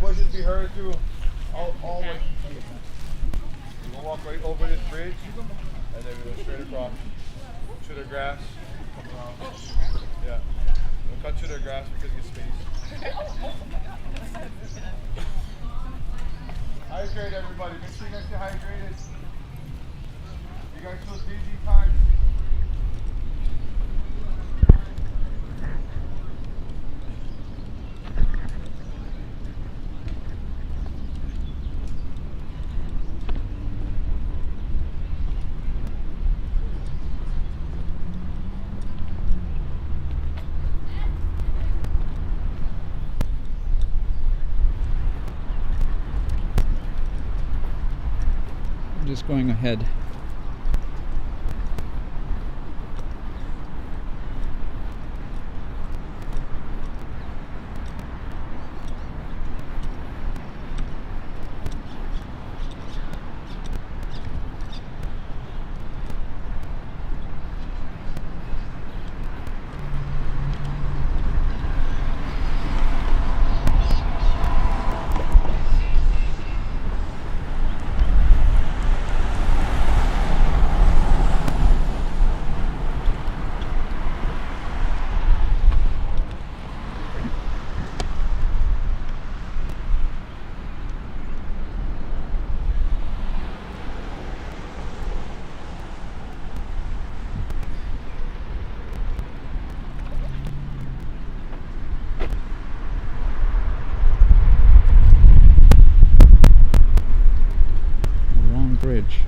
bushes be heard through all Waikīkī. We'll walk right over this bridge, and then we'll go straight across to the grass. Come around. Yeah. We'll cut to the grass because you get space. Hydrate, everybody. Make sure you guys get hydrated. You guys feel dizzy time. Just going ahead. Bridge.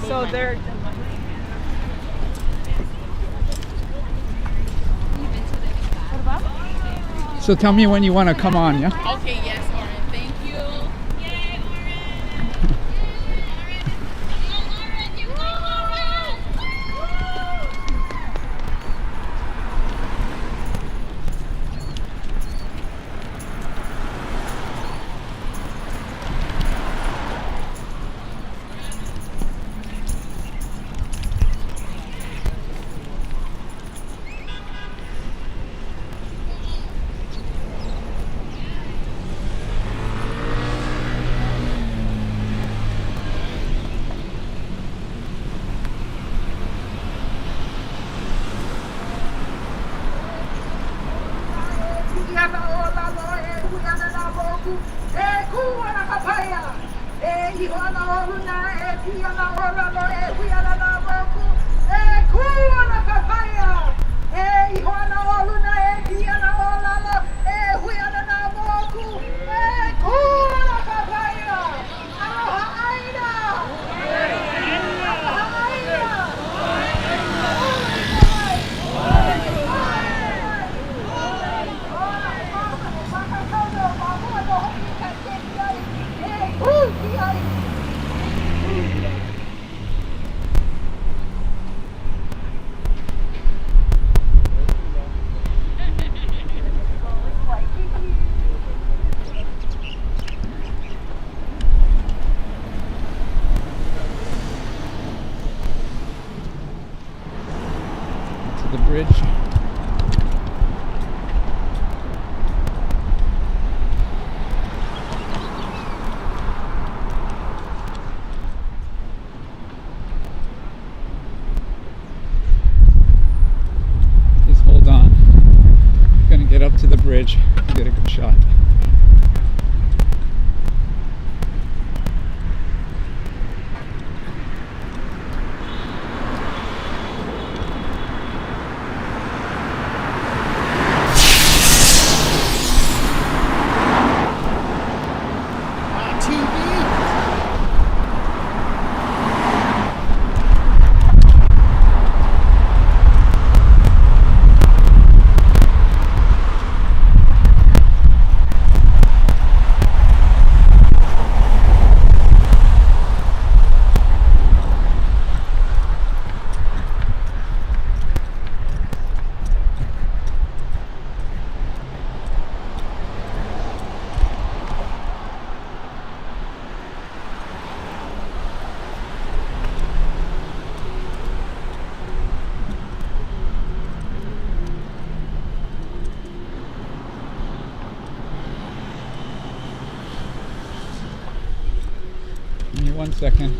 So they're So tell me when you want to come on, yeah? okay. Yes, Oren. Thank you. To the bridge. Just hold on. Gonna get up to the bridge to get a good shot. Give me 1 second.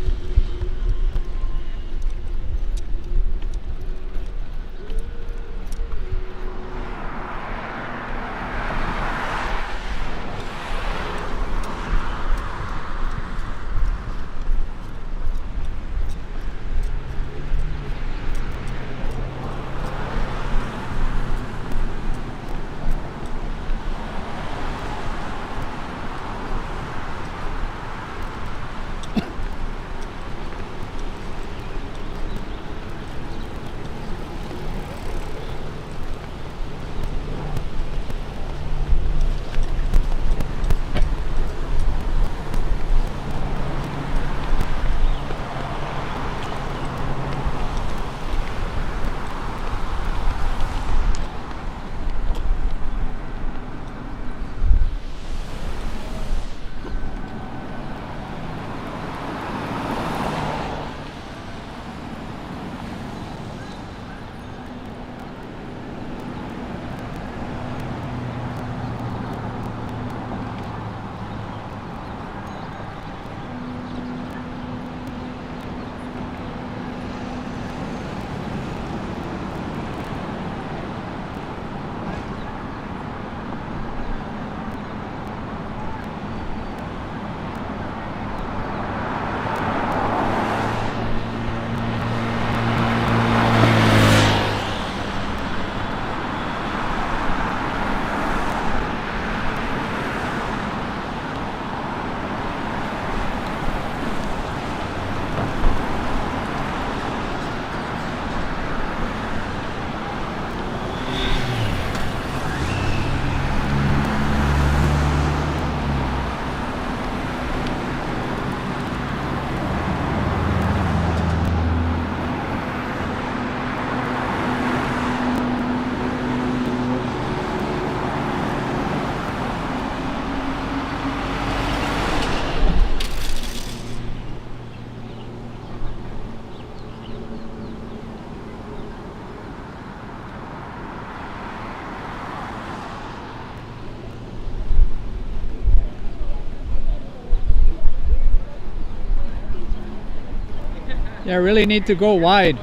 Yeah, really need to go wide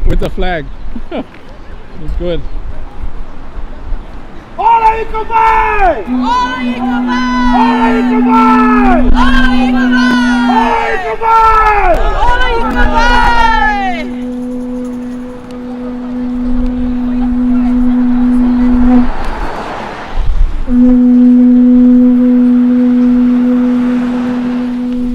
with the flag. It's good. Olani Kapi! Olani Kapi! Olani Kapi! Olani Kapi! Olani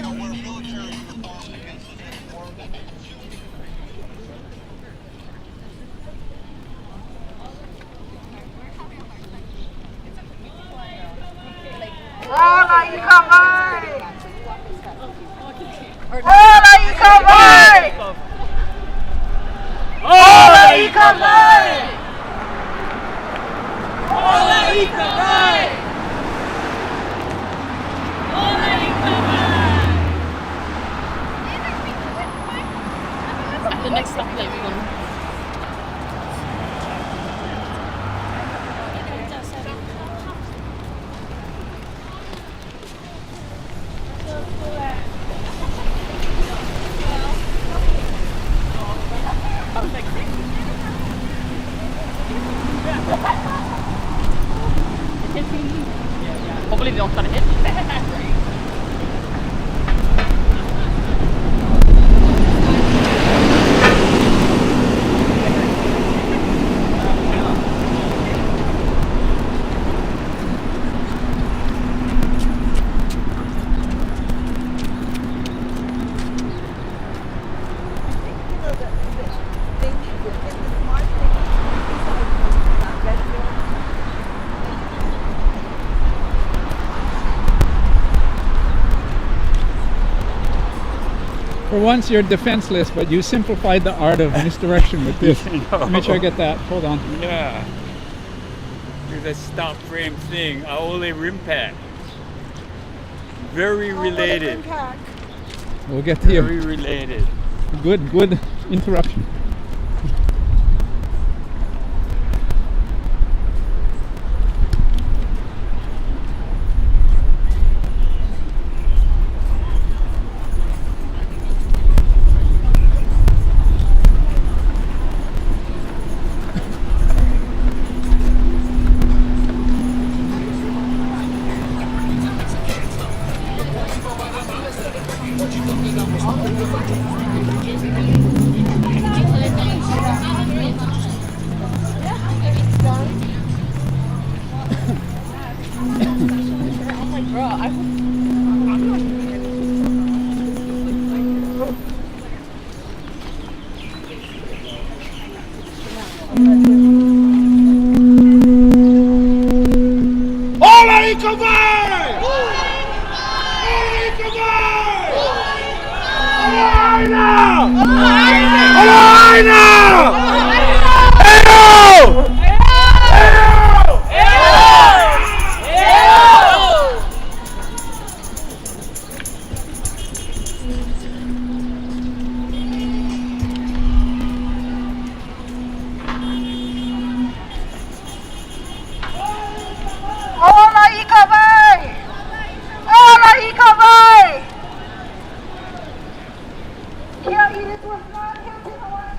Kapi! Olani Kapi! Olani Kapi! Olani Kapi! Olani Kapi! Olani Kapi! Olani Kapi! At the next stoplight, we're going. Hopefully they don't start a hit. For once you're defenseless, but you simplified the art of misdirection with this. Let me try to get that. Hold on. Yeah. Do the stop frame thing. Aole rim pack. Very related. We'll get to Very you. related. Good interruption. Olani Kapi! Olani Kapi! Olaina! Olaina! Olani Kapi! Olani Kapi! Yeah, it was not catching away.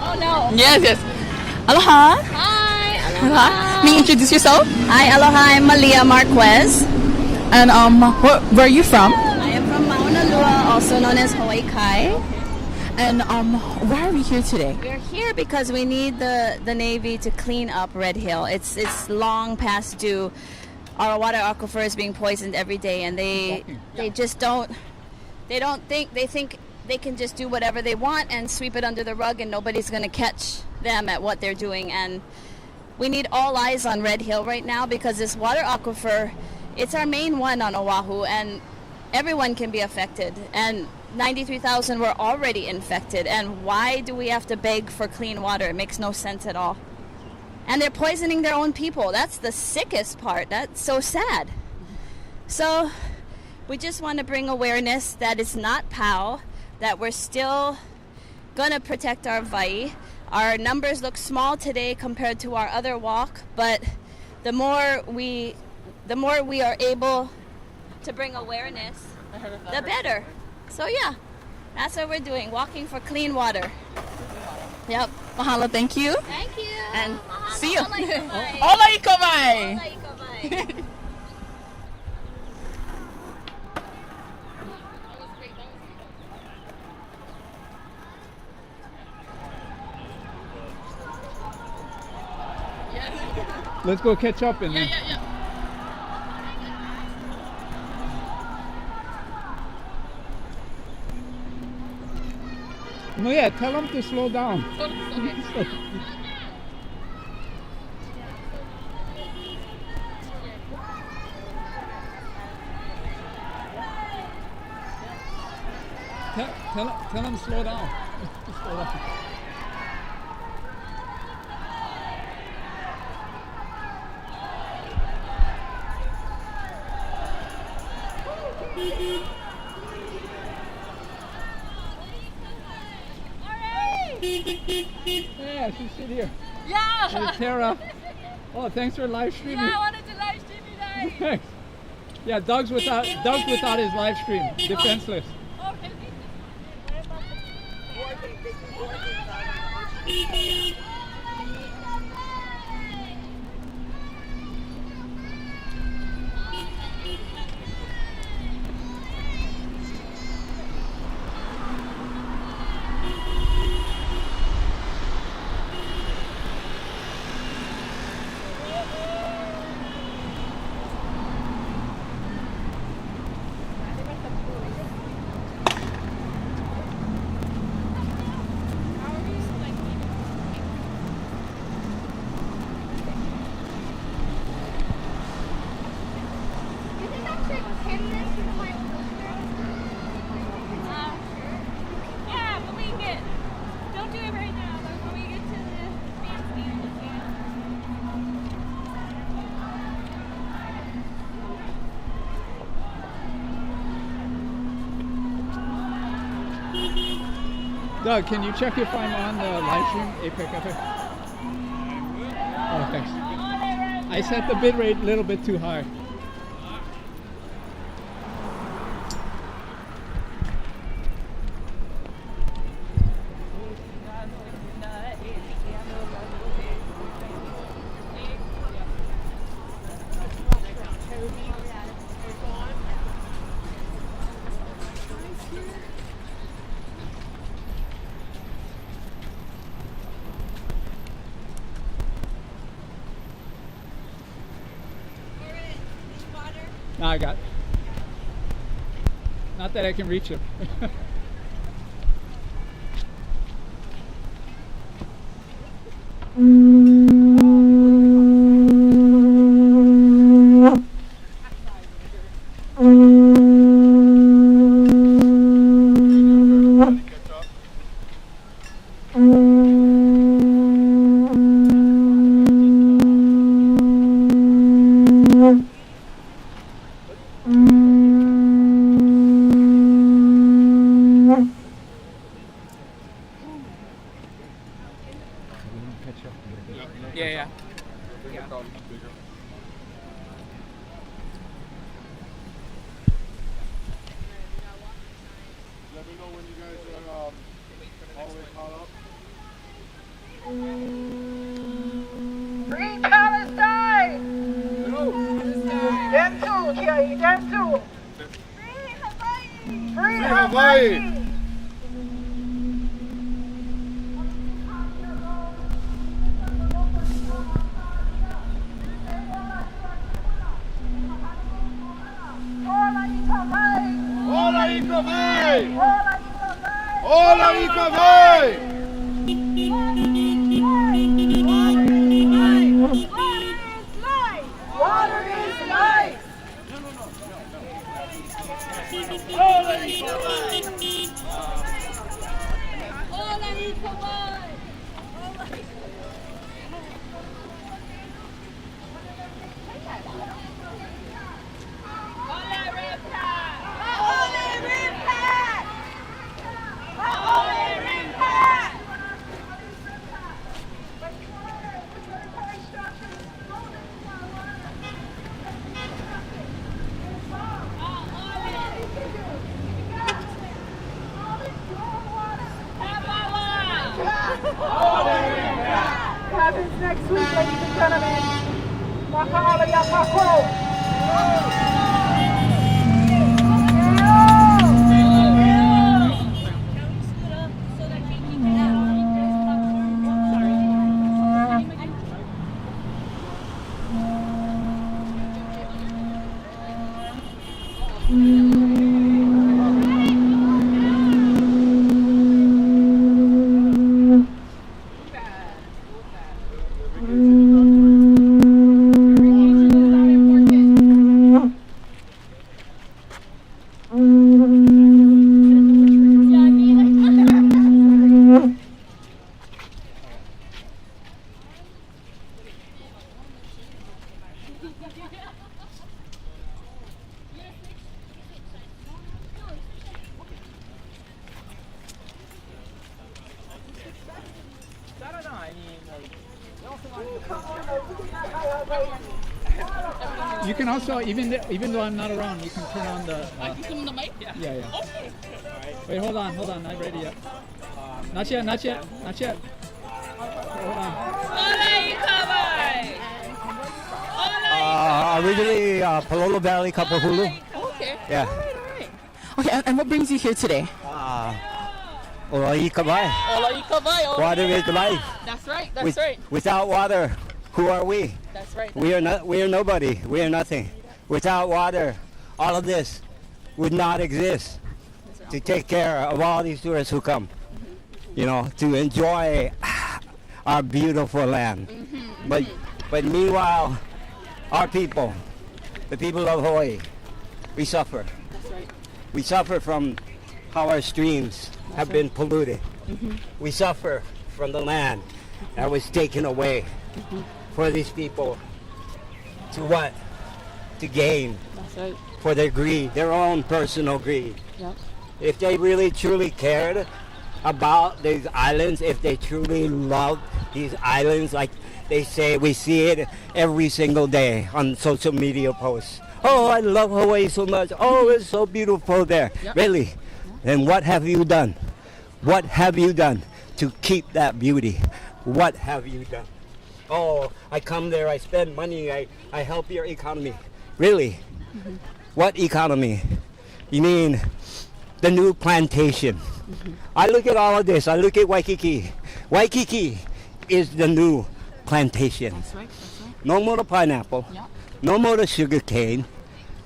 Oh no. Yes, yes. Aloha. Hi. Aloha. May you introduce yourself? Hi, aloha, I'm Malia Marquez. And where are you from? I am from Mauna Loa, also known as Hawaii Kai. And why are we here today? We're here because we need the Navy to clean up Red Hill. It's long past due. Our water aquifer is being poisoned every day, and they just don't. They think they can just do whatever they want and sweep it under the rug, and nobody's going to catch them at what they're doing. And we need all eyes on Red Hill right now because this water aquifer, it's our main one on Oahu, and everyone can be affected. And 93,000 were already infected, and why do we have to beg for clean water? It makes no sense at all. And they're poisoning their own people. That's the sickest part. That's so sad. So we just want to bring awareness that it's not POW, that we're still going to protect our Vai. Our numbers look small today compared to our other walk, but the more we are able to bring awareness, the better. So yeah, that's what we're doing, walking for clean water. Yep. Mahalo, thank you. Thank you. And see you. Olai Ola ikovai. Olai. Let's go catch up and then. No, yeah, tell them to slow down. Tell them slow down. Slow down. Yeah, she's sitting here. Yeah! Hey, Tara. Oh, thanks for live streaming. Yeah, I wanted to live stream you guys. Thanks. Yeah, Doug's without his live stream. Defenseless. Okay. Yeah, but we can. Don't do it right now, but when we get to the bandstand, we can. Doug, can you check if I'm on the live stream? APEC up here. Oh, thanks. I set the bit rate a little bit too high. No, I got it. Not that I can reach him. Yeah. Let me know when you guys are all the way caught up. Free Palestine! Them too, Kerry, them too. Free Hawaii! Free Hawaii! Olani Kapi! Water is life. Happens next week, ladies and gentlemen. Maka'ala ya kako. You can also, even though I'm not around, you can turn on the. I can turn on the mic? Yeah, yeah. Okay. Wait, hold on, not ready yet. Not yet. Hold on. Originally, Palolo Valley, Kapahulu. Okay. Yeah. Alright. Okay, and what brings you here today? Waikīkī. Water is life. That's right. That's right. Without water, who are we? That's right. We are nobody. We are nothing. Without water, all of this would not exist. To take care of all these tourists who come, you know, to enjoy our beautiful land. But meanwhile, our people, the people of Hawaii, we suffer. That's right. We suffer from how our streams have been polluted. We suffer from the land that was taken away for these people to what? To gain. That's right. For their greed, their own personal greed. Yep. If they really truly cared about these islands, if they truly loved these islands, like they say, we see it every single day on social media posts. Oh, I love Hawaii so much. Oh, it's so beautiful there. Yep. Really? Then what have you done? What have you done to keep that beauty? What have you done? Oh, I come there, I spend money, I help your economy. Really? What economy? You mean the new plantation? I look at all of this, I look at Waikīkī. Waikīkī is the new plantation. That's right. That's right. No more the pineapple, Yep. no more the sugar cane,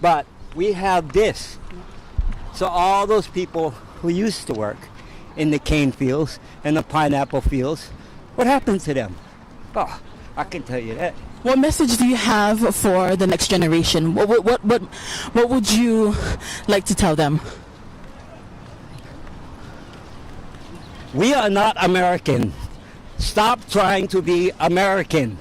but we have this. So all those people who used to work in the cane fields and the pineapple fields, what happened to them? Oh, I can tell you that. What message do you have for the next generation? What would you like to tell them? We are not American. Stop trying to be American.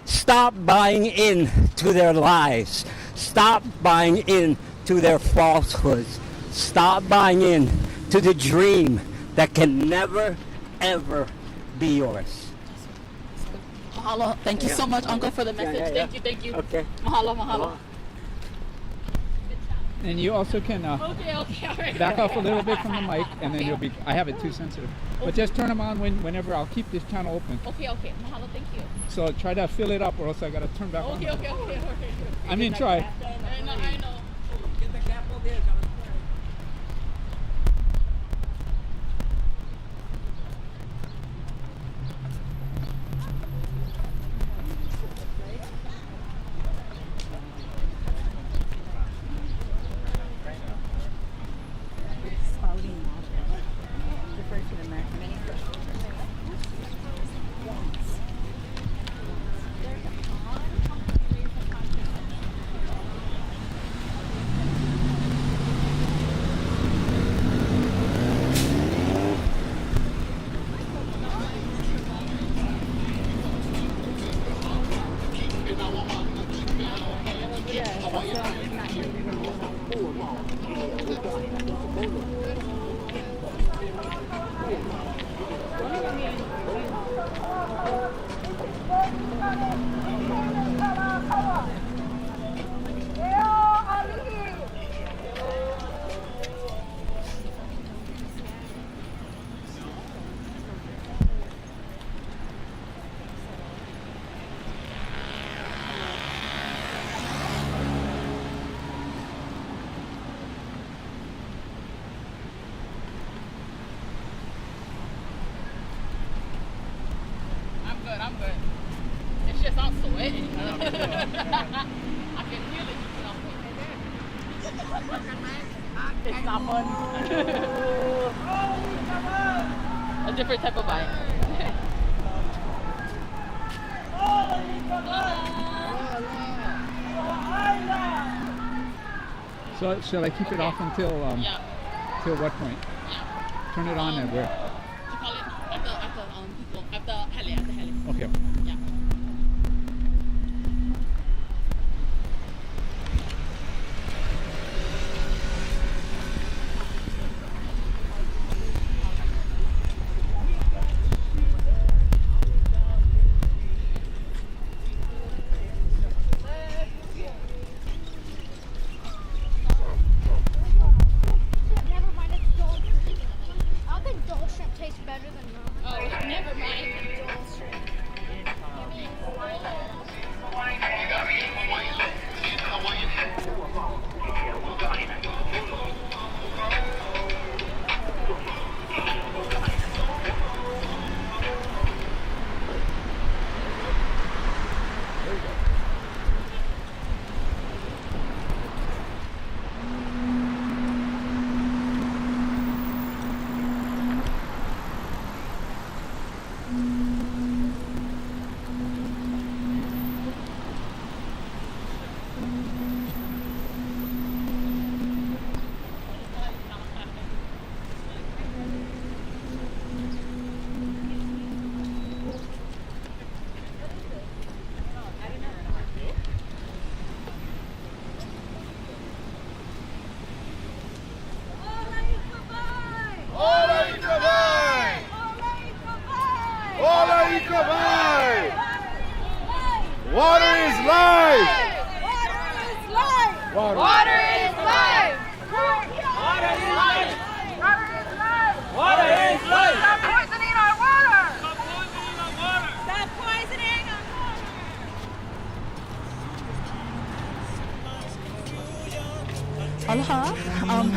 Stop buying in to their lies. Stop buying in to their falsehoods. Stop buying in to the dream that can never, ever be yours. Mahalo. Thank you so much, Uncle, for the message. yeah. Thank you. Okay. Mahalo, mahalo. And you also can Okay, all right. back off a little bit from the mic, and then you'll be. I have it too sensitive, but just turn them on whenever. I'll keep this channel open. Okay. Mahalo, thank you. So try to fill it up, or else I gotta turn back on. Okay. I mean, try. I know. I'm good. It's just I'm sweating. I can feel it. It's not fun. A different type of vibe. So shall I keep it off until till what point? Turn it on and where? You call it after heli. Okay. Yeah. Never mind, it's dog shrimp. I don't think dog shrimp tastes better than ramen. Oh, never mind. Dog shrimp. Water is life! Water is life! Stop poisoning our water! Stop poisoning our water! Aloha.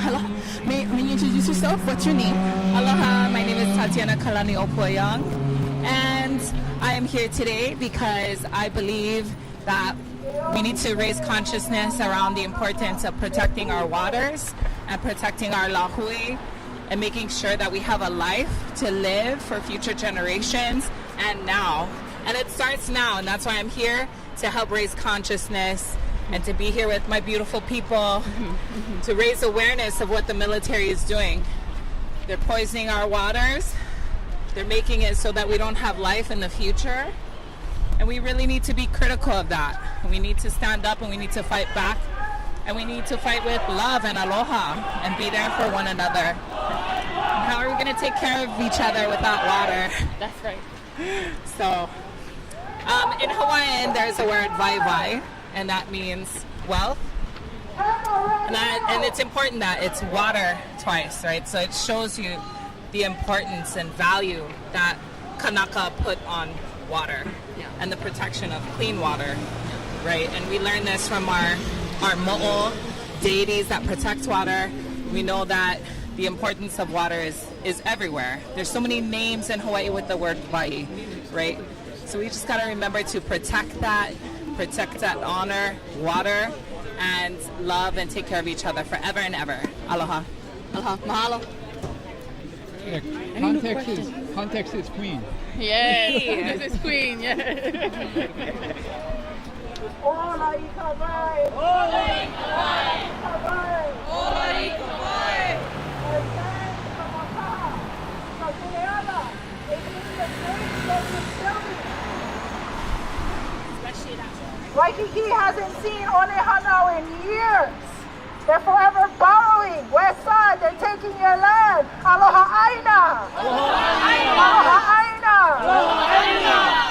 Hello. May you introduce yourself? What's your name? Aloha. My name is Tatiana Kalani Opoyang, and I am here today because I believe that we need to raise consciousness around the importance of protecting our waters and protecting our lahui and making sure that we have a life to live for future generations and now. And it starts now, and that's why I'm here to help raise consciousness and to be here with my beautiful people to raise awareness of what the military is doing. They're poisoning our waters. They're making it so that we don't have life in the future. And we really need to be critical of that. We need to stand up and we need to fight back. And we need to fight with love and aloha and be there for one another. How are we going to take care of each other without water? That's right. So, in Hawaiian, there's a word vai, and that means wealth. And it's important that it's water twice, right? So it shows you the importance and value that Kanaka put on water and the protection of clean water, right? And we learn this from our mo'o deities that protect water. We know that the importance of water is everywhere. There's so many names in Hawaii with the word vai, right? So we just got to remember to protect that, honor water, and love and take care of each other forever and ever. Aloha. Aloha. Mahalo. Yeah, context is queen. Yes, this is Queen. Yeah. Ola i kawai. Ola i kawai. Ola i kawai. Waikīkī hasn't seen Onehana in years. They're forever borrowing. West side, they're taking your land. Aloha aina. Aloha aina. Aloha aina. Aloha aina.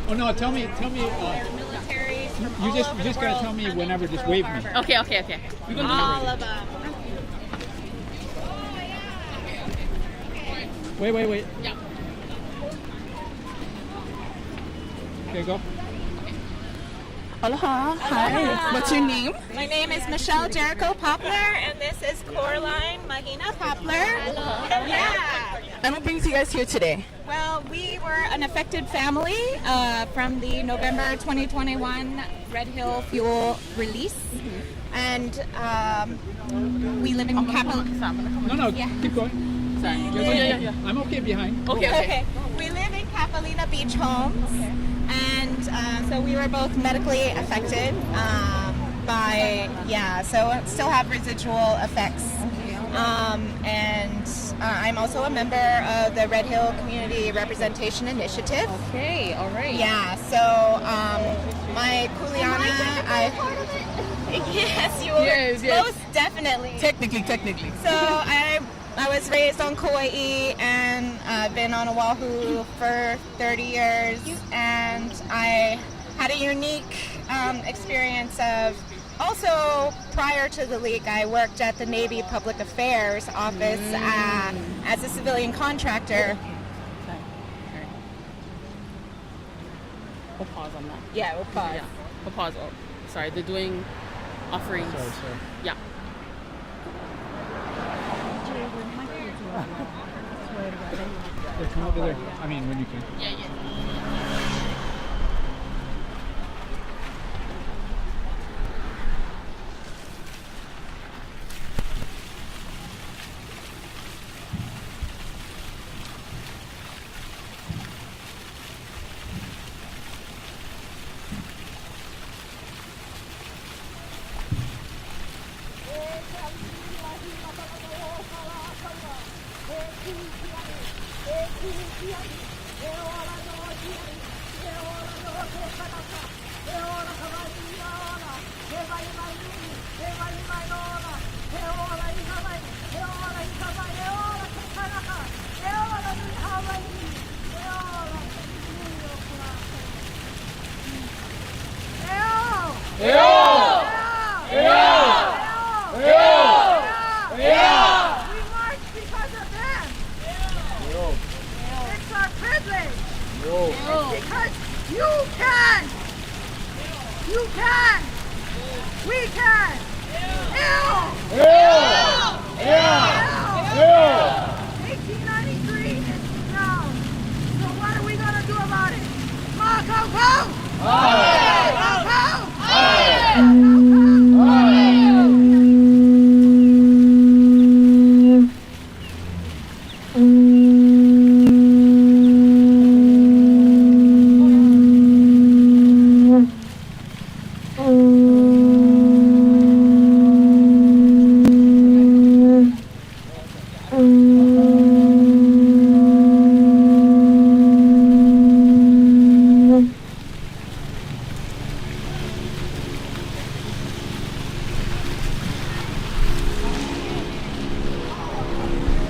Oh no! Tell me. You just gotta tell me whenever. Just wave me. Okay. All of them. Wait. Yeah. Okay, go. Aloha. Hi. What's your name? My name is Michelle Jericho Poplar, and this is Coraline Mahina Poplar. Yeah. And what brings you guys here today? Well, we were an affected family from the November 2021 Red Hill fuel release. And we live in Kapiolani. No, Yeah. keep going. Sorry. Yeah. I'm okay behind. Okay. We live in Kapalina Beach Homes, and so we were both medically affected so still have residual effects. And I'm also a member of the Red Hill Community Representation Initiative. Okay, all right. Yeah, so my kuleana, yes, you will. Yes. Most definitely. Technically. So I was raised on Kauai and I've been on Oahu for 30 years, and I had a unique experience of also prior to the leak. I worked at the Navy Public Affairs office as a civilian contractor. We'll pause on that. Yeah, we'll pause. Yeah, we'll pause. Oh, sorry, they're doing offerings. Sorry. Yeah. Yeah, come over there. I mean, when you can. Yeah.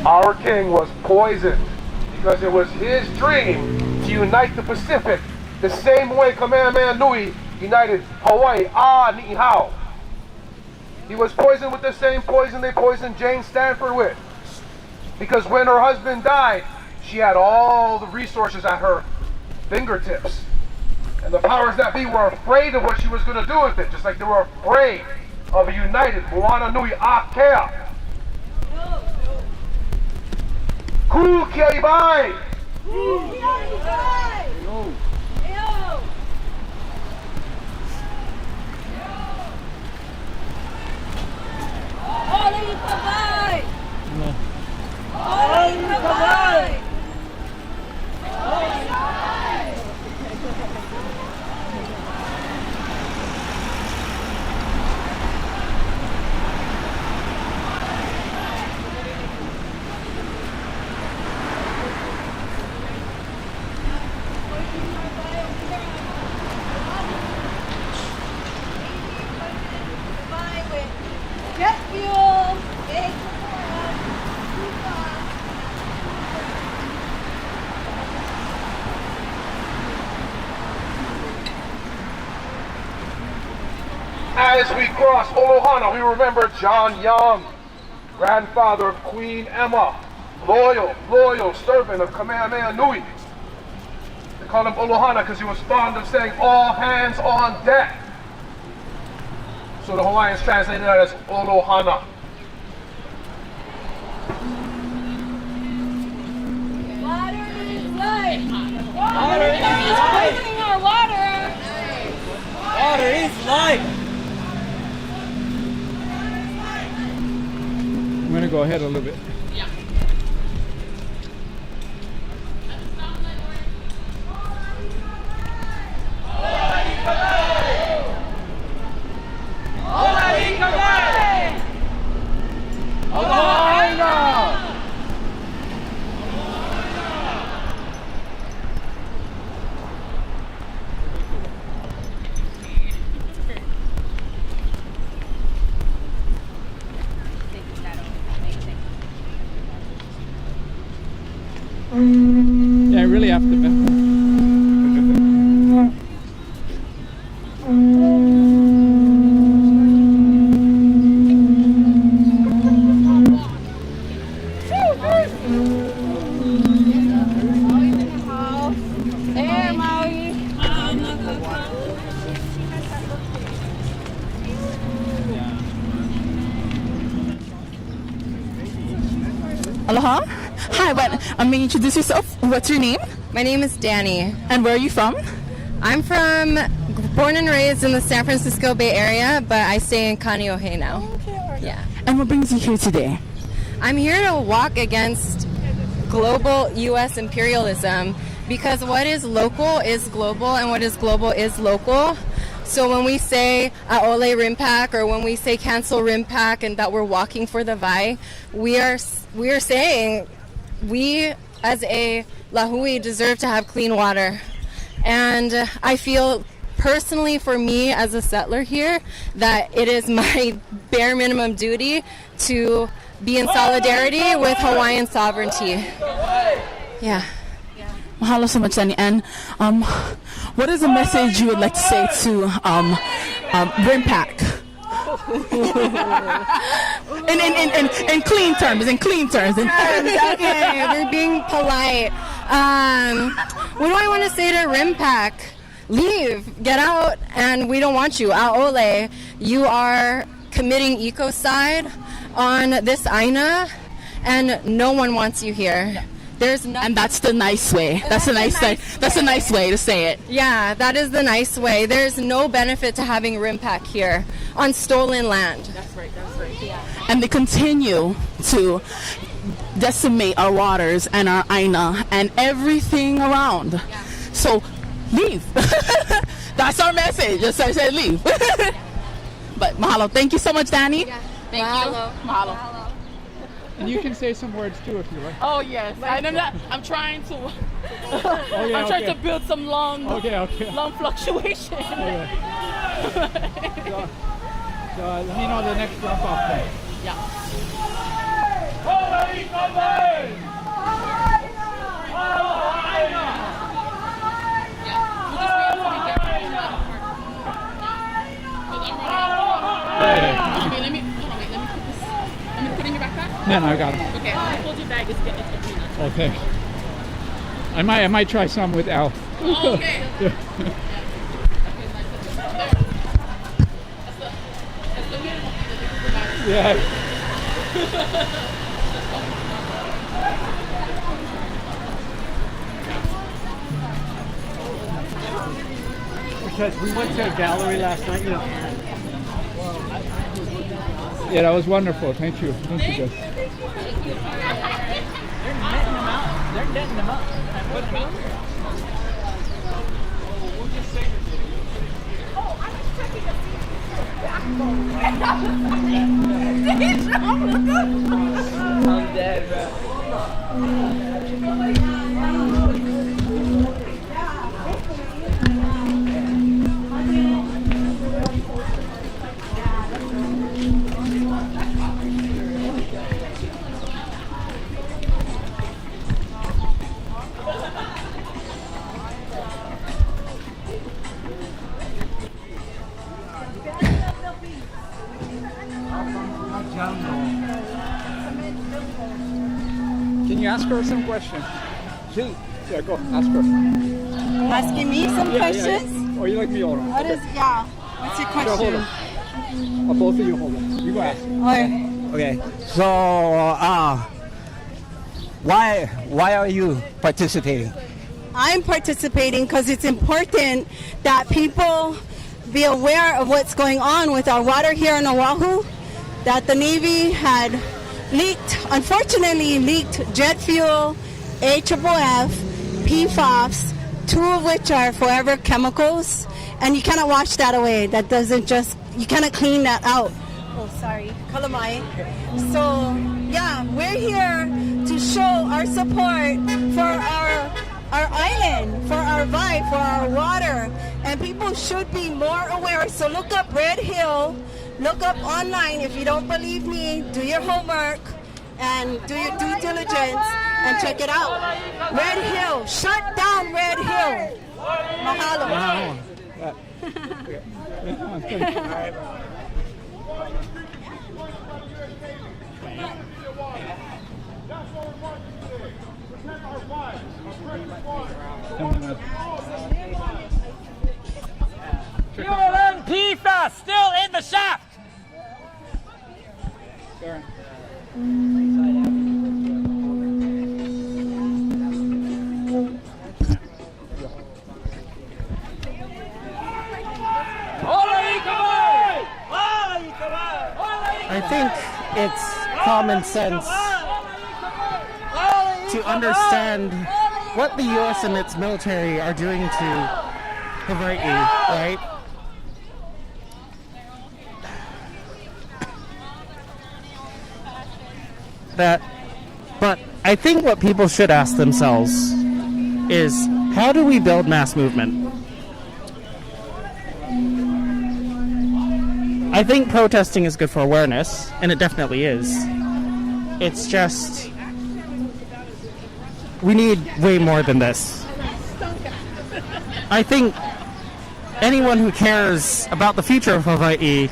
Our king was poisoned because it was his dream to unite the Pacific the same way Kamehameha Nui united Hawaii. Ni hao. He was poisoned with the same poison they poisoned Jane Stanford with. Because when her husband died, She had all the resources at her fingertips. And the powers that be were afraid of what she was going to do with it, just like they were afraid of a united Moana Nui Akea. Ku kia ibai! Jet fuel. As we cross Olohana, we remember John Young, grandfather of Queen Emma, loyal servant of Kamehameha Nui. They call him Olohana because he was fond of saying all hands on deck. So the Hawaiians translated that as Olohana. Water is life. Water is poisoning our water. Water is life. I'm going to go ahead a little bit. Yeah. Yeah, I really have to. Aloha. Hi, may you introduce yourself? What's your name? My name is Danny. And where are you from? I'm born and raised in the San Francisco Bay Area, but I stay in Kaneohe now. Yeah. And what brings you here today? I'm here to walk against global U.S. imperialism because what is local is global and what is global is local. So when we say Aole Rimpak or when we say cancel Rimpak and that we're walking for the Vai, we are saying we as a Lahui deserve to have clean water. And I feel personally for me as a settler here that it is my bare minimum duty to be in solidarity with Hawaiian sovereignty. Yeah. Mahalo so much, Danny. And what is a message you would like to say to Rimpak? in clean terms. Okay, we're being polite. What do I want to say to Rimpak? Leave, get out, and we don't want you. Aole, you are committing ecocide on this Aina, and no one wants you here. There's no, and that's the nice way. That's a nice way to say it. Yeah, that is the nice way. There's no benefit to having Rimpak here on stolen land. That's right. Yeah. And they continue to decimate our waters and our Aina and everything around. Yeah. So leave. That's our message. Just I said leave. But mahalo. Thank you so much, Danny. Yeah. Thank you. Mahalo. And you can say some words too if you like. Oh yes, I'm trying to. I'm trying to build some long fluctuation. Okay. So let me know the next drop off time. Yeah. Okay, let me put this. Let me put it in your backpack. No, I got it. Okay, hold your bag. It's between us. Okay. I might try some with Al. Oh, okay. Yeah. Because we went to a gallery last night, you know. Yeah, that was wonderful. Thank you. Thank you, guys. They're netting them up. Putting them out. I'm dead, bro. Can you ask her some questions? Yeah, go. Ask her. Asking me some questions? Yeah. Or you like me, Laura? What is, yeah. What's your Hold question? on. Both of you hold on. You go ask. Okay. So, why are you participating? I'm participating because it's important that people be aware of what's going on with our water here in Oahu, that the Navy had unfortunately leaked jet fuel, AFFF, PFAS, 2 of which are forever chemicals, and you cannot wash that away. That doesn't you cannot clean that out. Oh, sorry, kalamai. So, yeah, we're here to show our support for our island, for our vibe, for our water, and people should be more aware. So look up Red Hill, look up online. If you don't believe me, do your homework and do your due diligence and check it out. Red Hill, shut down Red Hill. Mahalo. Wow. Fuel and PFAS still in the shaft. I think it's common sense to understand what the U.S. and its military are doing to Hawaii, right? But I think what people should ask themselves is, how do we build mass movement? I think protesting is good for awareness, and it definitely is. It's just, we need way more than this. I think anyone who cares about the future of Hawaii,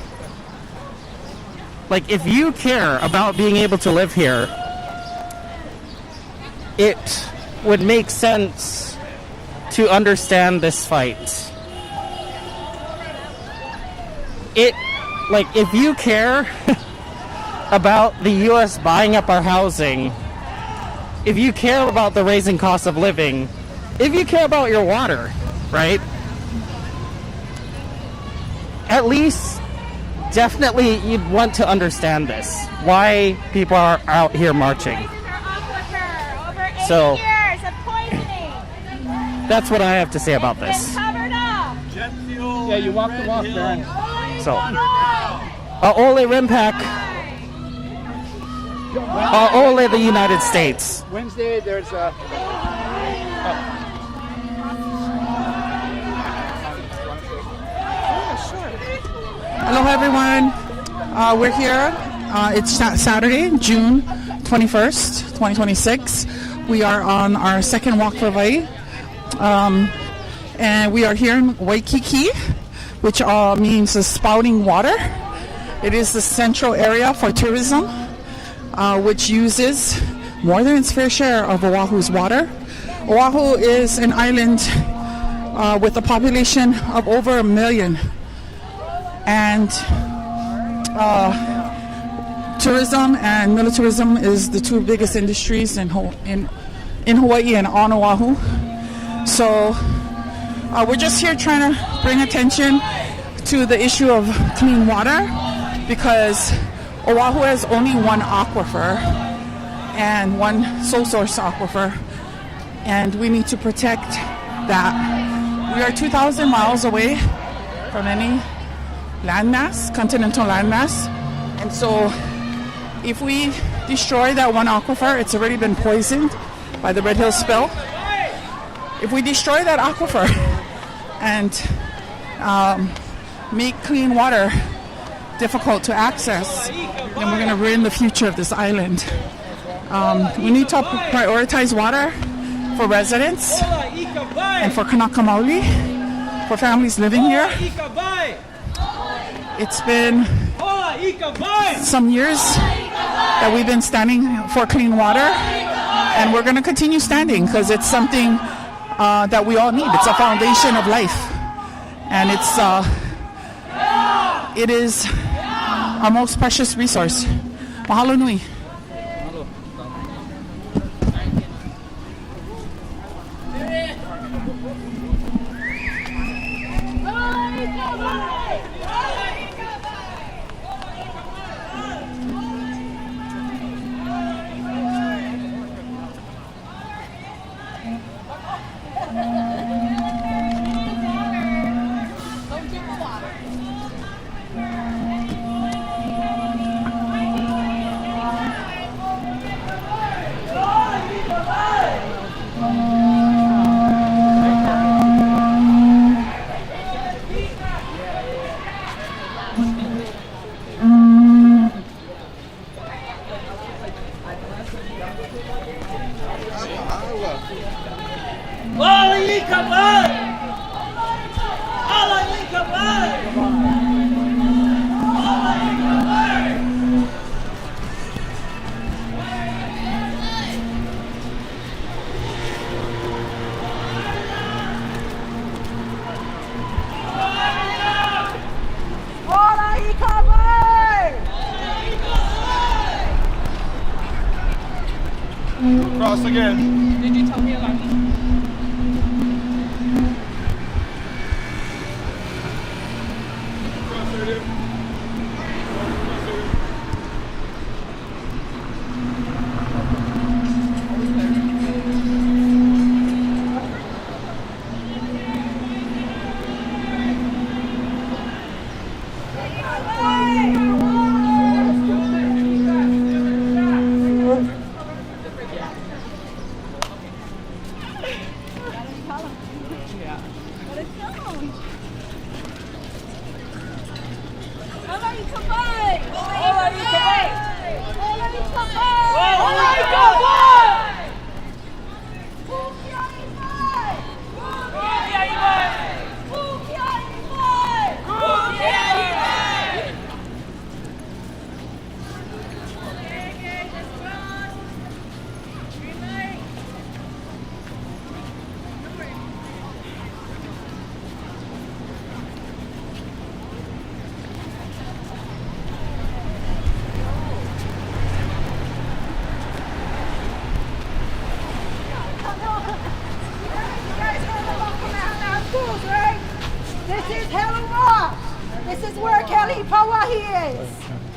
like, if you care about being able to live here, it would make sense to understand this fight. Like, if you care about the U.S. buying up our housing, if you care about the raising cost of living, if you care about your water, right? At least, definitely, you'd want to understand this. Why people are out here marching. Over 80 So, years of poisoning. That's what I have to say about this. Been covered up. Yeah, you walk the walk, Baron. So, Ole Rimpak, Ole the United States. Wednesday, there's a... Hello, everyone. We're here. It's Saturday, June 21st, 2026. We are on our second walk for Hawaii. And we are here in Waikīkī, which means the spouting water. It is the central area for tourism, which uses more than its fair share of Oahu's water. Oahu is an island with a population of over 1 million. And tourism and militarism is the two biggest industries in Hawaii and on Oahu. So we're just here trying to bring attention to the issue of clean water, because Oahu has only one aquifer and one sole source aquifer, and we need to protect that. We are 2,000 miles away from any landmass, continental landmass, and so if we destroy that one aquifer, it's already been poisoned by the Red Hill spill. If we destroy that aquifer and make clean water difficult to access, then we're going to ruin the future of this island. We need to prioritize water for residents and for Kanaka Maoli, for families living here. It's been some years that we've been standing for clean water, and we're going to continue standing because it's something that we all need. It's a foundation of life, and it is our most precious resource. Mahalo nui. Cross again. Did you tell me about me? This is Heluma. This is where Kelly Pawahi is.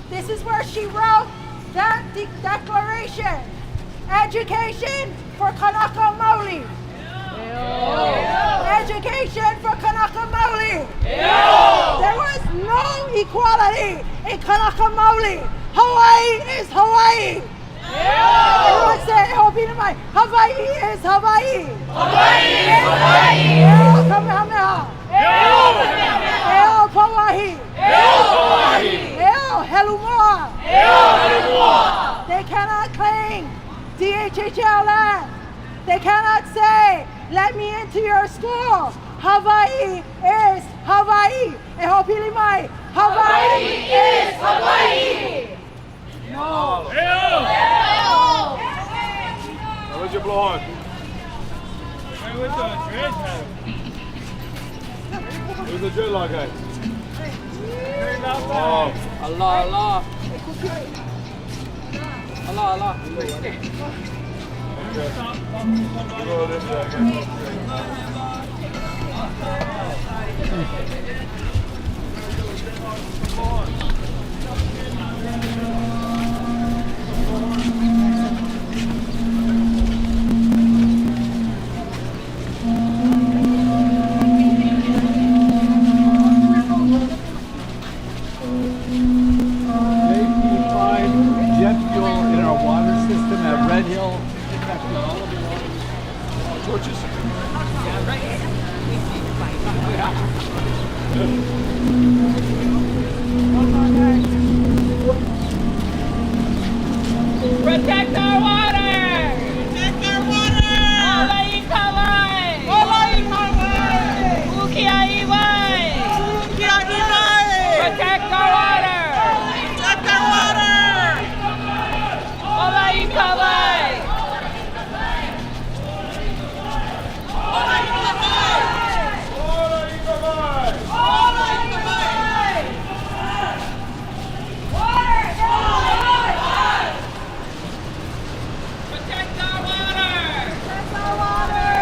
This is where she wrote that declaration. Education for Kanaka Maoli. Education for Kanaka Maoli. There was no equality in Kanaka Maoli. Hawaii is Hawaii. Everyone say, Hawaii is Hawaii. Hawaii is Hawaii. Eo Kamehameha. Eo Kamehameha. Eo Pawahi. Eo Pawahi. Eo Heluma. Eo Heluma. They cannot claim DHHL land. They cannot say, let me into your school. Hawaii is Hawaii. Eho Pilimai. Hawaii is Hawaii. No. Now where's your blow on? Who's the dreadlock guy? Allah, Allah. Allah, Allah. Jet fuel in our water system at Red Hill. Torches. Protect our water! Protect our water! Olai kawai! Olai kawai! Ukia iwai! Ukia iwai! Protect our water! Protect our water! Olai kawai! Olai kawai! Olai kawai! Olai kawai! Water! Protect our water! Protect our water!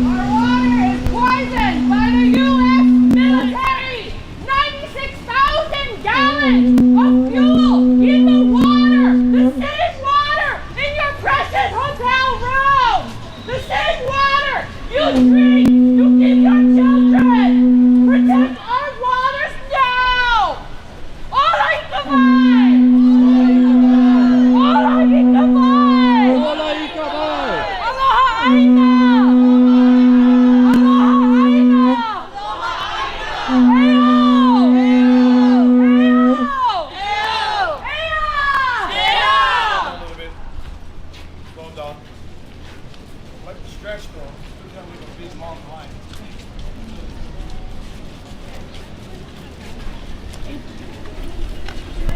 Our water is poisoned by the U.S. military! 96,000 gallons of fuel in the water! The same water in your precious hotel room! The same water you drink! You give your children! Protect our waters now! Olai kawai! Olai kawai! Olai kawai! Aloha aina! Aloha aina! Heyo! Heyo! Heyo! A little bit. Slow him down. Like the stretch though. Still gotta leave a big long line.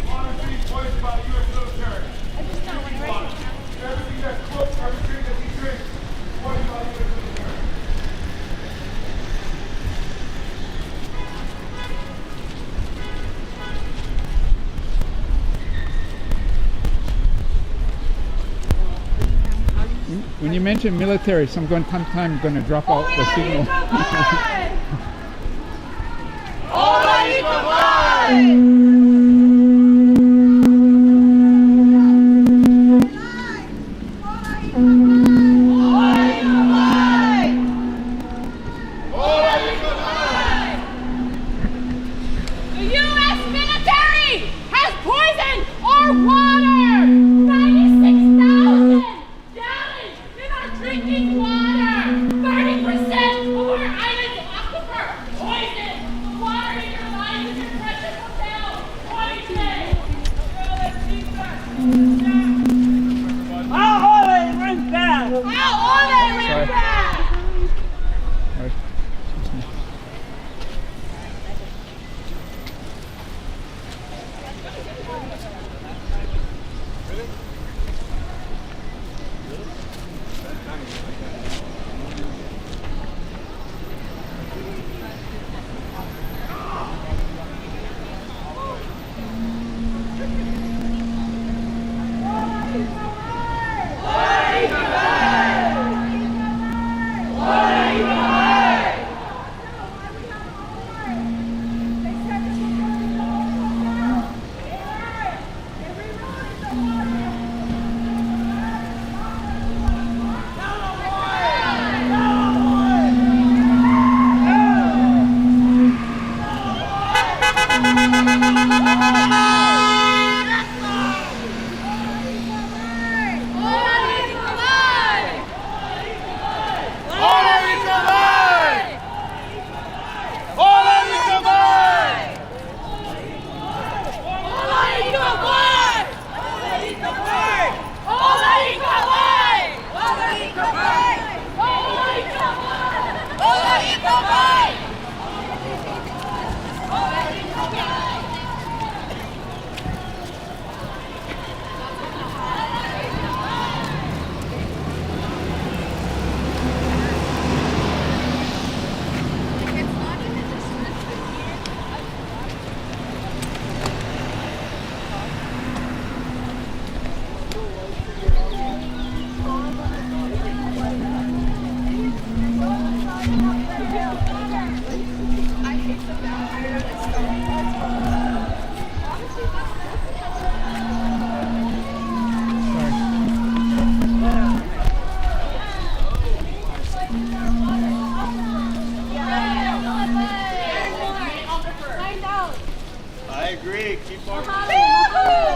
Water being poisoned by the U.S. military. Water. Everything that's cooked, everything that he drinks, poisoned by the U.S. military. When you mention military, sometime I'm going to drop out the signal. Olai kawai! The U.S. military has poisoned our water! 96,000 gallons in our drinking water! 30% of our island's aquifer poisoned! The water in your life is your precious hotel! Poisoned! How ole rinse that? How ole rinse that? I agree. Keep on.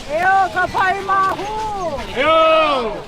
Eo kapai mahu. Yo!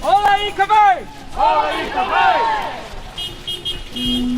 Olani Kapi! Olani Kapi!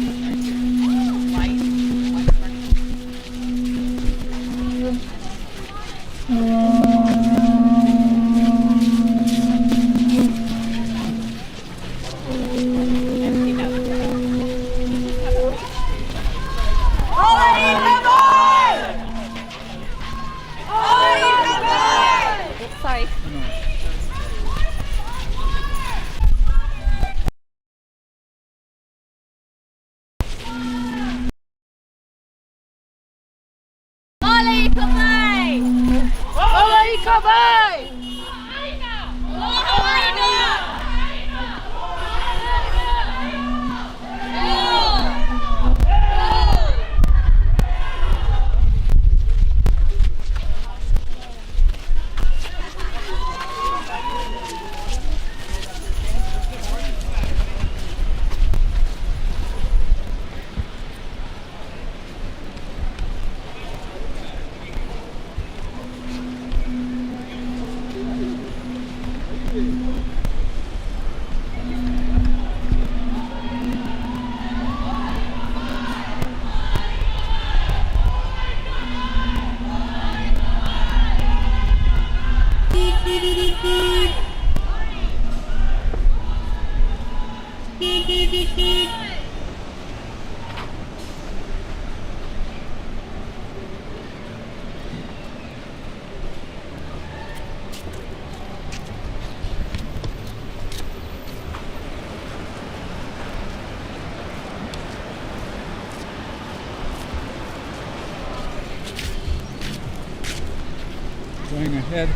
Going ahead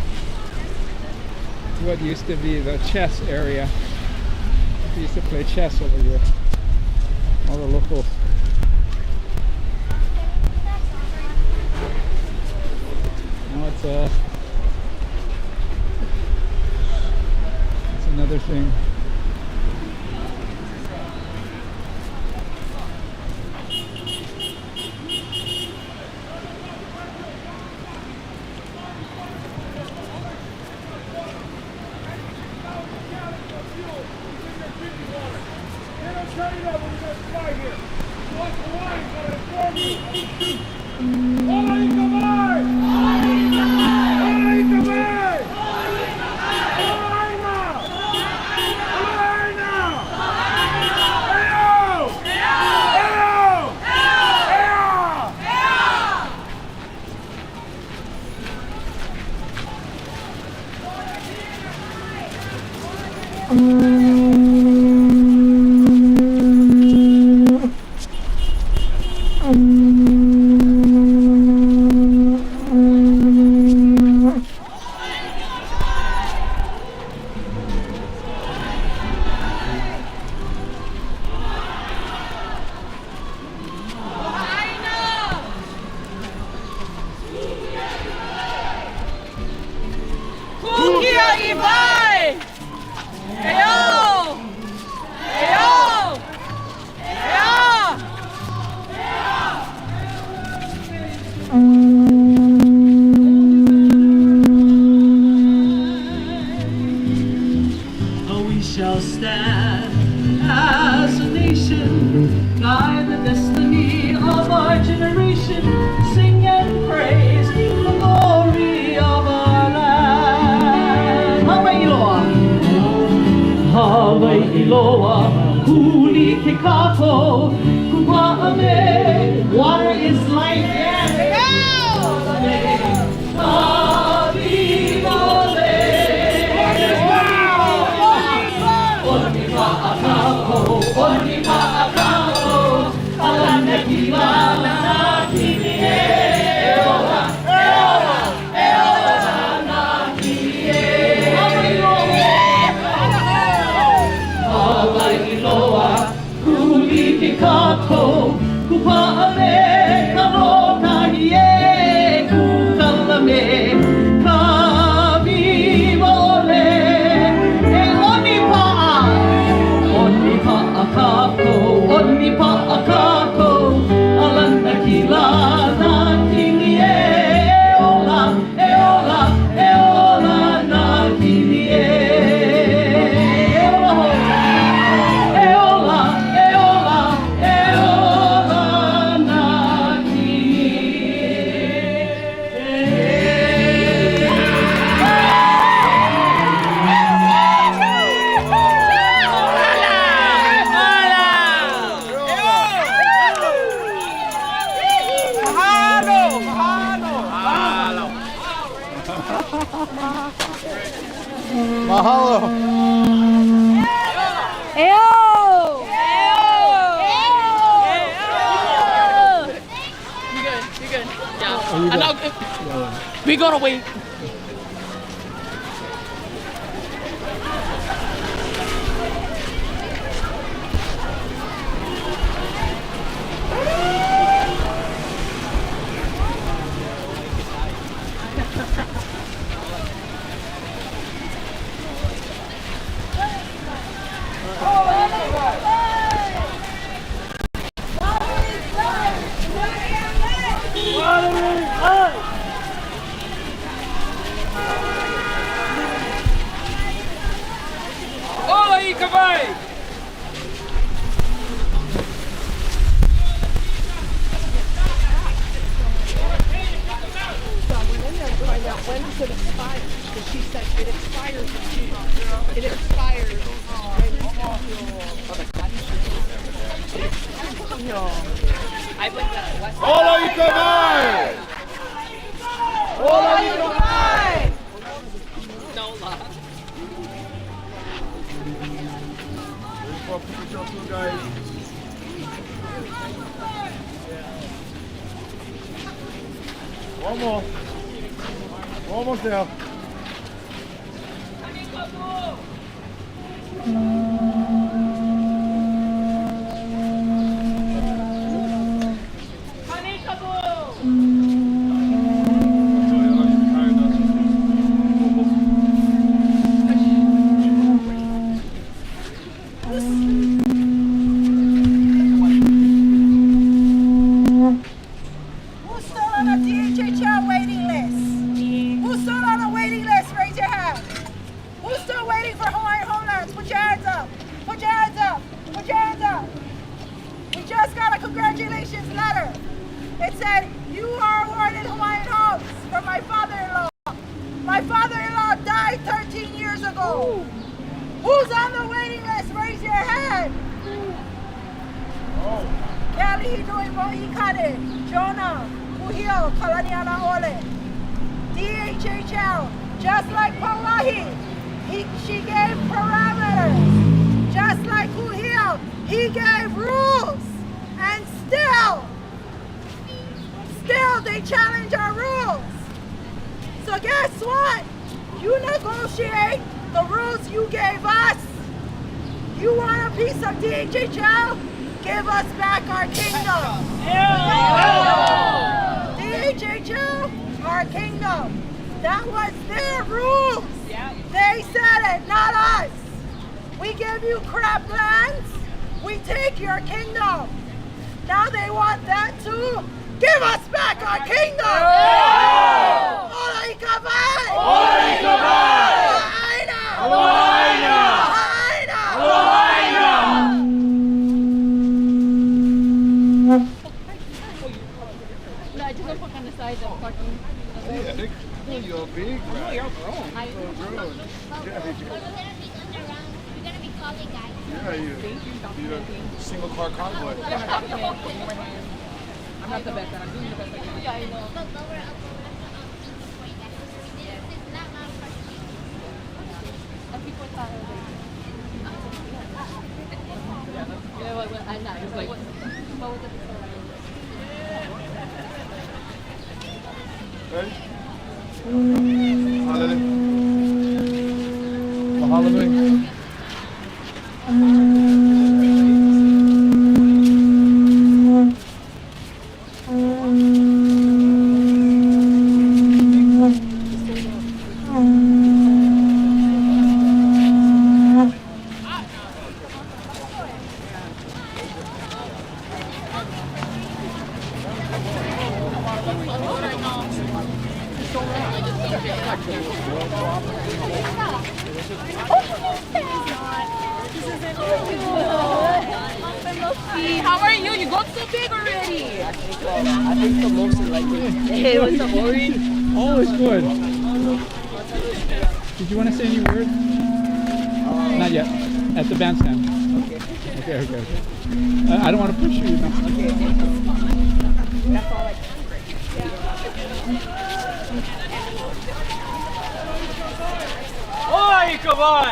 to what used to be the chess area. We used to play chess over here. All the locals. Now it's another thing. Shall stand as a nation, guide the destiny of our generation, sing and praise the glory of our land. Hawaii loa, Hawaii loa, kuli ke kako, kupa'ame, water is life, yes. Kako, kupa'ame, kamo kahie, kukalame, kami mole, e oni pa'a kako, alana kilana kinie, e ola na kinie, e ola. Mahalo. Ayo! You're good. Yeah. We're gonna wait. When does it expire? Because she said it expires. It expires. No love. One more. We're almost there. Who's still on a DHHL waiting list? Who's still on a waiting list? Raise your hand. Who's still waiting for Hawaiian homelands? Put your hands up. Put your hands up. Put your hands up. We just got a congratulations letter. It said, you are awarded Hawaiian homes from my father-in-law. My father-in-law died 13 years ago. Who's on the waiting list? Raise your hand. Kelly doing Moikane, Jonah, Kuhio, Kalaniana Ole. DHHL, just like Pauahi, she gave parameters. Just like Kuhio, he gave rules. And still they challenge our rules. So guess what? You negotiate the rules you gave us. You want a piece of DHHL? Give us back our kingdom. DHHL, our kingdom. That was their rules. They said it, not us. We give you crap lands. We take your kingdom. Now they want that too. Give us back our kingdom. Olani Kapi. Olani Kapi. Lahaina. No, I just don't put on the side of parking. Yeah, you're big. No, you're grown. You're grown. Yeah, you're a single car convoy. I'm not the best, I'm doing the best I can. Yeah, I know. I'm not. It's like, Ready? Hallelujah. How are you? You got so big already. I think the most like it. Hey, what's up, Ori? Oh, it's good. Did you want to say any words? Not yet. At the bandstand. Okay. I don't want to push you, you know. That's all I can. Oi, Kapi!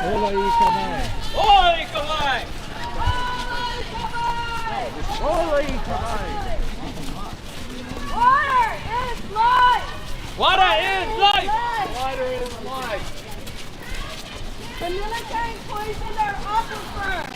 Olai Kapi. Oi, Kapi! Order is life. Water is life! Water is life. The military poisoned our aquifer.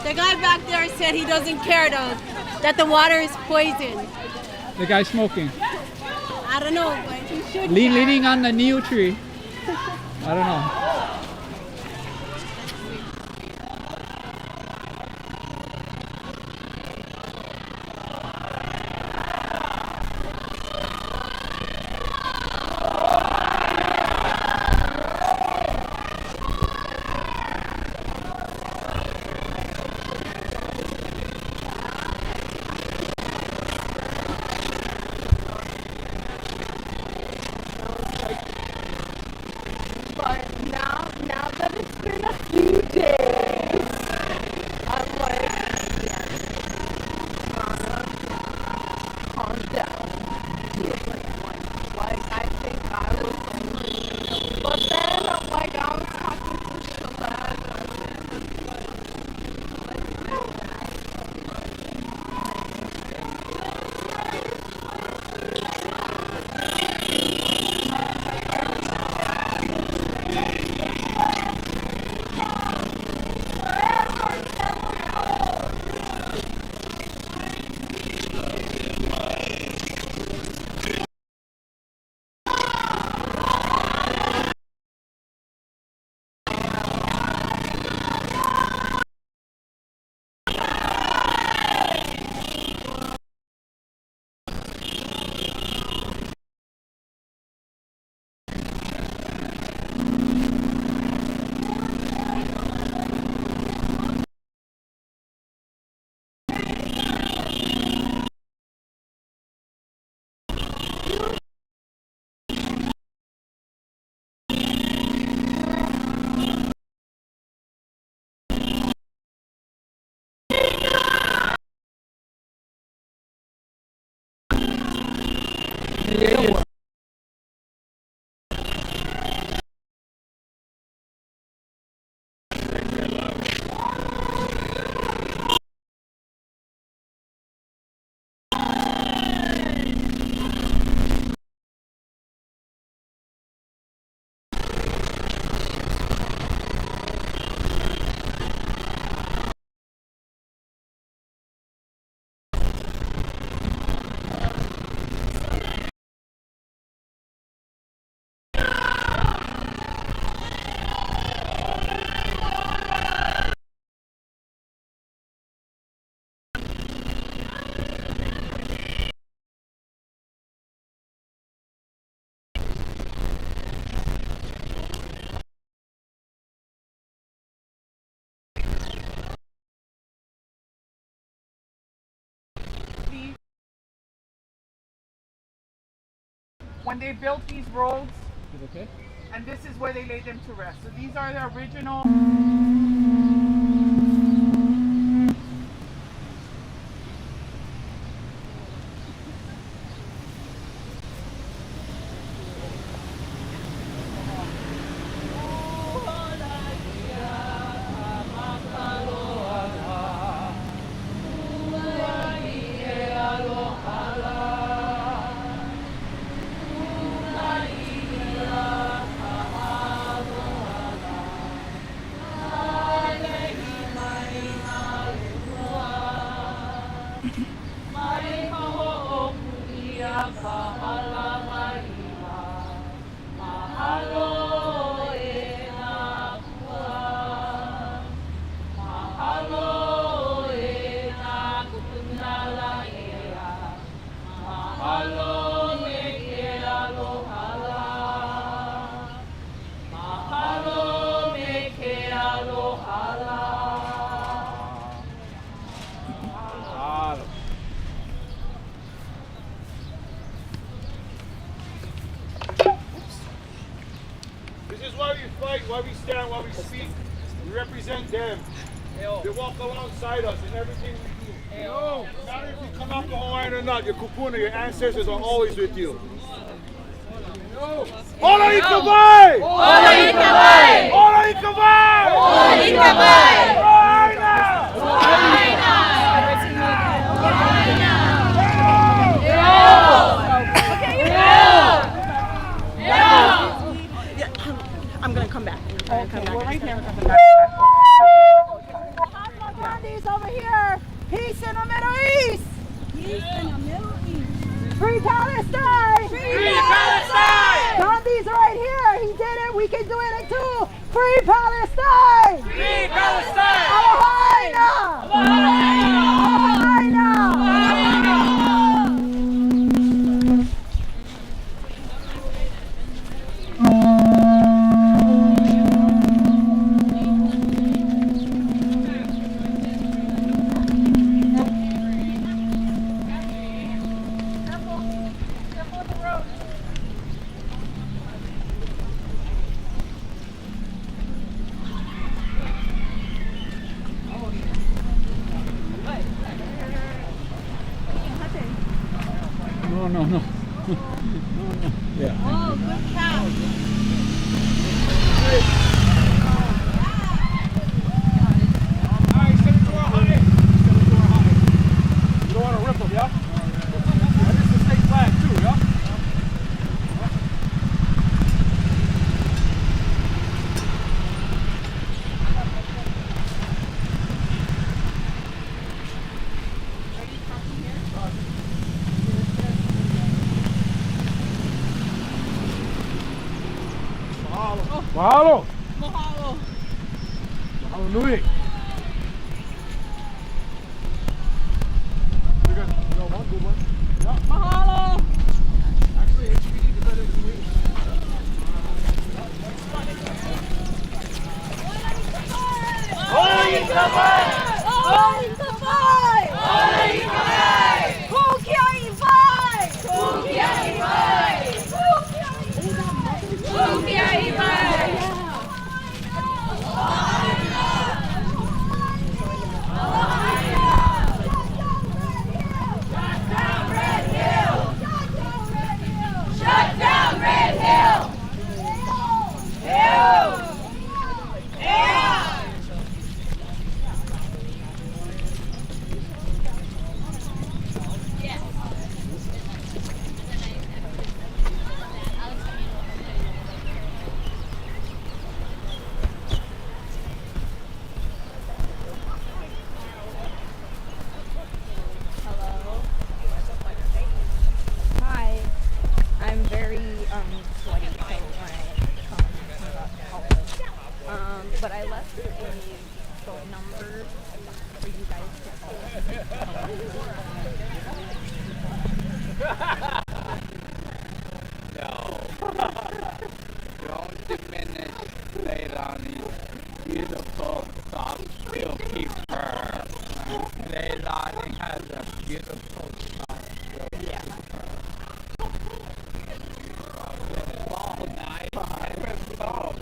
The guy back there said he doesn't care though, that the water is poisoned. The guy smoking. I don't know, but he should. Leaning on the new tree. I don't know. But now created. When they built these roads, Okay. and this is where they laid them to rest. So these are the original. This is why we fight, why we stand, why we speak. We represent them. They walk alongside us in everything we do. No matter if you come out to Hawaiian or not, your kupuna, your ancestors are always with you. Olani Kapi! Olani Kapi! Olani Kapi! Olani Kapi! I'm gonna come back. We're right here. Gandhi's over here. Peace in the Middle East. Peace in the Middle East. Free Palestine. Free Palestine. Gandhi's right here. He did it. We can do it too. Free Palestine. Free Palestine. Alahaina. Alahaina. No. Yeah. Oh, good cow. Alright, send it to our honey. You don't want to rip them, yeah? That is the state flag too, yeah? Mahalo. Mahalo. Mahalo nui. Mahalo. Actually, HPD decided to wait. Olani Kapi! Olani Kapi! Olani Kapi! Kukiai vai! Kukiai vai! Kukiai vai! beautiful soft silky fur. Leilani has a beautiful soft silky fur. It's all nice. It's all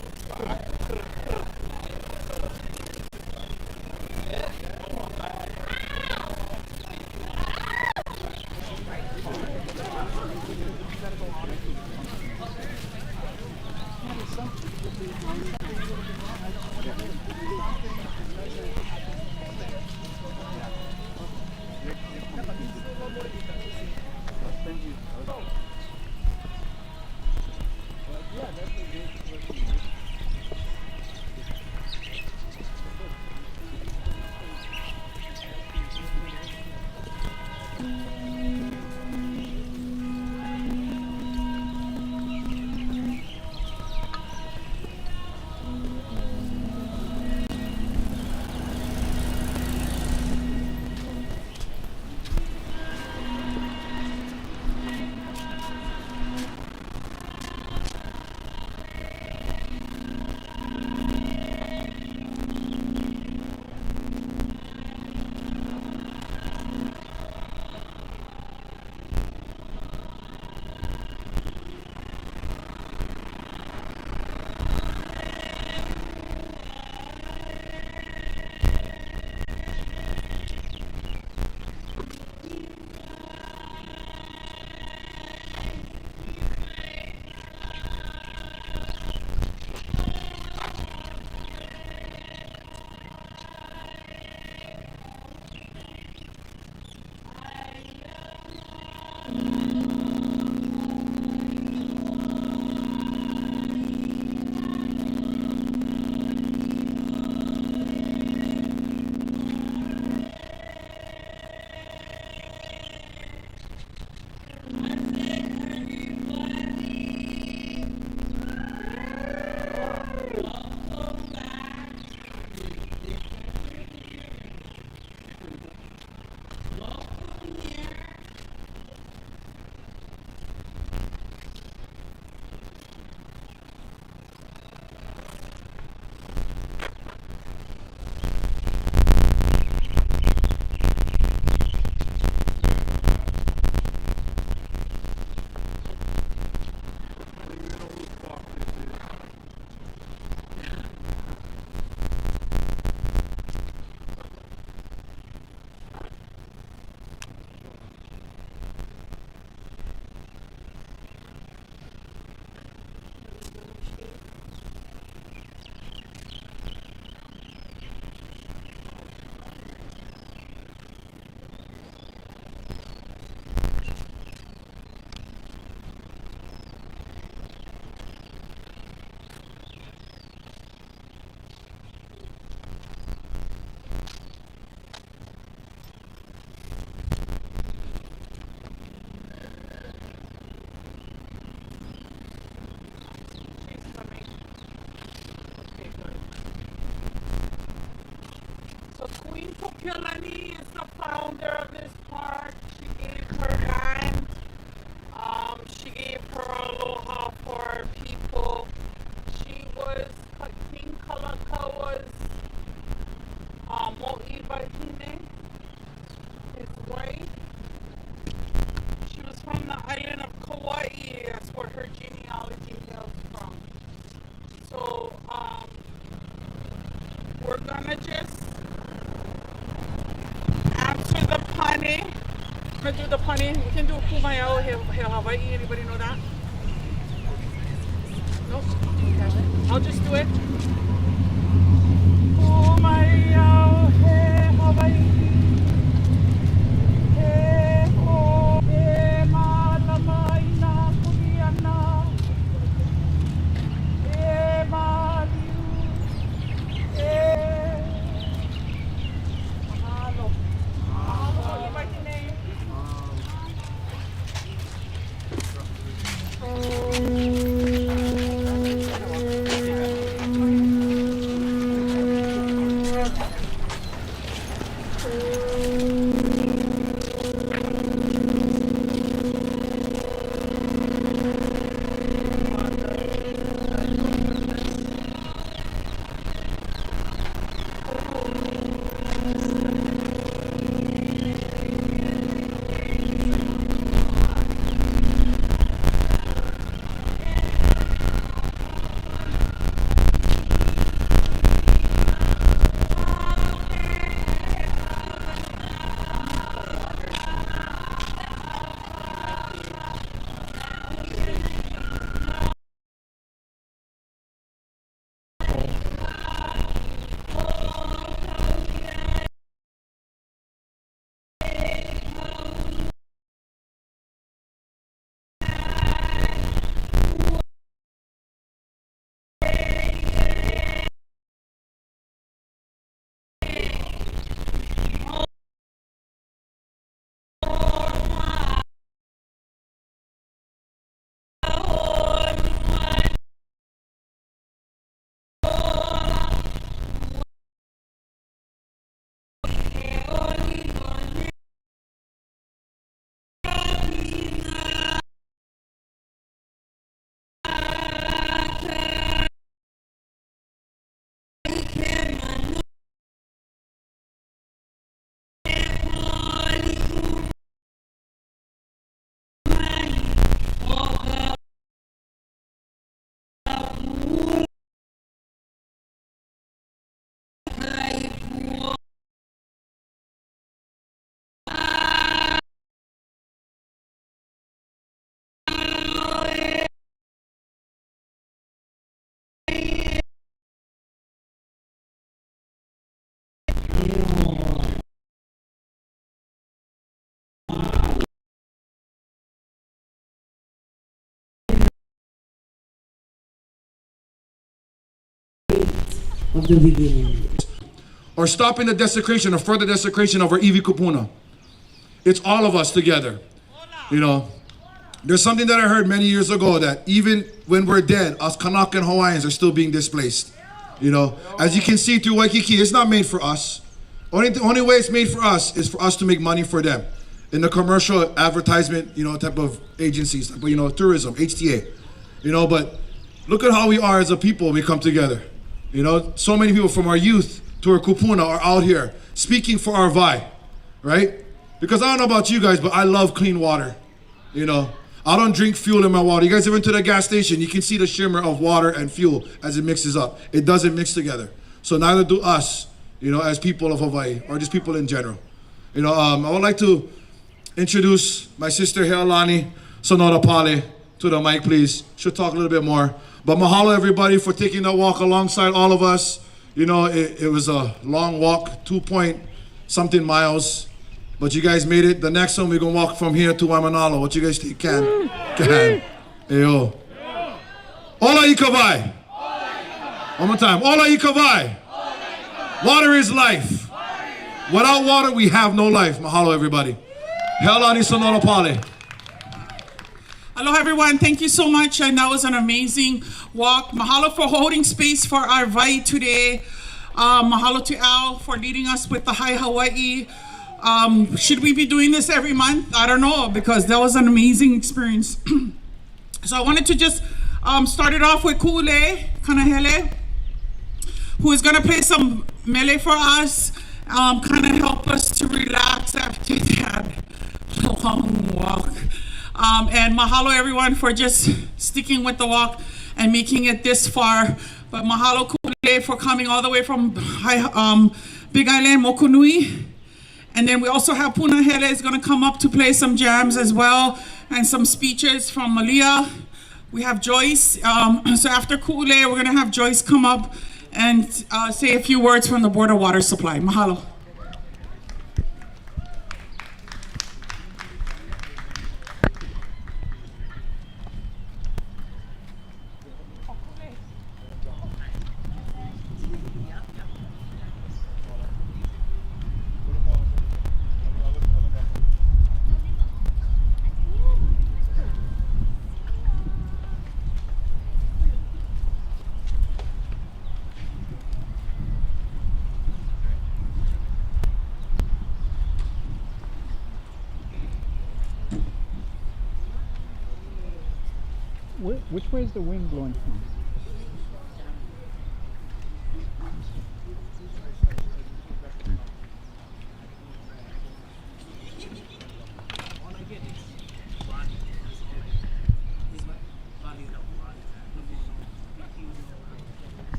Kapiolani is the founder of this park. She gave her land. She gave her aloha for people. She was, King Kalakawa's mo'i wahine, his wife. She was from the island of Kauai. That's where her genealogy hails from. So, we're gonna just answer the pani. We're gonna do the pani. We can do Kumayao, Hail Hawaii. Anybody know that? Nope. I'll just do it. Kumayao, Hail Hawaii. He o e malama ina kumiana. E maliu. E mahalo. Mahalo, what's your name? of the beginning. Or stopping the desecration or further desecration of our iwi kupuna. It's all of us together. You know, there's something that I heard many years ago that even when we're dead, us Kanaka and Hawaiians are still being displaced. You know, as you can see through Waikīkī, it's not made for us. Only way it's made for us is for us to make money for them. In the commercial advertisement, you know, type of agencies, but you know, tourism, HTA. You know, but look at how we are as a people when we come together. You know, so many people from our youth to our kupuna are out here speaking for our vai, right? Because I don't know about you guys, but I love clean water. You know, I don't drink fuel in my water. You guys ever been to the gas station? You can see the shimmer of water and fuel as it mixes up. It doesn't mix together. So neither do us, you know, as people of Hawaii or just people in general. You know, I would like to introduce my sister Heolani Sonora Pale to the mic, please. She'll talk a little bit more. But mahalo everybody for taking that walk alongside all of us. You know, it was a long walk, 2-point-something miles. But you guys made it. The next one, we're going to walk from here to Waimanalo. What you guys think? Can. Ayo. Ola ikavai. One more time. Ola ikavai. Water is life. Without water, we have no life. Mahalo, everybody. Heolani Sonora Pale. Hello, everyone. Thank you so much. And that was an amazing walk. Mahalo for holding space for our vai today. Mahalo to Al for leading us with the Hi Hawaii. Should we be doing this every month? I don't know, because that was an amazing experience. So I wanted to just start it off with Ku'ule Kanahele, who is going to play some mele for us, kind of help us to relax after that long walk. And mahalo everyone for just sticking with the walk and making it this far. But mahalo Ku'ule for coming all the way from Big Island, Moku Nui. And then we also have Punahele is going to come up to play some jams as well, and some speeches from Malia. We have Joyce. So after Ku'ule, we're going to have Joyce come up and say a few words from the Board of Water Supply. Mahalo. Which way is the wind blowing from?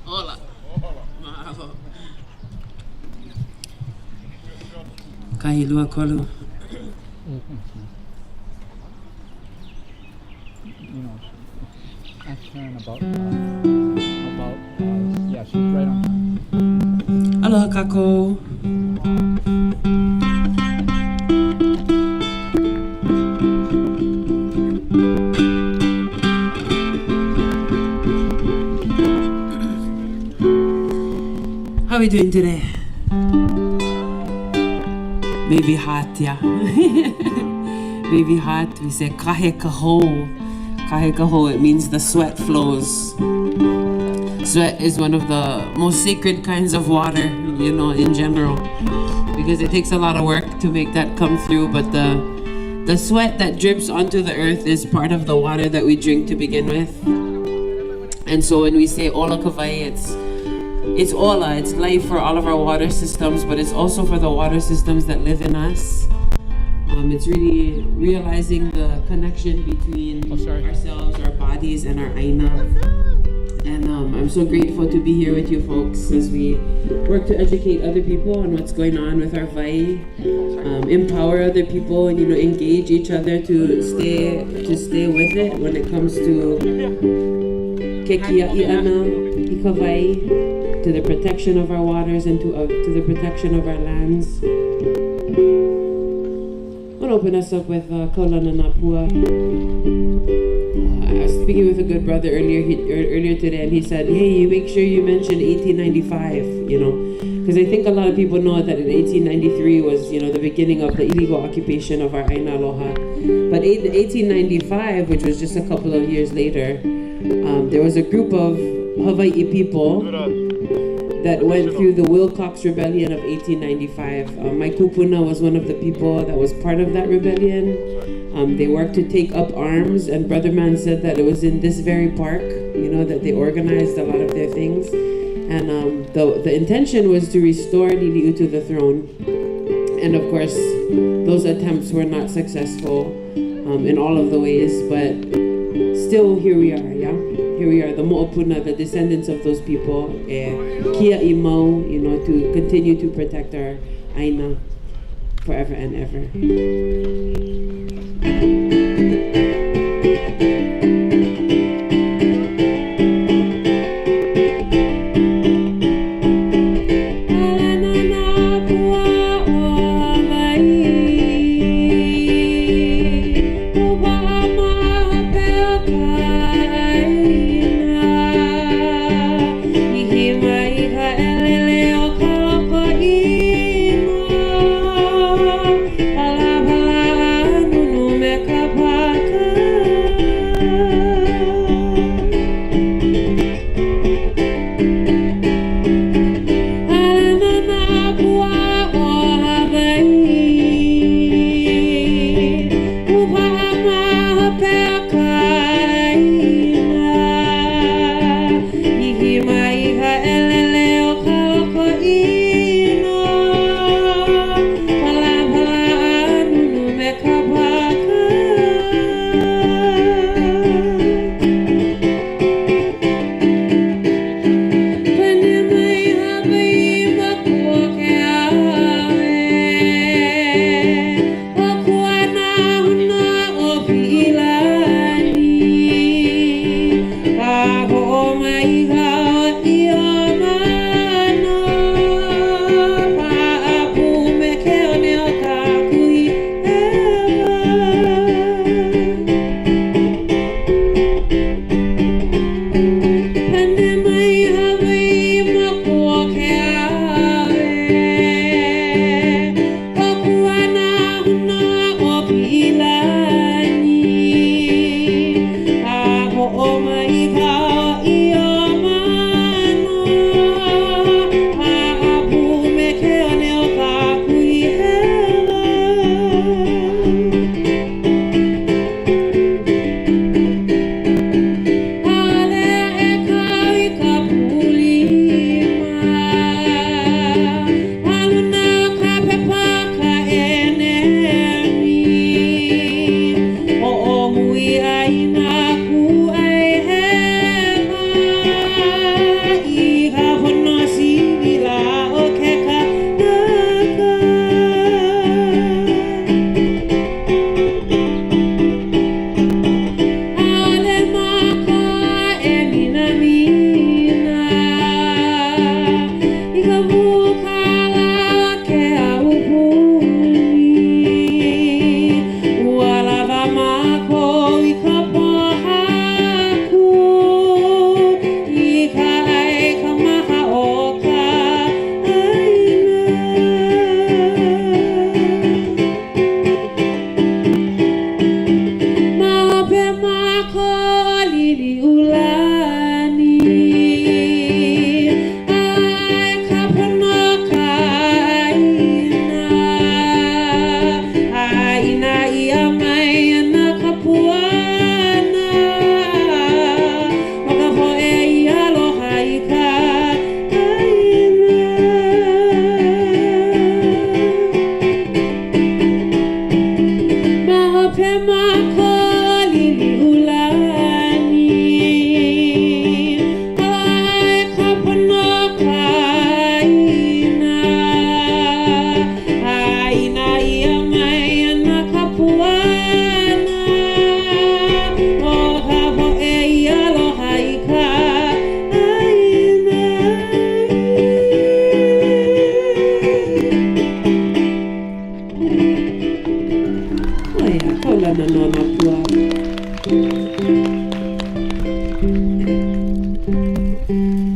Hola. Kahilua kolu. You know, ask Karen about yeah, she's right on time. Aloha kako. How are we doing today? Maybe hot, yeah. Maybe hot. We say kahe kaho. Kahe kaho, it means the sweat flows. Sweat is one of the most sacred kinds of water, you know, in general. Because it takes a lot of work to make that come through, but the sweat that drips onto the earth is part of the water that we drink to begin with. And so when we say ola kawai, it's ola, it's life for all of our water systems, but it's also for the water systems that live in us. It's really realizing the connection between ourselves, our bodies, and our aina. And I'm so grateful to be here with you folks as we work to educate other people on what's going on with our vai, empower other people, and engage each other to stay with it when it comes to kekia'iana, ikawai, to the protection of our waters and to the protection of our lands. open us up with Kaulana. I was speaking with a good brother earlier today, and he said, "Hey, you make sure you mention 1895, you know, because I think a lot of people know that in 1893 was, you know, the beginning of the illegal occupation of our Aina Aloha. But in 1895, which was just a couple of years later, there was a group of Hawaii people that went through the Wilcox Rebellion of 1895. Mokupuni was one of the people that was part of that rebellion. They worked to take up arms, and Brother Man said that it was in this very park, you know, that they organized a lot of their things. And the intention was to restore Lili'u to the throne. And of course, those attempts were not successful in all of the ways, but still here we are, yeah? Here we are, the Mo'opuna, the descendants of those people, kia I mau, you know, to continue to protect our Aina forever and ever.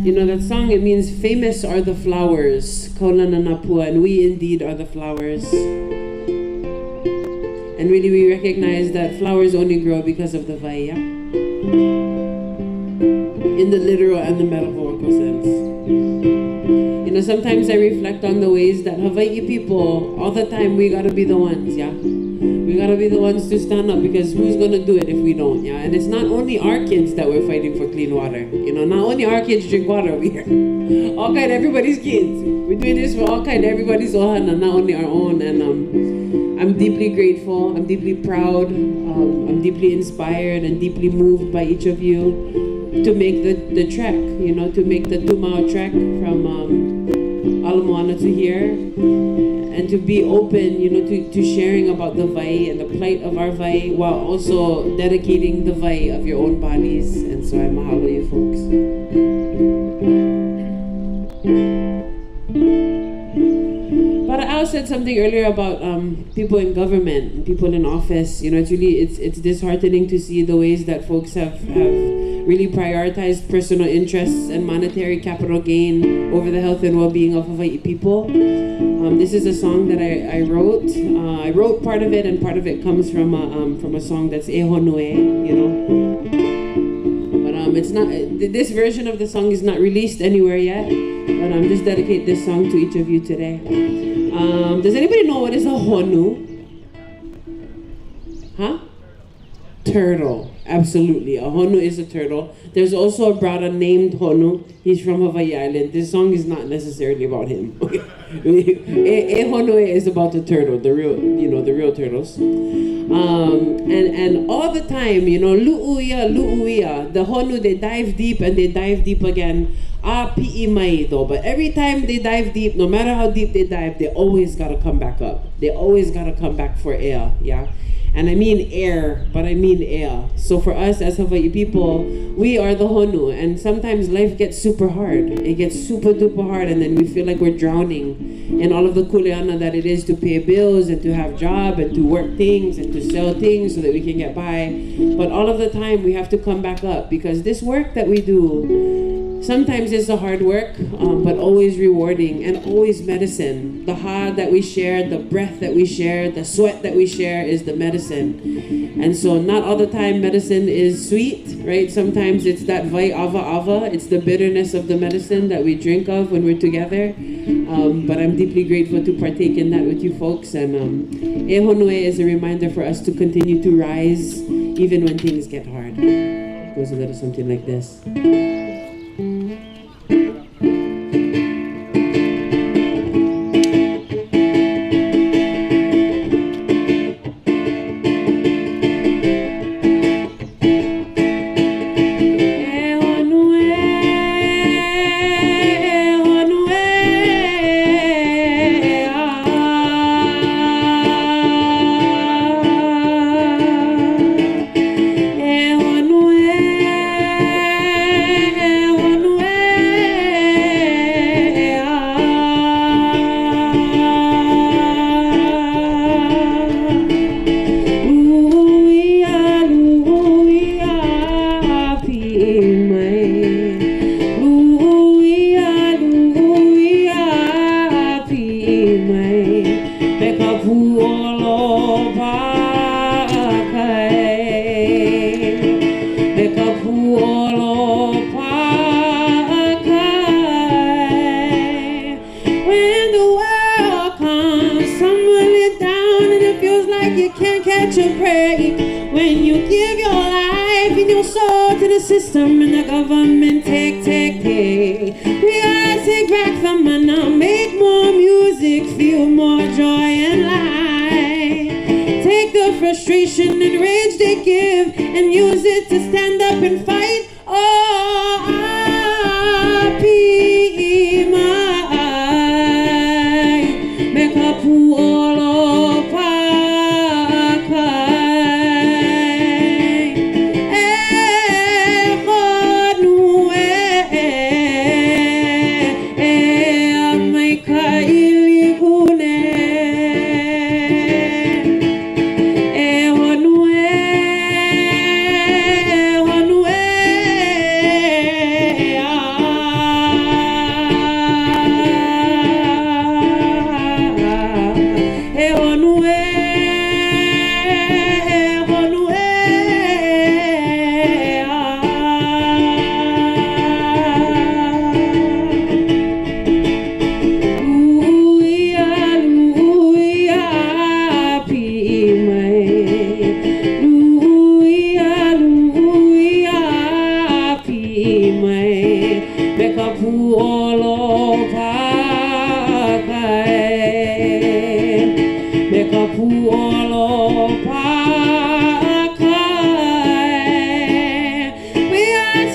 You know that song, it means famous are the flowers, Kaulana, and we indeed are the flowers. And really we recognize that flowers only grow because of the vai, in the literal and the metaphorical sense. You know, sometimes I reflect on the ways that Hawaii people, all the time, we gotta be the ones, yeah? We gotta be the ones to stand up, because who's gonna do it if we don't, yeah? And it's not only our kids that we're fighting for clean water. You know, not only our kids drink water over here. All kind of everybody's kids. We're doing this for all kind of everybody's ohana, not only our own. And I'm deeply grateful, I'm deeply proud, I'm deeply inspired and deeply moved by each of you to make the trek, you know, to make the 2-mile trek from Ala Moana to here, and to be open, you know, to sharing about the vai and the plight of our vai, while also dedicating the vai of your own bodies. And so I mahalo you folks. But Al said something earlier about people in government and people in office. You know, it's disheartening to see the ways that folks have really prioritized personal interests and monetary capital gain over the health and well-being of Hawaii people. This is a song that I wrote. I wrote part of it, and part of it comes from a song that's E Honue, you know. But it's not. This version of the song is not released anywhere yet. But I'm just dedicate this song to each of you today. Does anybody know what is a honu? Huh? Turtle. Absolutely. A honu is a turtle. There's also a brother named Honu. He's from Hawaii Island. This song is not necessarily about him. E Honue is about the turtle, the real turtles. And all the time, you know, lu'uia. The honu, they dive deep and they dive deep again. Pi'i mai though. But every time they dive deep, no matter how deep they dive, they always gotta come back up. They always gotta come back for air, yeah? And I mean air, but I mean air. So for us as Hawaii people, we are the honu. And sometimes life gets super hard. It gets super duper hard, and then we feel like we're drowning in all of the kuleana that it is to pay bills and to have job and to work things and to sell things so that we can get by. But all of the time we have to come back up, because this work that we do, sometimes it's a hard work, but always rewarding and always medicine. The ha that we share, the breath that we share, the sweat that we share is the medicine. And so not all the time medicine is sweet, right? Sometimes it's that vai ava, it's the bitterness of the medicine that we drink of when we're together. But I'm deeply grateful to partake in that with you folks. And E Honue is a reminder for us to continue to rise even when things get hard. It goes a little something like this. System and the government take. We gotta take back the mana, make more music, feel more joy and light. Take the frustration and rage they give and use it to stand up and fight. Oh, api mai, make up all of Honue. puolo pakai, meka puolo pakai. We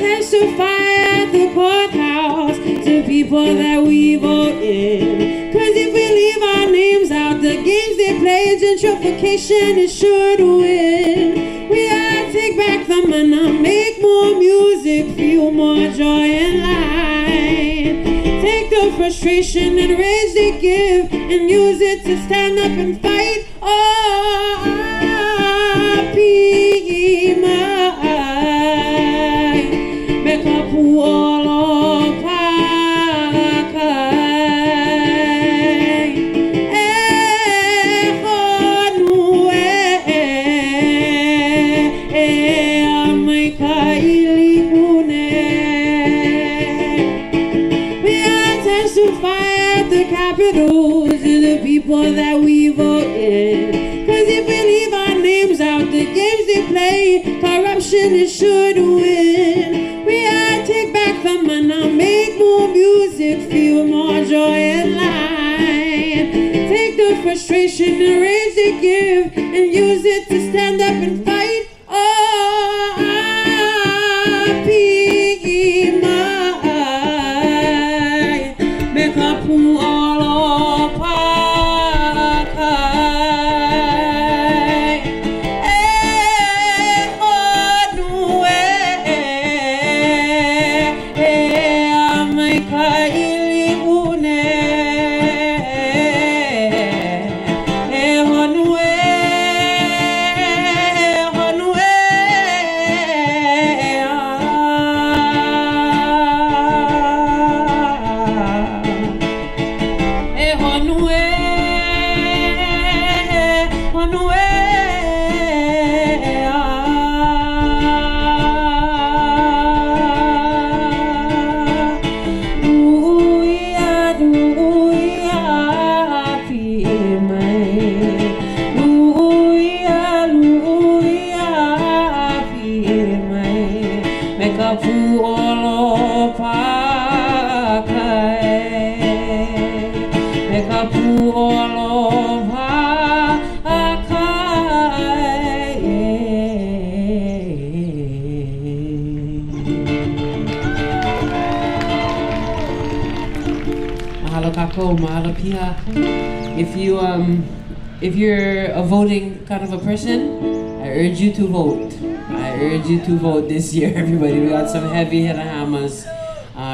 testify at the courthouse to people that we vote in. Cause if we leave our names out, the games they play, gentrification is sure to win. We gotta take back the money, make more music, feel more joy and light. Take the frustration and rage they give and use it to stand up and fight. Oh, make a puolo pakai, we are testify at the capitals to the people that we vote in. Cause if we leave our names out, the games they play, corruption is sure to win. We are take back the money, make more music, feel more joy and light. Take the frustration and rage they give and use it to stand up and fight. Oh, make a puolo pakai, mahalo pia. If you're a voting kind of a person, I urge you to vote. I urge you to vote this year, everybody. We got some heavy hinahamas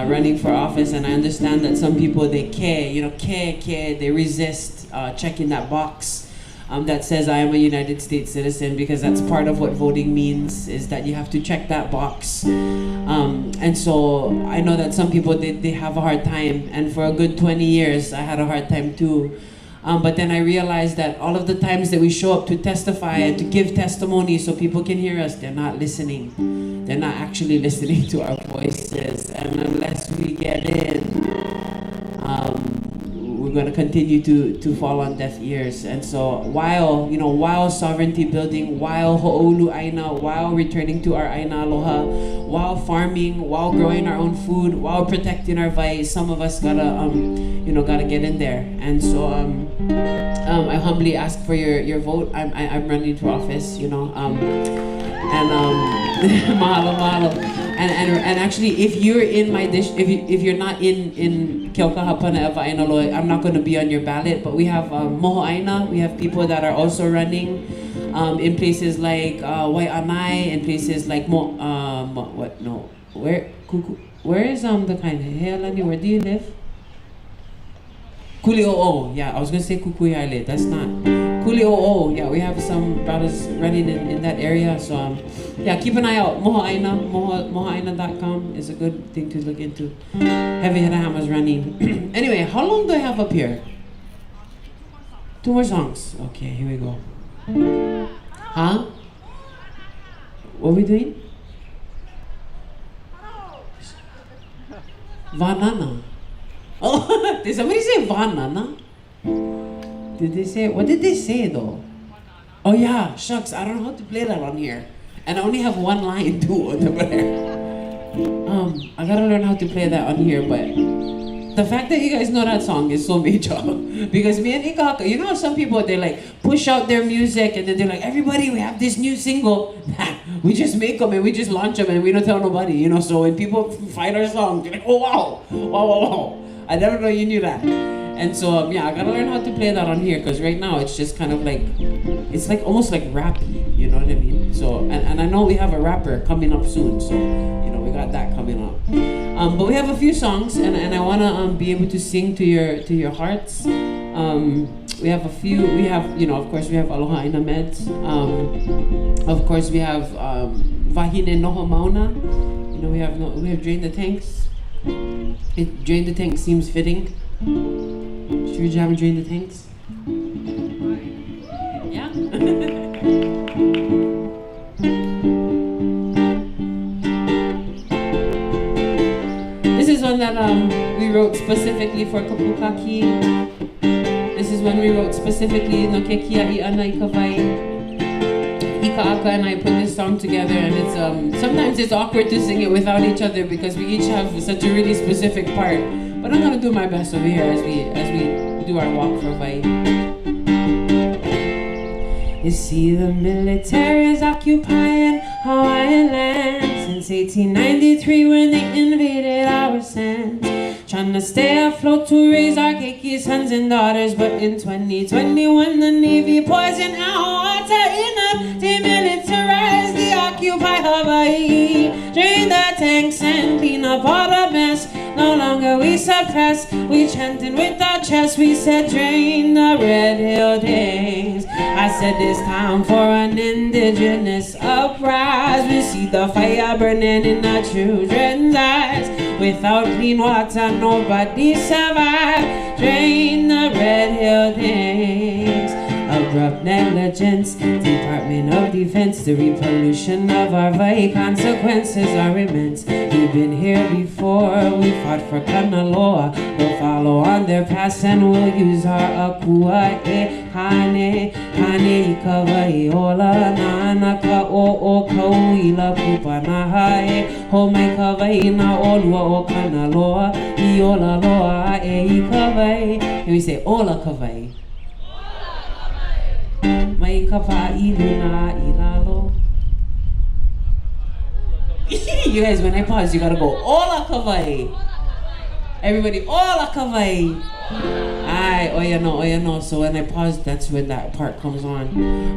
running for office, and I understand that some people, they care, they resist checking that box that says I am a United States citizen, because that's part of what voting means, is that you have to check that box. And so I know that some people, they have a hard time, and for a good 20 years I had a hard time too. But then I realized that all of the times that we show up to testify and to give testimony so people can hear us, they're not listening. They're not actually listening to our voices. And unless we get in, we're going to continue to fall on deaf ears. And so while sovereignty building, while ho'olu aina, while returning to our aina aloha, while farming, while growing our own food, while protecting our vai, some of us gotta get in there. And so I humbly ask for your vote. I'm running for office, mahalo. And actually, if you're in my if you're not in Keokahapana Eva Ainaloi, I'm not going to be on your ballot. But we have Moho'aina. We have people that are also running in places like Wai'anai, in places like where is the kind of Healani? Where do you live? Kuli'o'o. Yeah, I was going to say Kukui'aile. That's not. Kuli'o'o. Yeah, we have some brothers running in that area. So keep an eye out. Moho'aina.com is a good thing to look into. Heavy Hanahamas running. Anyway, how long do I have up here? 2 more songs. Okay, here we go. Huh? What are we doing? Vanana. Oh, did somebody say banana? Did they say, what did they say though? Oh yeah, shucks, I don't know how to play that on here. And I only have one line too over there. I gotta learn how to play that on here, but the fact that you guys know that song is so major. Because me and Ikaka, you know some people, they like push out their music and then they're like, everybody, we have this new single. We just make them and we just launch them and we don't tell nobody, you know. So when people find our song, they're like, oh wow, wow, wow, wow. I never know you knew that. And so yeah, I gotta learn how to play that on here, because right now it's just kind of like, it's like almost like rappy, you know what I mean? So, and I know we have a rapper coming up soon, so you know, we got that coming up. But we have a few songs, and I wanna be able to sing to your hearts. We have a few. We have, you know, of course we have Aloha Ina Meds. Of course we have Vahine Noho Mauna. You know, we have Drain the Tanks. Drain the Tank seems fitting. Should we jam Drain the Tanks? Yeah? This is one that we wrote specifically for Kapukaki. This is one we wrote specifically no kekia I ana I kawai. Ika Aka and I put this song together, and it's sometimes it's awkward to sing it without each other because we each have such a really specific part. But I'm gonna do my best over here as we do our walk for Hawaii. You see, the military is occupying Hawaiian land since 1893 when they invaded our sands. Trying to stay afloat to raise our keiki sons and daughters, but in 2021 the Navy poisoned our water enough to militarize the occupied Hawaii. Drain the tanks and clean up all the mess. No longer we suppress, we chanting with our chest. We said drain the Red Hill days. I said it's time for an indigenous uprise. We see the fire burning in our children's eyes. Without clean water, nobody survive. Drain the Red Hill days. Abrupt negligence, Department of Defense. The repollution of our Hawaii, consequences are immense. We've been here before, we fought for Kanaloa. We'll follow on their paths and we'll use our akua e hane i kawai ola na anaka o kauila pupanaha e ho mai kawai na olua o Kanaloa I ola loa e I kawai. And we say ola kawai. Mai kapa iluna ilalo. You guys, when I pause, you gotta go ola kawai. Everybody, ola kawai. Aye, oya no. So when I pause, that's when that part comes on.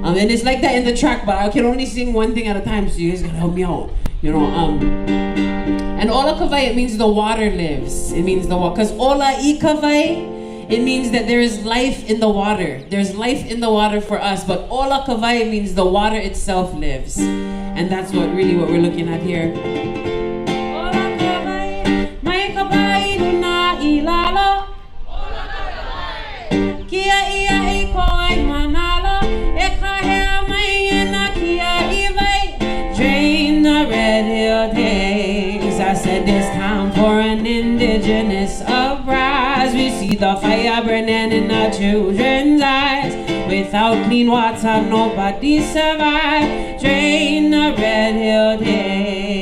And it's like that in the track, but I can only sing one thing at a time, so you guys gotta help me out. You know, and ola kawai, it means the water lives. It means the water, cause ola I kawai, it means that there is life in the water. There's life in the water for us, but ola kawai means the water itself lives. And that's what we're looking at here. Ola kawai, mai kawai luna ilalo. Ola kawai. Kia ia I koi manalo. E kahea mai ena kia iwai. Drain the Red Hill days. I said it's time for an indigenous uprise. We see the fire burning in our children's eyes. Without clean water, nobody survive. Drain the Red Hill days.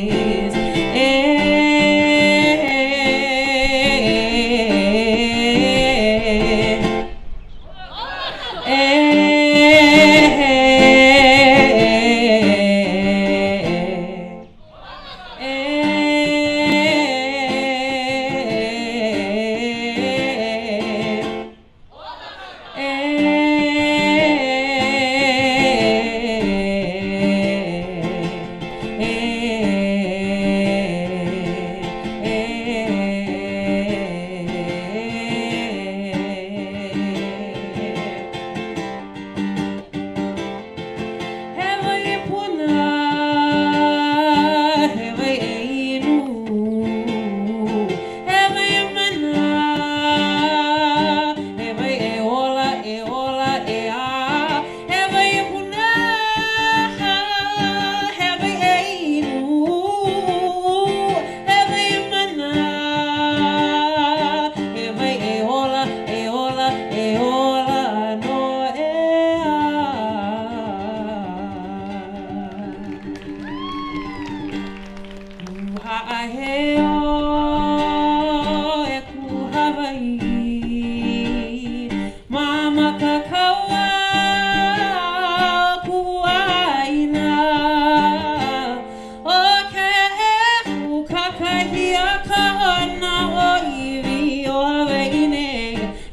hia kahana o iwi o Hawaii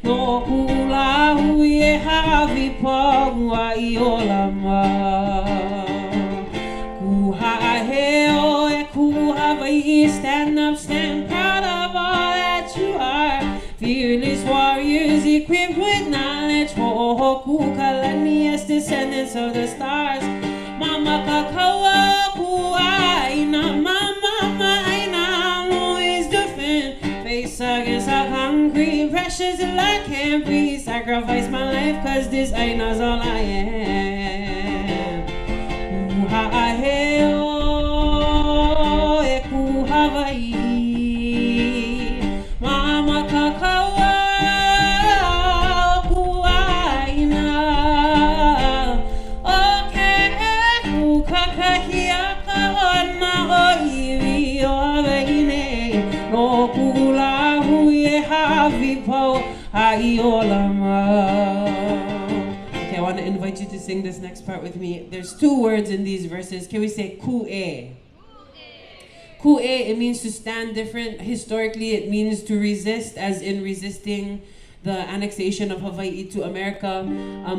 no kula hui e hawi paua I o lama ku ha'aheo e ku Hawaii stand up, stand proud of all that you are fearless warriors equipped with knowledge ho'ohoku kalani as descendants of the stars mama kakawa ku aina mama aina always defend face against a concrete pressures till I can't breathe sacrifice my life cause this aina's all I am ku ha'aheo e ku Hawaii mama kakawa ku aina ku kakahia kahana o iwi o Hawaii no kula hui e hawi po hai o lama. Okay, I want to invite you to sing this next part with me. There's 2 words in these verses. Can we say ku'e? Ku'e, it means to stand different. Historically, it means to resist, as in resisting the annexation of Hawaii to America.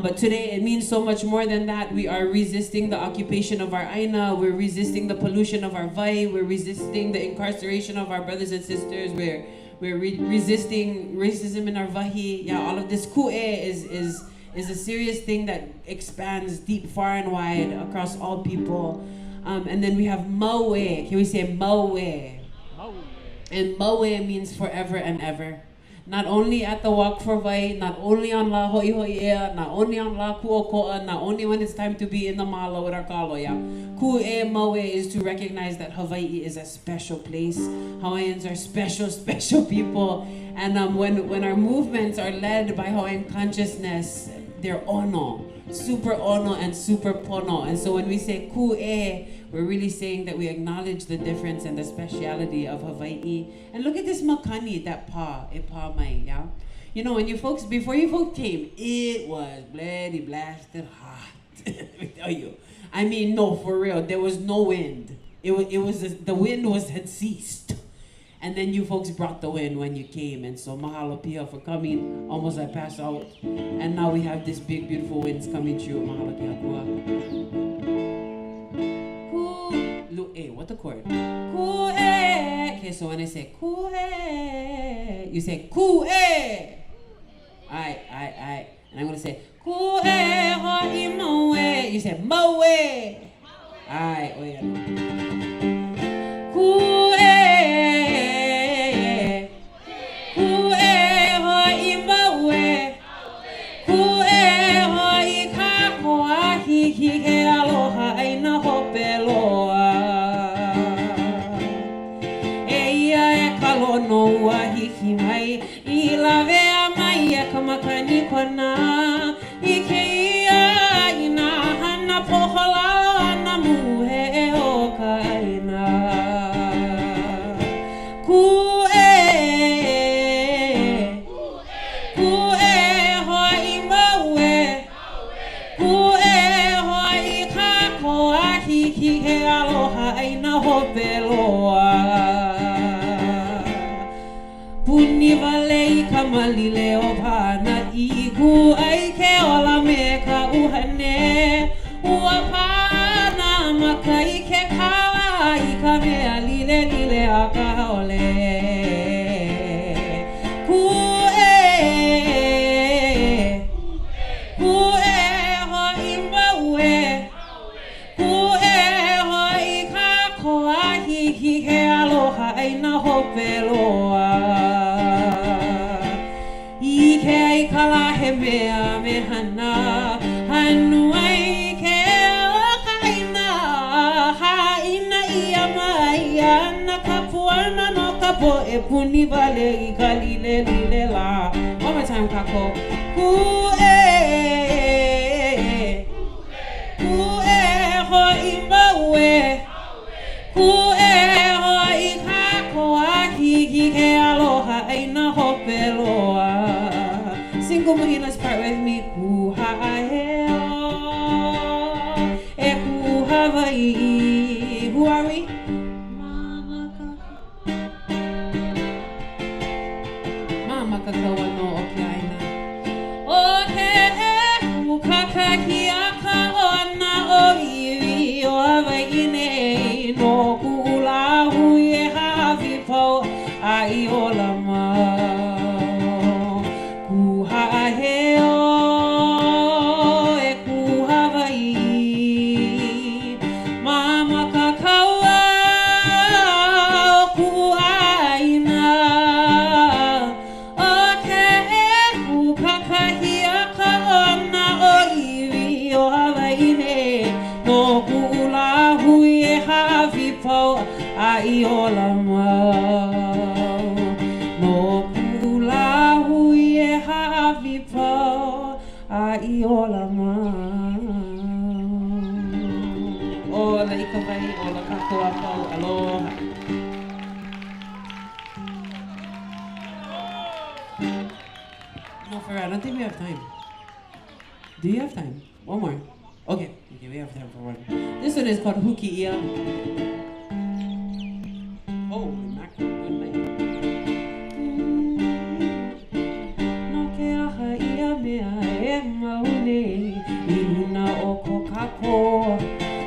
But today it means so much more than that. We are resisting the occupation of our aina. We're resisting the pollution of our vai. We're resisting the incarceration of our brothers and sisters. We're resisting racism in our vahi. Yeah, all of this ku'e is a serious thing that expands deep, far and wide across all people. And then we have maue. Can we say maue? And maue means forever and ever. Not only at the walk for vai, not only on la hoi hoi ea, not only on la kuokoa, not only when it's time to be in the malo with our kaloya. Ku'e maue is to recognize that Hawaii is a special place. Hawaiians are special, special people. And when our movements are led by Hawaiian consciousness, they're ono, super ono and super pono. And so when we say ku'e, we're really saying that we acknowledge the difference and the speciality of Hawaii. And look at this makani, that e pa mai, yeah? You know, before you folks came, it was bloody blasted hot. Let me tell you. I mean, no, for real, there was no wind. The wind had ceased. And then you folks brought the wind when you came. And so mahalo pia for coming. Almost I passed out. And now we have this big, beautiful winds coming through. Mahalo pia kua. What the chord? Ku'e. Okay, so when I say ku'e, you say ku'e. Aight. And I'm going to say ku'e ho'i moe. You say moe. Aight, oh yeah. Ku'e. Ku'e ho'i moe. Ku'e ho'i kakoa hiki he aloha aina hopeloa. No wahiki mai I lave mai e kamakani kona I ke ia ina hana pohola ana muhe e o ka aina ku'e hoi maue ku'e hoi kakoa hiki he aloha aina hopeloa Puni vale I kamalile o pana I gu ai ke ola me ka uhane Ua pana maka I ke kawa I ka mea lile a ka haole Ku'e hoi maue Ku'e hoi kakoa hiki he aloha aina hopeloa Kala he mea me hana hanu ai ke o kaina haina ia mai ana kapuana no kapo e puni vale I kalile la one more time kako ku'e hoi maue ku'e hoi kakoa hiki ke aloha aina hopeloa Kumuhinas part with me. Ku ha'aheo e ku Hawaii. Who are we? ai ola mau. Ku ha'aheo e ku Hawaii. Mama kakaua o ku aina. O ke e ku kakahia ka ona o iwi o Hawaii ne. No ku la hui e hawi pau ai ola mau. No ku la hui e hawi pau ai ola mau. Ola i ka wai, ola kakoa pau, aloha. No, for real, I don't think we have time. Do you have time? One more. Okay, we have time for one. This one is called Huki Ia. Oh, mackerel, good night. No ke aha ia mea e maune I luna o ko kako.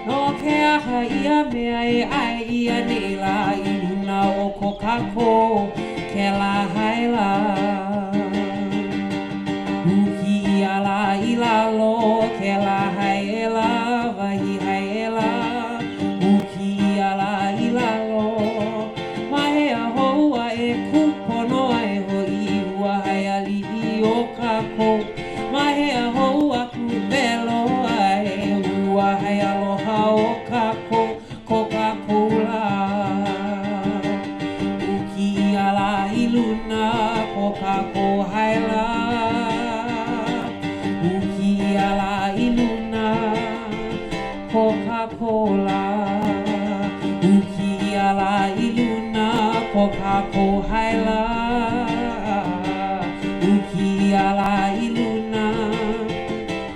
No ke aha ia mea e ai ia nela I luna o ko kako. Ke la haila. Huki ia la I lalo. Ke la haela, wahi haela. Huki ia la I lalo. Mahea hoa e kupono ai hoi ua hai ali'i o kako. Mahea hoa ku velo ai ua hai aloha o kako. Coca-Cola. Uki ala I luna Coca-Cola haila. Uki ala I luna Coca-Cola. Uki ala I luna Coca-Cola haila. Uki ala I luna.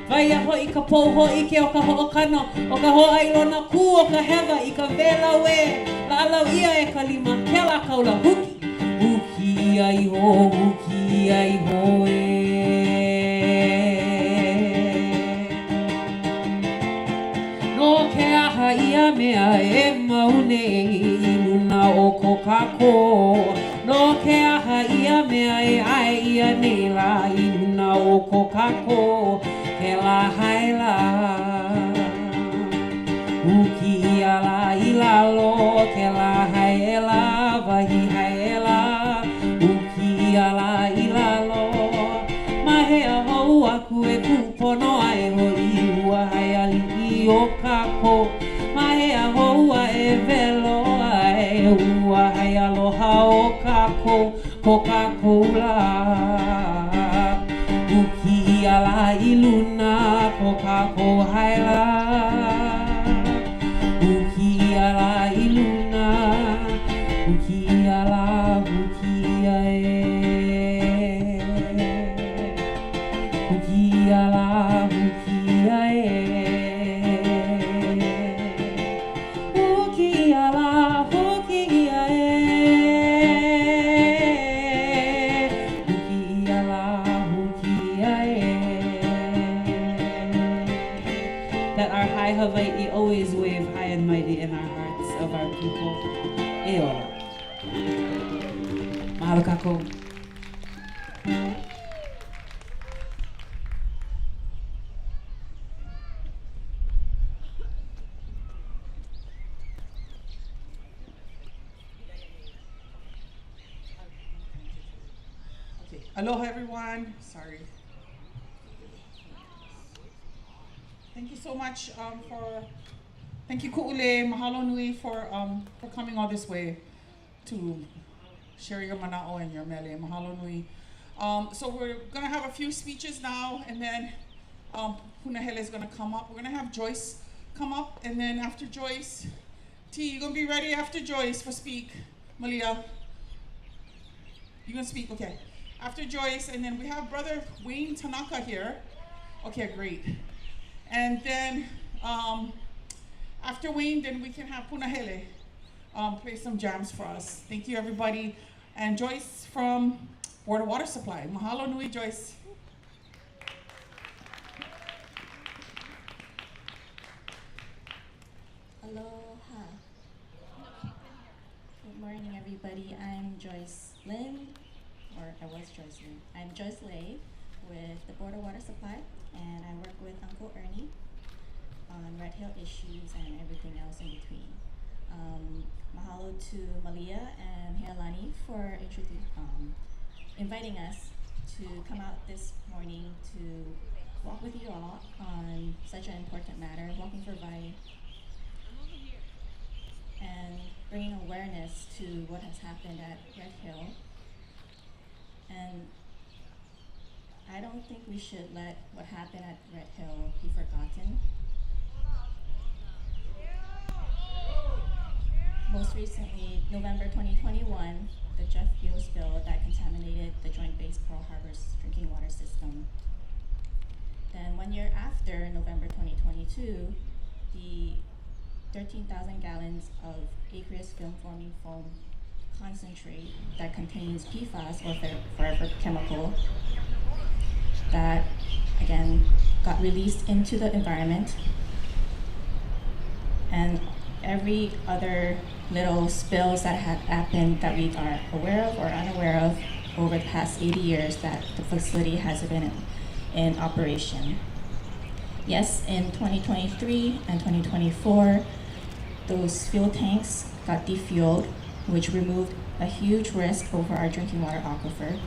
Vai a hoi ka pou hoi ke o ka ho'okano. O ka ho'ai lona ku o ka hewa I ka vela we. La alau ia e ka lima ke la kaula huki. Huki ai ho, huki ai ho e. No ke aha ia mea e maune I luna o ko kako. No ke aha ia mea e ai ia nela I luna o ko kako. Ke la haila. Uki ala I lalo. Ke la haela, wahi haela. Uki ala I lalo. Mahea hou aku e kupono ai hoi ua hai ali'i o kako. Mahea houa e velo ai ua hai aloha o kako. Coca-Cola. Uki ala I luna Coca-Cola haila. Uki ala I luna. Uki ala uki ae. Uki ala uki ae. Uki ala uki ae. Uki ala uki ae. That our high Hawaii always wave high and mighty in our hearts of our people. E ora. Mahalo kākou. Aloha, everyone. Sorry. Thank you so much thank you Ku'ule, mahalo nui for coming all this way to share your mana'o and your mele. Mahalo nui. So we're gonna have a few speeches now, and then Punahele is gonna come up. We're gonna have Joyce come up, and then after Joyce, T, you gonna be ready after Joyce for speak, Malia? You gonna speak? Okay. After Joyce, and then we have Brother Wayne Tanaka here. Okay, great. And then after Wayne, then we can have Punahele play some jams for us. Thank you, everybody. And Joyce from Board of Water Supply. Mahalo nui, Joyce. Aloha. morning, everybody. I'm Joyce Lynn, or I was Joyce Lynn. I'm Joyce Lay with the Board of Water Supply, and I work with Uncle Ernie on Red Hill issues and everything else in between. Mahalo to Malia and Kapiolani for inviting us to come out this morning to walk with you all on such an important matter, walking for Vai, and bringing awareness to what has happened at Red Hill. And I don't think we should let what happened at Red Hill be forgotten. Most recently, November 2021, the jet fuel spill that contaminated the Joint Base Pearl Harbor's drinking water system. Then 1 year after, November 2022, the 13,000 gallons of aqueous film-forming foam concentrate that contains PFAS, or forever chemical, that again got released into the environment, and every other little spills that had happened that we are aware of or unaware of over the past 80 years that the facility has been in operation. Yes, in 2023 and 2024, those fuel tanks got defueled, which removed a huge risk over our drinking water aquifer.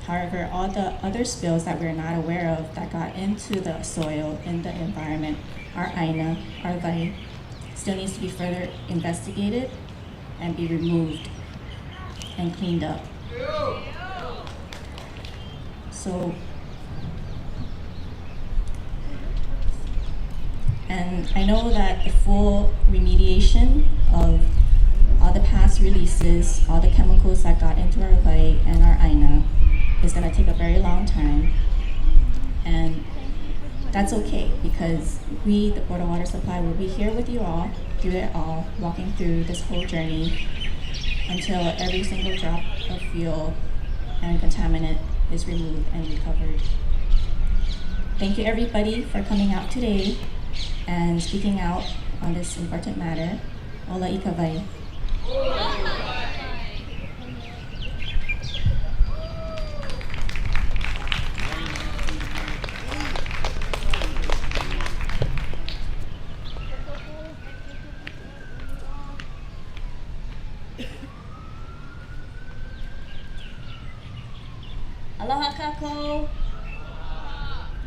However, all the other spills that we're not aware of that got into the soil, in the environment, our Aina, our Vai, still needs to be further investigated and be removed and cleaned up. So, and I know that the full remediation of all the past releases, all the chemicals that got into our Vai and our Aina is going to take a very long time. And that's okay, because we, the Board of Water Supply, will be here with you all, through it all, walking through this whole journey until every single drop of fuel and contaminant is removed and recovered. Thank you everybody for coming out today and speaking out on this important matter. Ola ika vai. Aloha kako.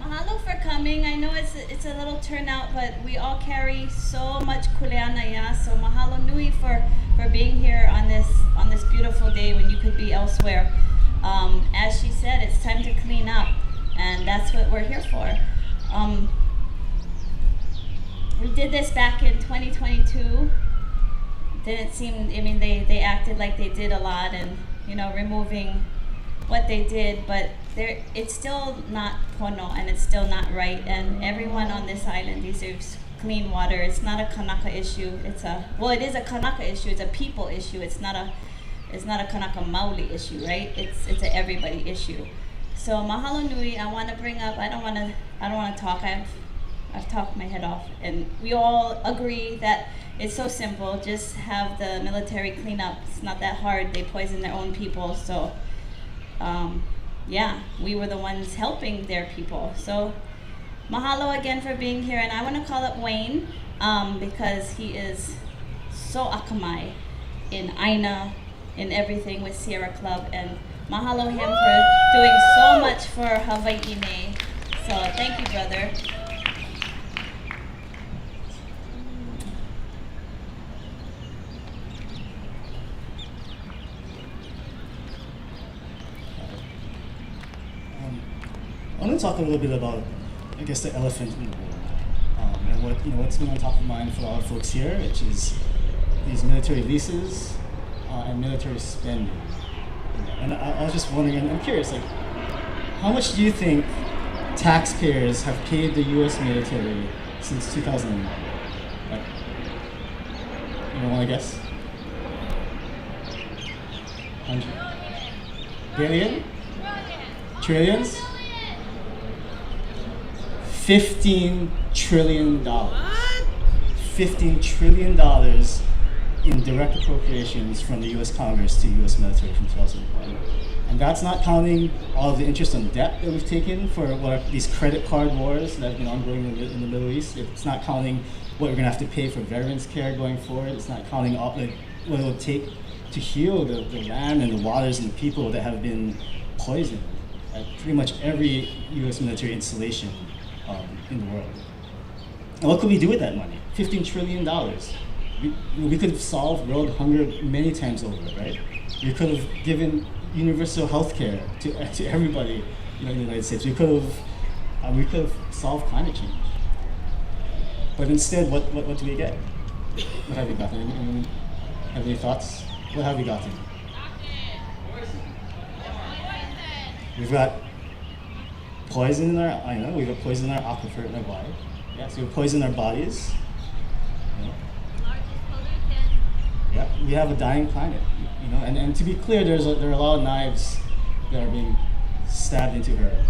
Mahalo for coming. I know it's a little turnout, but we all carry so much kuleana, ya. So mahalo nui for being here on this beautiful day when you could be elsewhere. As she said, it's time to clean up, and that's what we're here for. We did this back in 2022. Didn't seem, I mean, they acted like they did a lot, and removing what they did, but it's still not pono, and it's still not right, and everyone on this island deserves clean water. It's not a Kanaka issue. It is a Kanaka issue. It's a people issue. It's not a Kanaka Maoli issue, right? It's a everybody issue. So mahalo nui. I want to bring up. I don't want to talk. I've talked my head off, and we all agree that it's so simple. Just have the military clean up. It's not that hard. They poison their own people, so. Yeah, we were the ones helping their people. So mahalo again for being here, and I want to call up Wayne because he is so akamai in Aina, in everything with Sierra Club, and mahalo him for doing so much for Hawaii. So thank you, brother. I want to talk a little bit about, I guess, the elephant in the room, and what's been on top of mind for a lot of folks here, which is these military leases and military spending. And I was just wondering, and I'm curious, like, how much do you think taxpayers have paid the U.S. military since 2001? Like, you want to guess? 100 billion? Trillions? $15 trillion. $15 trillion in direct appropriations from the U.S. Congress to U.S. military from 2001. And that's not counting all of the interest on debt that we've taken for what are these credit card wars that have been ongoing in the Middle East. It's not counting what we're going to have to pay for veterans care going forward. It's not counting all, what it will take to heal the land and the waters and the people that have been poisoned at pretty much every U.S. military installation in the world. And what could we do with that money? $15 trillion. We could have solved world hunger many times over, right? We could have given universal health care to everybody in the United States. We could have solved climate change. But instead, what do we get? What have we gotten? Anyone have any thoughts? What have we gotten? We've got poison in our, we've got poison in our aquifer in our body. Yeah, so we poison our bodies. Yeah, we have a dying planet, and to be clear, there are a lot of knives that are being stabbed into her,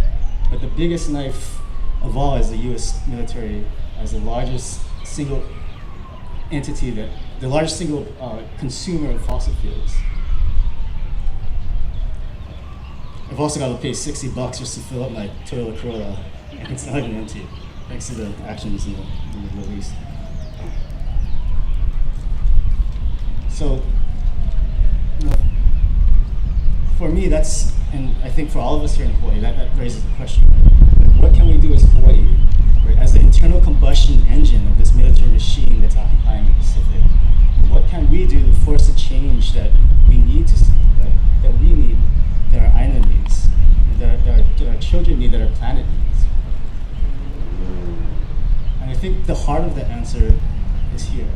but the biggest knife of all is the U.S. military as the largest single entity, the largest single consumer of fossil fuels. I've also got to pay $60 just to fill up my Toyota Corolla, and it's not even empty, thanks to the actions in the Middle East. So, for me, and I think for all of us here in Hawaii, that raises the question, what can we do as Hawaii, right, as the internal combustion engine of this military machine that's occupying the Pacific? What can we do to force a change that we need to see, right, that we need, that our Aina needs, that our children need, that our planet needs? And I think the heart of the answer is here.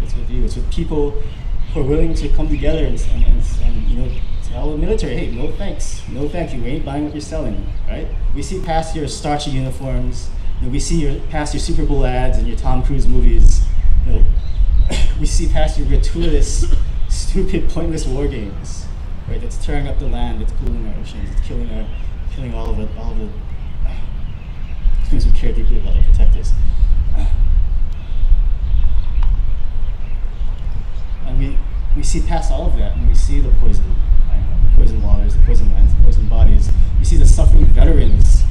It's with you. It's with people who are willing to come together and tell the military, hey, no thanks, no thank you. We ain't buying what you're selling, right? We see past your starchy uniforms. We see past your Super Bowl ads and your Tom Cruise movies. We see past your gratuitous, stupid, pointless war games, right? That's tearing up the land, that's polluting our oceans, it's killing all the things we care deeply about to protect us. And we see past all of that, and we see the poison waters, the poison lands, the poison bodies. We see the suffering veterans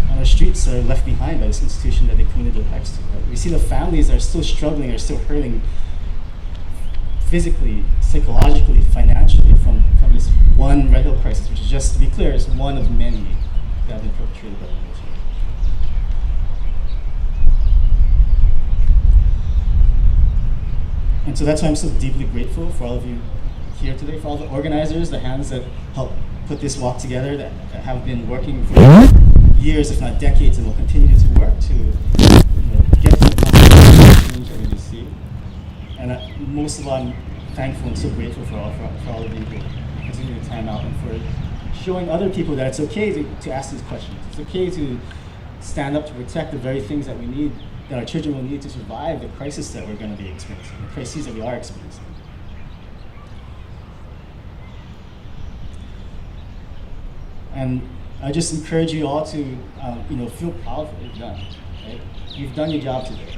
on our streets that are left behind by this institution that they committed their lives to. Right? We see the families that are still struggling, are still hurting physically, psychologically, financially from this one Red Hill crisis, which is, just to be clear, is one of many that have been perpetrated by the military. And so that's why I'm so deeply grateful for all of you here today, for all the organizers, the hands that helped put this walk together, that have been working for years, if not decades, and will continue to work to get to the change that we do see. And most of all, I'm thankful and so grateful for all of you who continue to time out and for showing other people that it's okay to ask these questions. It's okay to stand up to protect the very things that we need, that our children will need to survive the crisis that we're going to be experiencing, the crises that we are experiencing. And I just encourage you all to, feel proud of what you've done. Right? You've done your job today.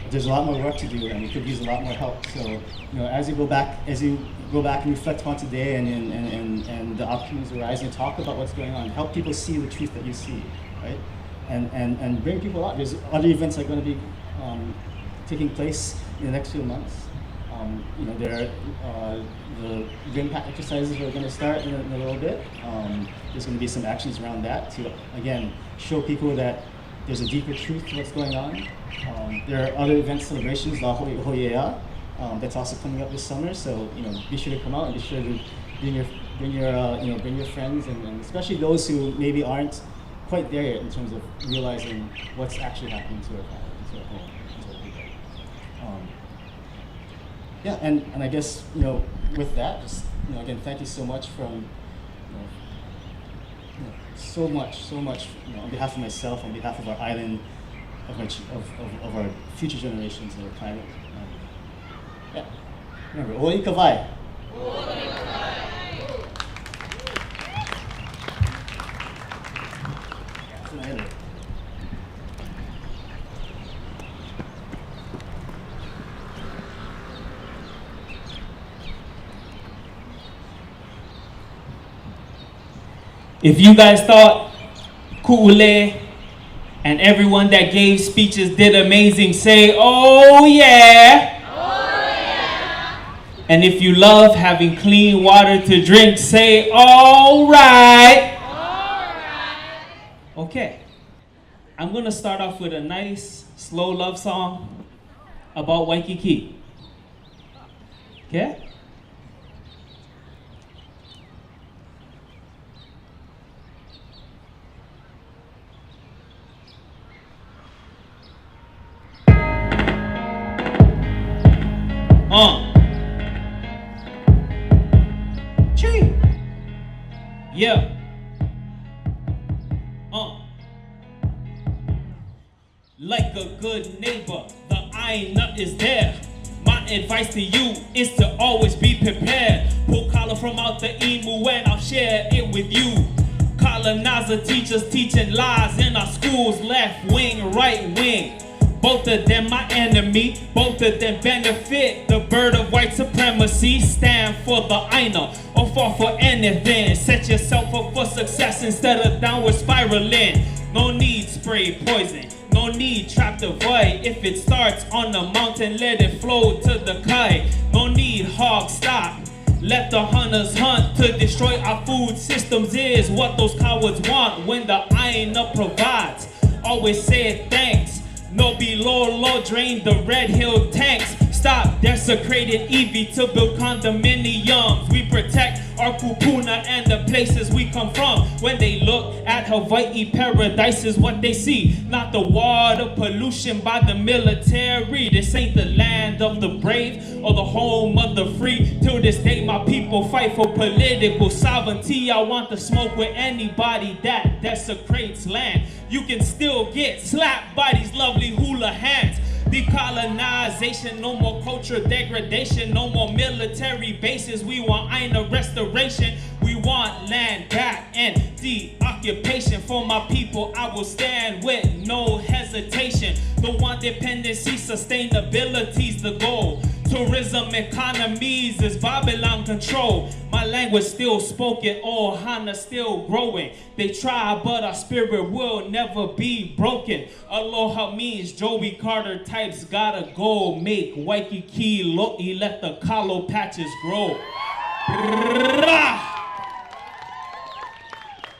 There's a lot more work to do, and we could use a lot more help. So, as you go back and reflect on today, and the opportunities arise, and talk about what's going on, help people see the truth that you see, right? And bring people out. There's other events that are going to be taking place in the next few months. There are the rim pack exercises are going to start in a little bit. There's going to be some actions around that to, again, show people that there's a deeper truth to what's going on. There are other event celebrations, La Hoiea, that's also coming up this summer. So be sure to come out and be sure to bring your friends, and especially those who maybe aren't quite there yet in terms of realizing what's actually happening to our planet, to our home, to our people. And I guess with that, just again, thank you so much from so much on behalf of myself, on behalf of our island, of our future generations, of our planet. Remember, oi kawai. If you guys thought Ku'ule and everyone that gave speeches did amazing, say, oh yeah. And if you love having clean water to drink, say, all right. Okay. I'm going to start off with a nice, slow love song about Waikīkī. Okay? Chee. Yeah. Like a good neighbor, the Aina is there. My advice to you is to always be prepared. Pull collar from out the emu and I'll share it with you. Colonizer teachers teaching lies in our schools, left wing, right wing. Both of them my enemy, both of them benefit. The bird of white supremacy, stand for the Aina or fall for anything. Set yourself up for success instead of downward spiraling. No need spray poison, no need trap the void. If it starts on the mountain, let it flow to the kite. No need hog stop, let the hunters hunt. To destroy our food systems is what those cowards want. When the Aina provides, always say thanks. No below, drain the Red Hill tanks. Stop desecrating Evie to build condominiums. We protect our kupuna and the places we come from. When they look at Hawaii, paradise is what they see. Not the water pollution by the military. This ain't the land of the brave or the home of the free. Till this day my people fight for political sovereignty. I want to smoke with anybody that desecrates land. You can still get slapped by these lovely hula hands. Decolonization, no more culture degradation, no more military bases. We want Aina restoration. We want land back and de-occupation. For my people, I will stand with no hesitation. The one dependency, sustainability's the goal. Tourism economies is Babylon control. My language still spoken, Ohana still growing. They try, but our spirit will never be broken. Aloha means Joey Carter types gotta go. Make Waikīkī lo'i, let the kalo patches grow.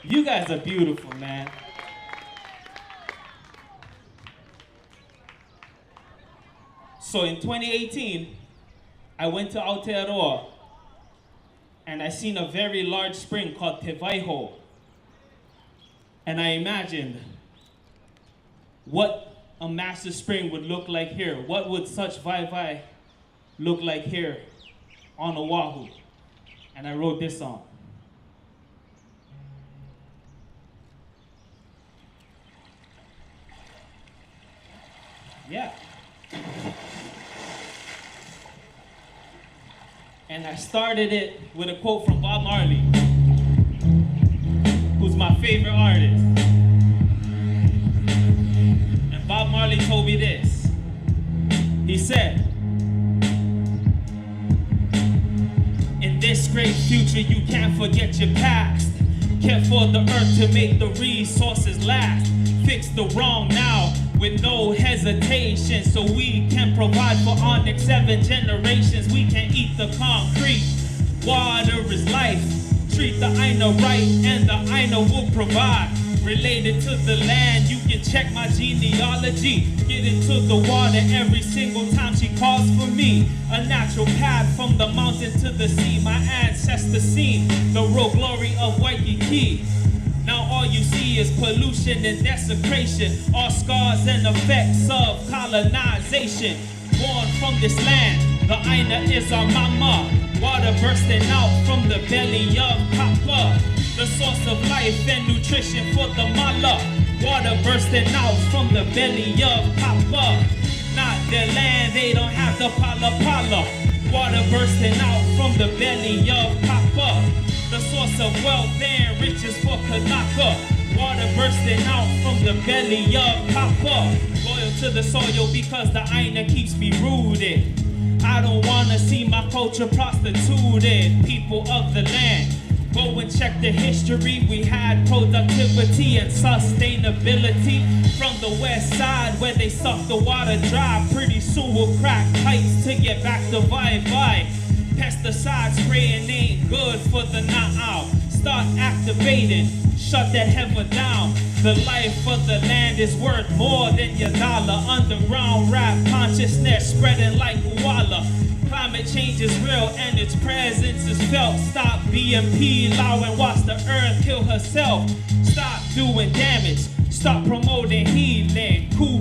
You guys are beautiful, man. So in 2018, I went to Aotearoa and I seen a very large spring called Te Waiho. And I imagined what a massive spring would look like here. What would such vai look like here on Oahu? And I wrote this song. Yeah. And I started it with a quote from Bob Marley, who's my favorite artist. And Bob Marley told me this. He said, in this great future, you can't forget your past. Care for the earth to make the resources last. Fix the wrong now with no hesitation, so we can provide for our next 7 generations. We can eat the concrete. Water is life. Treat the Aina right, and the Aina will provide. Related to the land, you can check my genealogy. Get into the water every single time she calls for me. A natural path from the mountain to the sea. My ancestors seen the real glory of Waikīkī. Now all you see is pollution and desecration, all scars and effects of colonization. Born from this land, the Aina is our mama. Water bursting out from the belly of Papa. The source of life and nutrition for the mala. Water bursting out from the belly of Papa. Not their land, they don't have the pala. Water bursting out from the belly of Papa. The source of wealth and riches for Kanaka. Water bursting out from the belly of Papa. Loyal to the soil because the Aina keeps me rooted. I don't wanna see my culture prostituted. People of the land, Go and check the history. We had productivity and sustainability. From the west side where they suck the water dry, pretty soon we'll crack pipes to get back to bye-bye. Pesticides spraying ain't good for the now. Start activating, shut that heifer down. The life of the land is worth more than your dollar. Underground rap consciousness spreading like koala. Climate change is real and its presence is felt. Stop BMP, allow and watch the earth kill herself. Stop doing damage, stop promoting healing. Cool,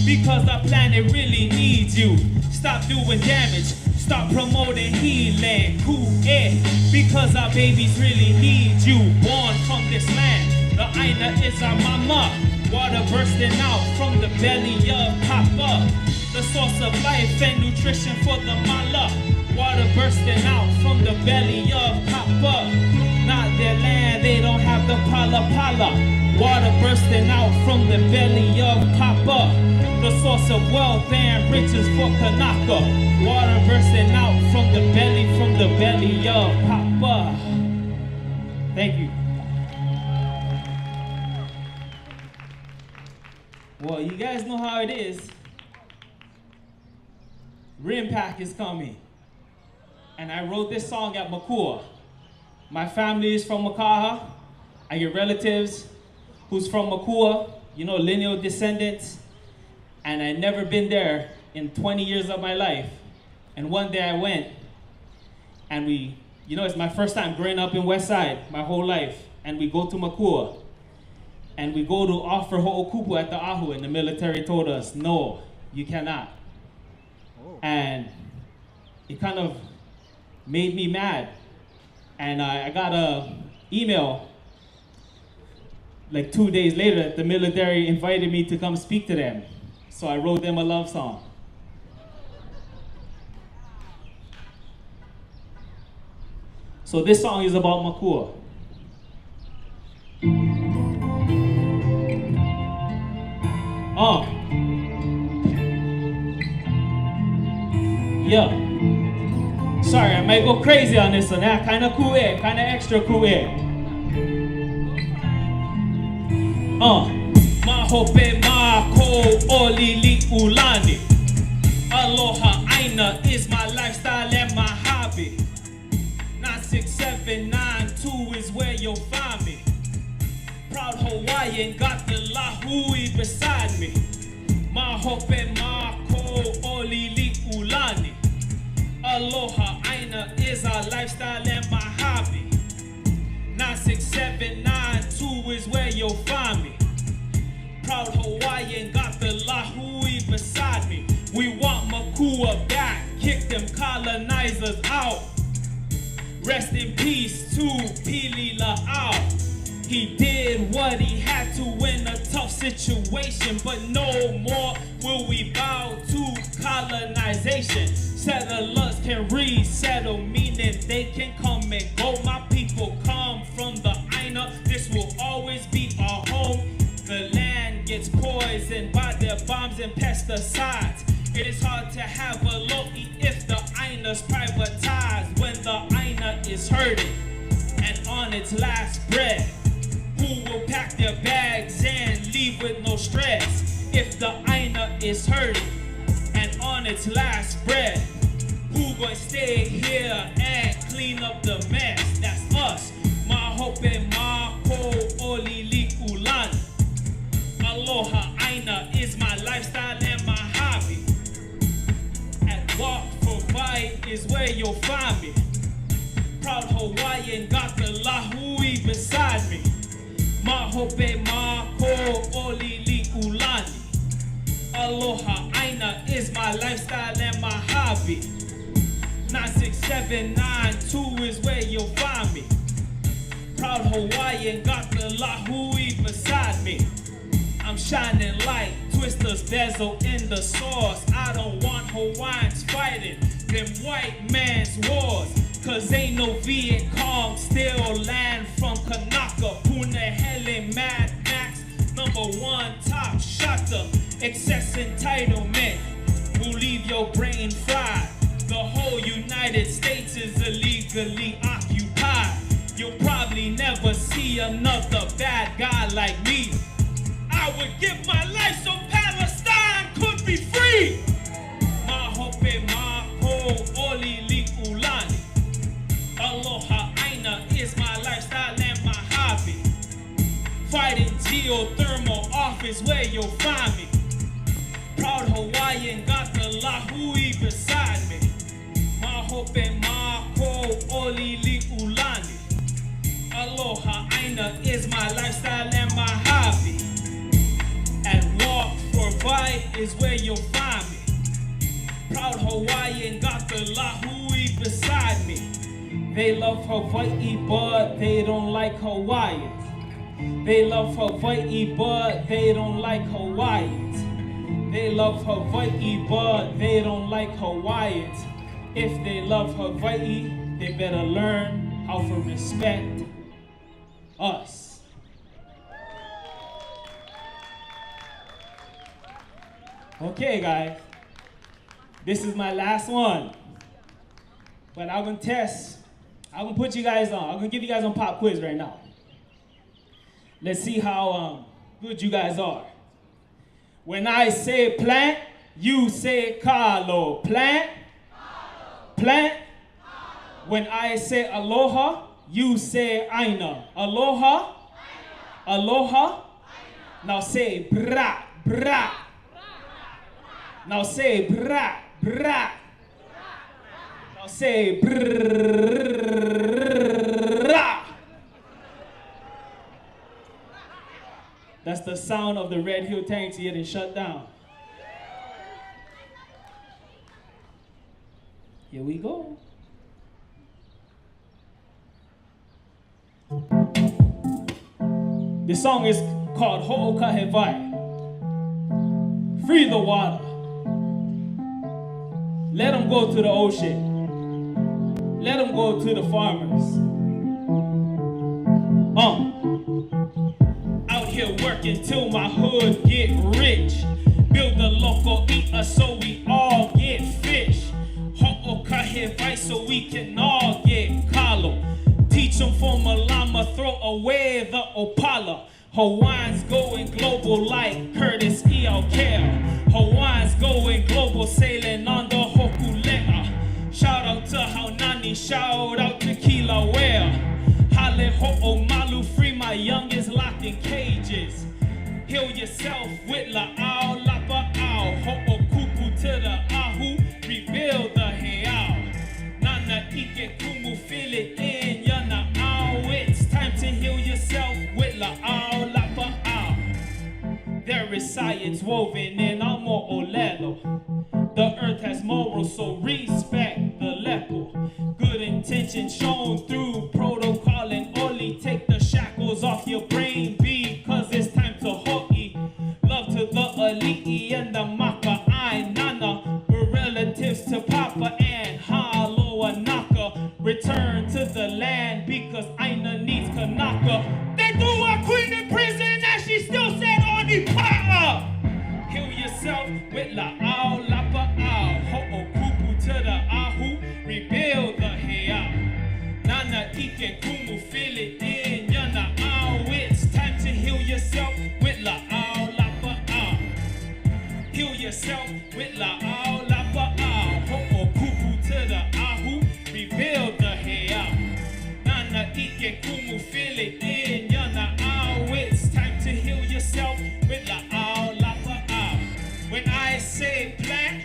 because our planet really needs you. Stop doing damage, stop promoting healing. Cool, because our babies really need you. Born from this land, the Aina is our mama. Water bursting out from the belly of Papa. The source of life and nutrition for the mala. Water bursting out from the belly of Papa. Not their land, they don't have the pala pala. Water bursting out from the belly of Papa. The source of wealth and riches for Kanaka. Water bursting out from the belly of Papa. Thank you. Well, you guys know how it is. Rim Pack is coming. And I wrote this song at Makua. My family is from Makaha. I get relatives who's from Makua, you know, lineal descendants. And I'd never been there in 20 years of my life. And one day I went, and it's my first time growing up in West Side, my whole life. And we go to Makua. And we go to offer ho'okupu at the ahu, and the military told us, no, you cannot. Oh. And it kind of made me mad. And I got an email like 2 days later that the military invited me to come speak to them. So I wrote them a love song. So this song is about Makua. Yeah. Sorry, I might go crazy on this one. Kind of cool, kind of extra cool. Mahope mako olili ulani. Aloha aina is my lifestyle and my hobby. 96792 is where you'll find me. Proud Hawaiian, got the lahui beside me. Mahope mako olili ulani. Aloha aina is our lifestyle and my hobby. 96792 is where you'll find me. Proud Hawaiian, got the lahui beside me. We want Makua back, kick them colonizers out. Rest in peace to Pili La'au. He did what he had to in a tough situation, but no more will we bow to colonization. Settlers can resettle, meaning they can come and go. My people come from the Aina, this will always be our home. The land gets poisoned by their bombs and pesticides. It is hard to have a lo'i if the Aina's privatized. When the Aina is hurting and on its last breath, who will pack their bags and leave with no stress? If the Aina is hurting and on its last breath, who gonna stay here and clean up the mess? That's us. Mahope mako olili ulani. Aloha aina is my lifestyle and my hobby. At Walk for Fight is where you'll find me. Proud Hawaiian, got the lahui beside me. Mahope mako olili ulani. Aloha aina is my lifestyle and my hobby. 96792 is where you'll find me. Proud Hawaiian, got the lahui beside me. I'm shining like Twister's bezel in the sauce. I don't want Hawaiians fighting them white man's wars. Cause ain't no Viet Cong still land from Kanaka. Pune Hele Mad Max, #1 top shotter. Excess entitlement will leave your brain fried. The whole United States is illegally occupied. You'll be another bad guy like me. I would give my life so Palestine could be free. Mahope mako olili ulani. Aloha aina is my lifestyle and my hobby. Fighting geothermal office where you'll find me. Proud Hawaiian, got the lahui beside me. Mahope mako olili ulani. Aloha aina is my lifestyle and my hobby. And walk for fight is where you'll find me. Proud Hawaiian, got the lahui beside me. They love Hawaii, but they don't like Hawaiians. They love Hawaii, but they don't like Hawaiians. They love Hawaii, but they don't like Hawaiians. If they love Hawaii, they better learn how to respect us. Okay, guys. This is my last one. But I'm gonna test. I'm gonna put you guys on. I'm gonna give you guys on pop quiz right now. Let's see how good you guys are. When I say plant, you say kalo. Plant, plant. When I say aloha, you say aina. Aloha, aloha. Now say bra, bra. Now say bra, bra. Now say brrrra. That's the sound of the Red Hill tanks getting shut down. Here we go. This song is called Ho'okahewai. Free the water. Let them go to the ocean. Let them go to the farmers. Out here working till my hood get rich. Build a local eater so we all get fish. Ho'okahewai so we can all get kalo. Teach them from a llama, throw away the opala. Hawaiians going global like Curtis E.L.K. Hawaiians going global, sailing on the Hokulea. Shout out to Haunani, shout out to Kilauea. Hale Ho'omalu, free my youngest locked in cages. Heal yourself with La'au, Lapa'au. Ho'okupu to the Ahu, rebuild the Heao. Nana Ike Kumu, feel it in your Na'au. It's time to heal yourself with La'au, Lapa'au. There is science woven in our Mo'olelo. The earth has morals, so respect the lepo. Good intention shown through protocol and only take the shackles off your brain because it's time to ho'i. Love to the ali'i and the maka'ai nana. We're relatives to Papa and Haloa Naka. Return to the land because Aina needs Kanaka. They threw our queen in prison and she still said Oni Pa'a. Heal yourself with La'au, Lapa'au. Ho'okupu to the Ahu, rebuild the Heao. Nana Ike Kumu, feel it in your Na'au. It's time to heal yourself with La'au, Lapa'au. Heal yourself with La'au, Lapa'au. Ho'okupu to the Ahu, rebuild the Heao. Nana Ike Kumu, feel it in your Na'au. It's time to heal yourself with La'au, Lapa'au. When I say plant,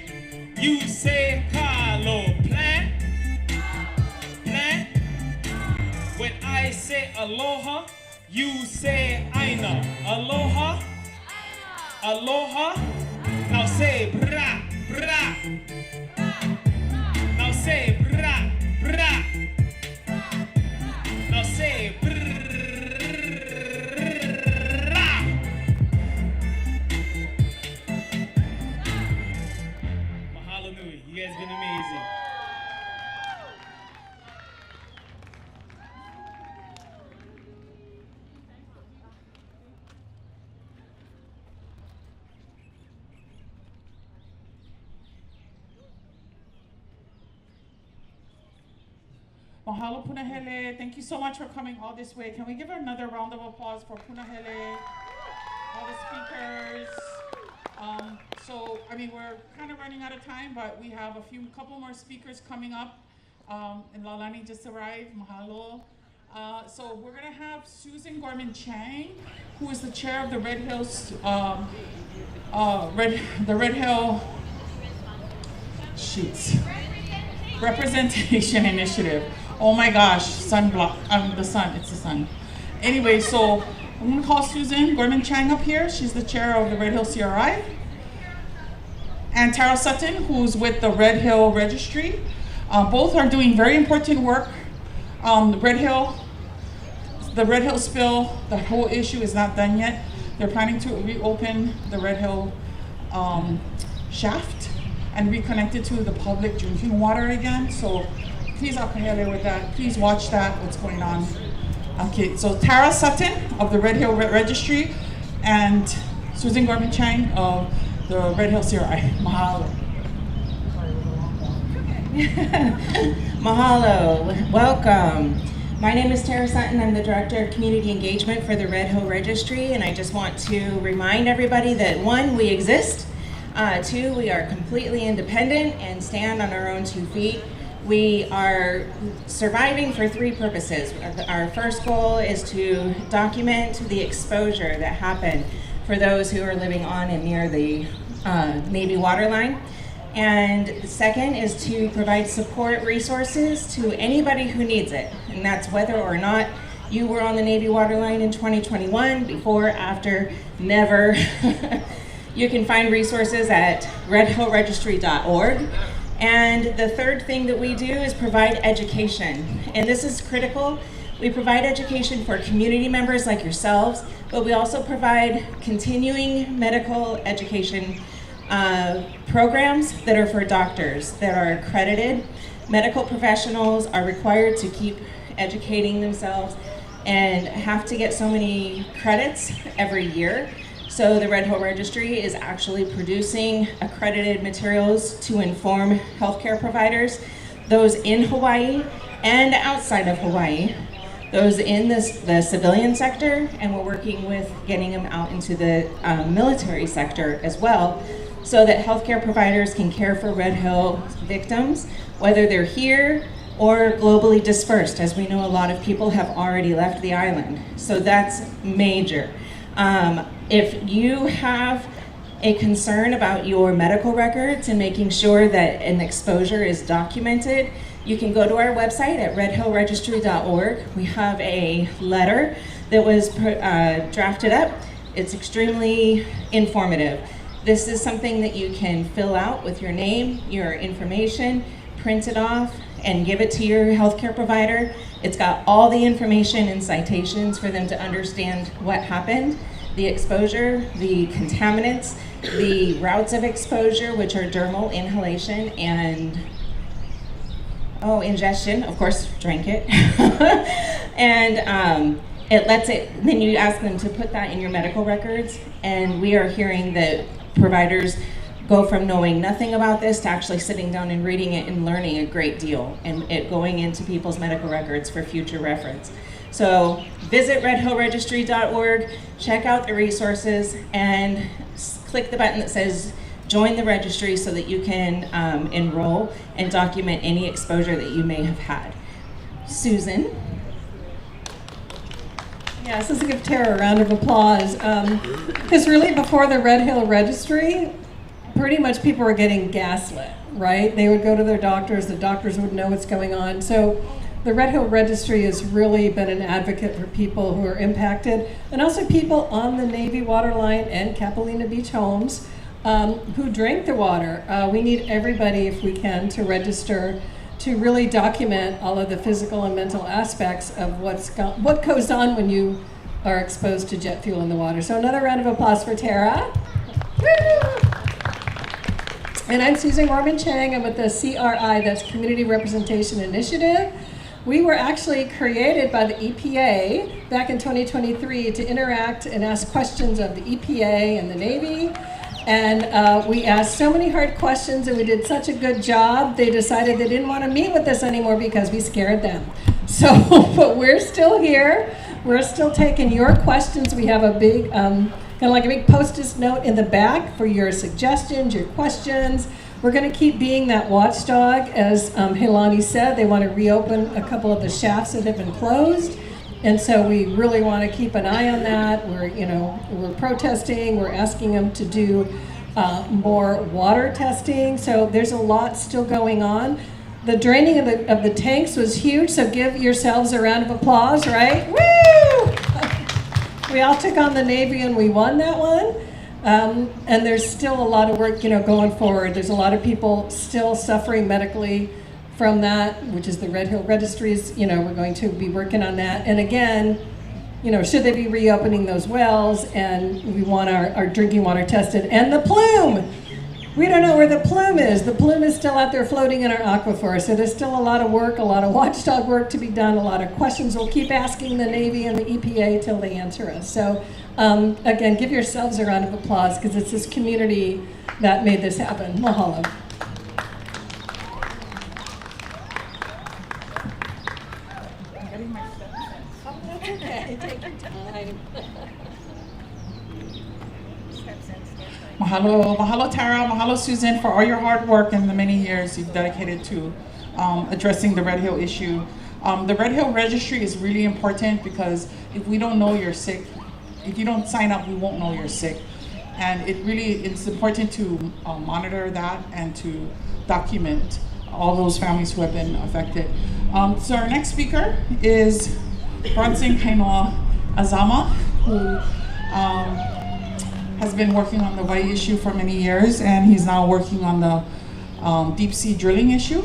you say kalo. Plant, plant. When I say aloha, you say aina. Aloha, aloha. Now say bra, bra. Now say bra, bra. Now say brrrra. Mahalo nui. You guys been amazing. Mahalo Punahele. Thank you so much for coming all this way. Can we give another round of applause for Punahele, all the speakers. We're kind of running out of time, but we have couple more speakers coming up. And Lalani just arrived, mahalo. So we're gonna have Susan Gorman-Chang, who is the chair of the Red Hills, the Red Hill Representation Initiative. Oh my gosh, it's the sun. Anyway, so I'm gonna call Susan Gorman-Chang up here. She's the chair of the Red Hill CRI. And Tara Sutton, who's with the Red Hill Registry. Both are doing very important work. The Red Hill spill, the whole issue is not done yet. They're planning to reopen the Red Hill shaft and reconnect it to the public drinking water again. So please akahele with that. Please watch that, what's going on. Okay, so Tara Sutton of the Red Hill Registry and Susan Gorman-Chang of the Red Hill CRI. Mahalo. Mahalo, welcome. My name is Tara Sutton. I'm the Director of Community Engagement for the Red Hill Registry, and I just want to remind everybody that 1, we exist, 2, we are completely independent and stand on our own 2 feet. We are surviving for 3 purposes. Our first goal is to document the exposure that happened for those who are living on and near the Navy waterline. And the second is to provide support resources to anybody who needs it. And that's whether or not you were on the Navy waterline in 2021, before, after, never. You can find resources at redhillregistry.org. And the third thing that we do is provide education. And this is critical. We provide education for community members like yourselves, but we also provide continuing medical education programs that are for doctors that are accredited. Medical professionals are required to keep educating themselves and have to get so many credits every year. So the Red Hill Registry is actually producing accredited materials to inform healthcare providers, those in Hawaii and outside of Hawaii, those in the civilian sector, and we're working with getting them out into the military sector as well, so that healthcare providers can care for Red Hill victims, whether they're here or globally dispersed, as we know a lot of people have already left the island. So that's major. If you have a concern about your medical records and making sure that an exposure is documented, you can go to our website at redhillregistry.org. We have a letter that was drafted up. It's extremely informative. This is something that you can fill out with your name, your information, print it off, and give it to your healthcare provider. It's got all the information and citations for them to understand what happened, the exposure, the contaminants, the routes of exposure, which are dermal inhalation and ingestion, of course, drink it. And then you ask them to put that in your medical records, and we are hearing that providers go from knowing nothing about this to actually sitting down and reading it and learning a great deal, and it going into people's medical records for future reference. So visit redhillregistry.org, check out the resources, and click the button that says join the registry so that you can enroll and document any exposure that you may have had. Susan? Yes, let's give Tara a round of applause. Because really before the Red Hill Registry, pretty much people were getting gaslit, right? They would go to their doctors, the doctors would know what's going on. So the Red Hill Registry has really been an advocate for people who are impacted, and also people on the Navy waterline and Kapiolani Beach homes who drink the water. We need everybody, if we can, to register to really document all of the physical and mental aspects of what goes on when you are exposed to jet fuel in the water. So another round of applause for Tara. Woo! And I'm Susan Gorman-Chang. I'm with the CRI, that's Community Representation Initiative. We were actually created by the EPA back in 2023 to interact and ask questions of the EPA and the Navy. And we asked so many hard questions and we did such a good job, they decided they didn't want to meet with us anymore because we scared them. So, but we're still here. We're still taking your questions. We have a big, kind of like a big post-it note in the back for your suggestions, your questions. We're going to keep being that watchdog. As Helani said, they want to reopen a couple of the shafts that have been closed. And so we really want to keep an eye on that. We're protesting. We're asking them to do more water testing. So there's a lot still going on. The draining of the tanks was huge. So give yourselves a round of applause, right? Woo! We all took on the Navy and we won that one. And there's still a lot of work, going forward. There's a lot of people still suffering medically from that, which is the Red Hill Registries. We're going to be working on that. And again, should they be reopening those wells? And we want our drinking water tested. And the plume, we don't know where the plume is. The plume is still out there floating in our aquifer. So there's still a lot of work, a lot of watchdog work to be done, a lot of questions. We'll keep asking the Navy and the EPA till they answer us. So again, give yourselves a round of applause because it's this community that made this happen. Mahalo. Mahalo, mahalo Tara, mahalo Susan for all your hard work and the many years you've dedicated to addressing the Red Hill issue. The Red Hill Registry is really important because if we don't know you're sick, if you don't sign up, we won't know you're sick. And it's important to monitor that and to document all those families who have been affected. So our next speaker is Bronson Kainoa Azama, who has been working on the Hawaii issue for many years, and he's now working on the deep sea drilling issue.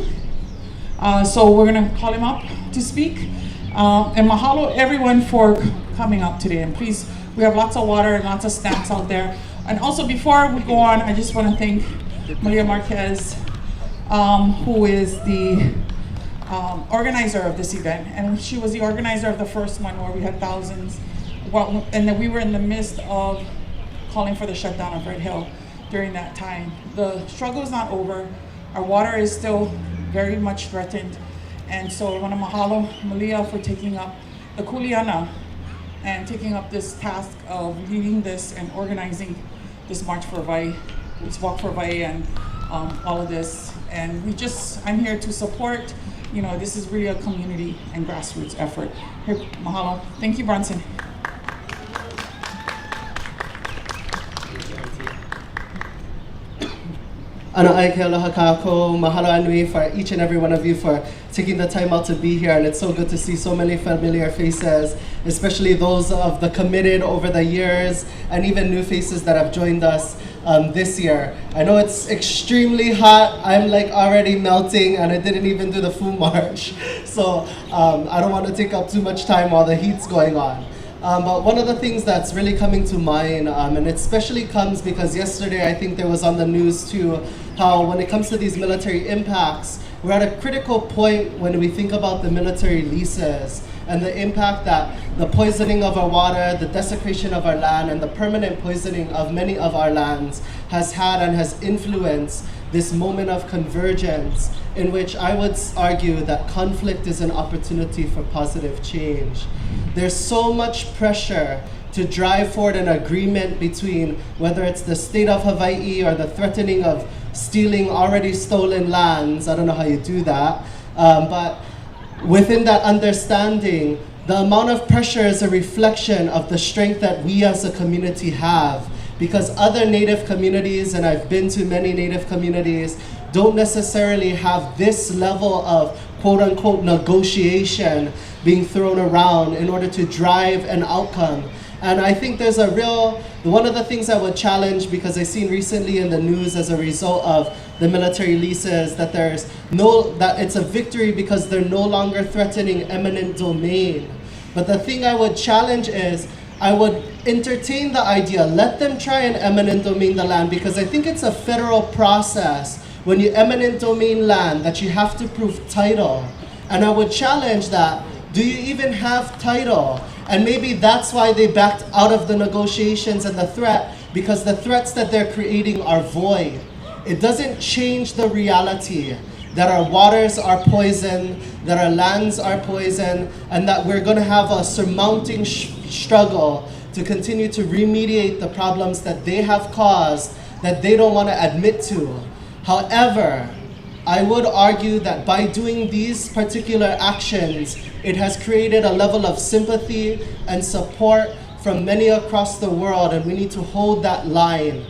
So we're gonna call him up to speak. And mahalo everyone for coming up today. And please, we have lots of water and lots of snacks out there. And also before we go on, I just wanna thank Maria Marquez, who is the organizer of this event. And she was the organizer of the first one where we had thousands. Well, and then we were in the midst of calling for the shutdown of Red Hill during that time. The struggle is not over. Our water is still very much threatened. And so I want to mahalo Malia for taking up the kuleana and taking up this task of leading this and organizing this March for Hawaii, this Walk for Hawaii, and all of this. And I'm here to support, this is really a community and grassroots effort. Here, mahalo. Thank you, Bronson. Ana aike aloha kākou, mahalo anui for each and every one of you for taking the time out to be here, and it's so good to see so many familiar faces, especially those of the committed over the years, and even new faces that have joined us this year. I know it's extremely hot. I'm like already melting, and I didn't even do the food march, so I don't want to take up too much time while the heat's going on. But one of the things that's really coming to mind, and it especially comes because yesterday I think there was on the news too, how when it comes to these military impacts, we're at a critical point when we think about the military leases and the impact that the poisoning of our water, the desecration of our land, and the permanent poisoning of many of our lands has had and has influenced this moment of convergence in which I would argue that conflict is an opportunity for positive change. There's so much pressure to drive forward an agreement between whether it's the state of Hawaii or the threatening of stealing already stolen lands. I don't know how you do that, but within that understanding, the amount of pressure is a reflection of the strength that we as a community have, because other Native communities, and I've been to many Native communities, don't necessarily have this level of quote-unquote negotiation being thrown around in order to drive an outcome. And I think there's one of the things I would challenge, because I've seen recently in the news as a result of the military leases, that that it's a victory because they're no longer threatening eminent domain. But the thing I would challenge is, I would entertain the idea, let them try and eminent domain the land, because I think it's a federal process when you eminent domain land that you have to prove title. And I would challenge that, do you even have title? And maybe that's why they backed out of the negotiations and the threat, because the threats that they're creating are void. It doesn't change the reality that our waters are poisoned, that our lands are poisoned, and that we're going to have a surmounting struggle to continue to remediate the problems that they have caused that they don't want to admit to. However, I would argue that by doing these particular actions, it has created a level of sympathy and support from many across the world, and we need to hold that line.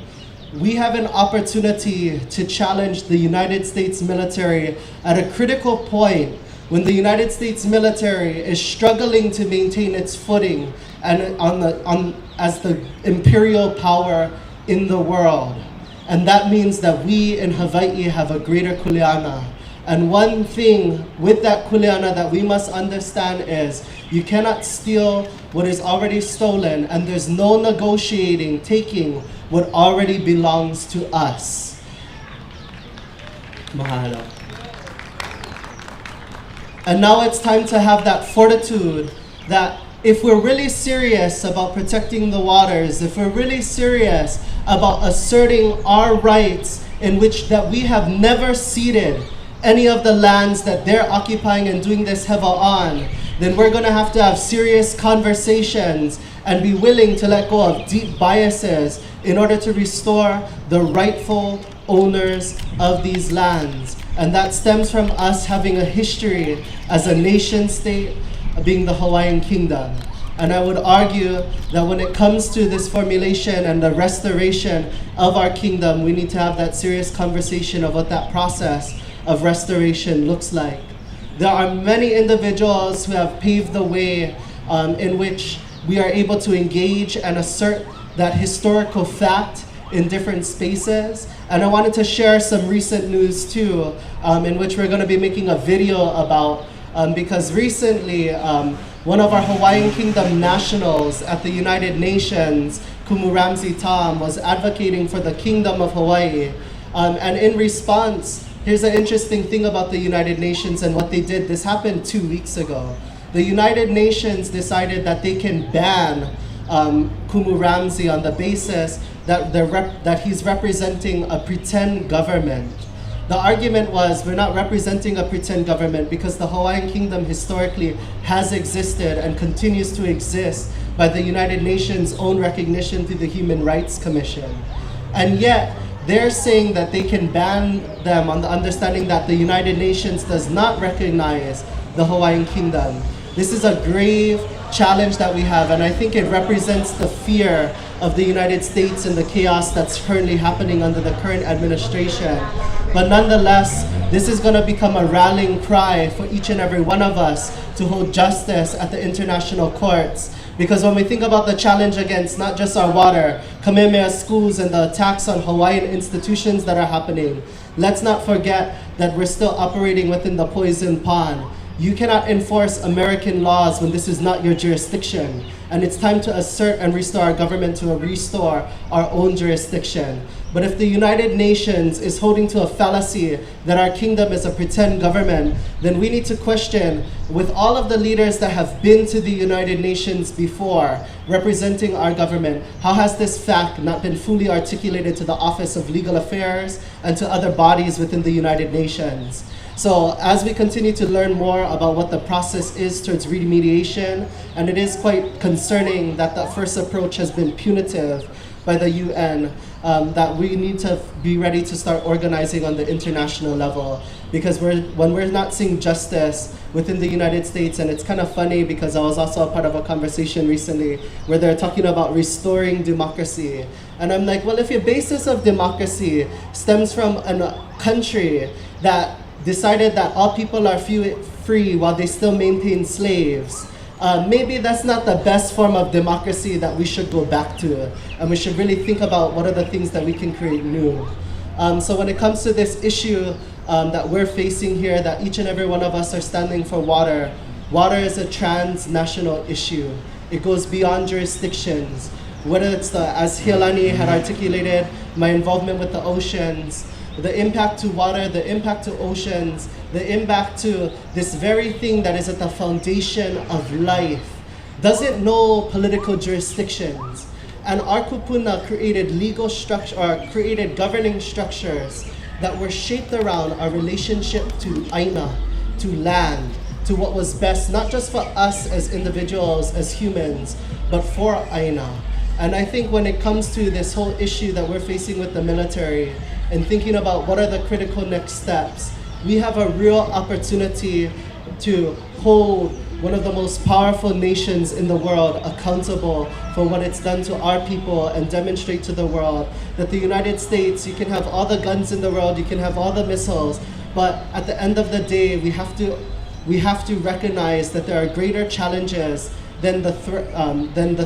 We have an opportunity to challenge the United States military at a critical point when the United States military is struggling to maintain its footing and as the imperial power in the world. And that means that we in Hawaii have a greater kuleana. And one thing with that kuleana that we must understand is you cannot steal what is already stolen, and there's no negotiating, taking what already belongs to us. Mahalo. And now it's time to have that fortitude that if we're really serious about protecting the waters, if we're really serious about asserting our rights in which that we have never ceded any of the lands that they're occupying and doing this heva on, then we're going to have serious conversations and be willing to let go of deep biases in order to restore the rightful owners of these lands. And that stems from us having a history as a nation state, being the Hawaiian Kingdom. And I would argue that when it comes to this formulation and the restoration of our kingdom, we need to have that serious conversation of what that process of restoration looks like. There are many individuals who have paved the way in which we are able to engage and assert that historical fact in different spaces. And I wanted to share some recent news too, in which we're going to be making a video about, because recently one of our Hawaiian Kingdom nationals at the United Nations, Kumu Ramsey Tom, was advocating for the Kingdom of Hawaii. And in response, here's an interesting thing about the United Nations and what they did. This happened 2 weeks ago. The United Nations decided that they can ban Kumu Ramsey on the basis that he's representing a pretend government. The argument was, we're not representing a pretend government because the Hawaiian Kingdom historically has existed and continues to exist by the United Nations' own recognition through the Human Rights Commission. And yet, they're saying that they can ban them on the understanding that the United Nations does not recognize the Hawaiian Kingdom. This is a grave challenge that we have, and I think it represents the fear of the United States and the chaos that's currently happening under the current administration. But nonetheless, this is going to become a rallying cry for each and every one of us to hold justice at the international courts. Because when we think about the challenge against not just our water, Kamehameha schools and the attacks on Hawaiian institutions that are happening, let's not forget that we're still operating within the poison pond. You cannot enforce American laws when this is not your jurisdiction. And it's time to assert and restore our government to restore our own jurisdiction. But if the United Nations is holding to a fallacy that our kingdom is a pretend government, then we need to question, with all of the leaders that have been to the United Nations before, representing our government, how has this fact not been fully articulated to the Office of Legal Affairs and to other bodies within the United Nations? So as we continue to learn more about what the process is towards remediation, and it is quite concerning that the first approach has been punitive by the UN, that we need to be ready to start organizing on the international level. Because when we're not seeing justice within the United States, and it's kind of funny because I was also a part of a conversation recently where they're talking about restoring democracy. And I'm like, well, if your basis of democracy stems from a country that decided that all people are free while they still maintain slaves, maybe that's not the best form of democracy that we should go back to. And we should really think about what are the things that we can create new. So when it comes to this issue that we're facing here, that each and every one of us are standing for water, water is a transnational issue. It goes beyond jurisdictions. Whether it's as Hialani had articulated, my involvement with the oceans, the impact to water, the impact to oceans, the impact to this very thing that is at the foundation of life, doesn't know political jurisdictions. And our kupuna created legal structure, or created governing structures that were shaped around our relationship to aina, to land, to what was best, not just for us as individuals, as humans, but for aina. And I think when it comes to this whole issue that we're facing with the military and thinking about what are the critical next steps, we have a real opportunity to hold one of the most powerful nations in the world accountable for what it's done to our people and demonstrate to the world that the United States, you can have all the guns in the world, you can have all the missiles, but at the end of the day, we have to recognize that there are greater challenges than the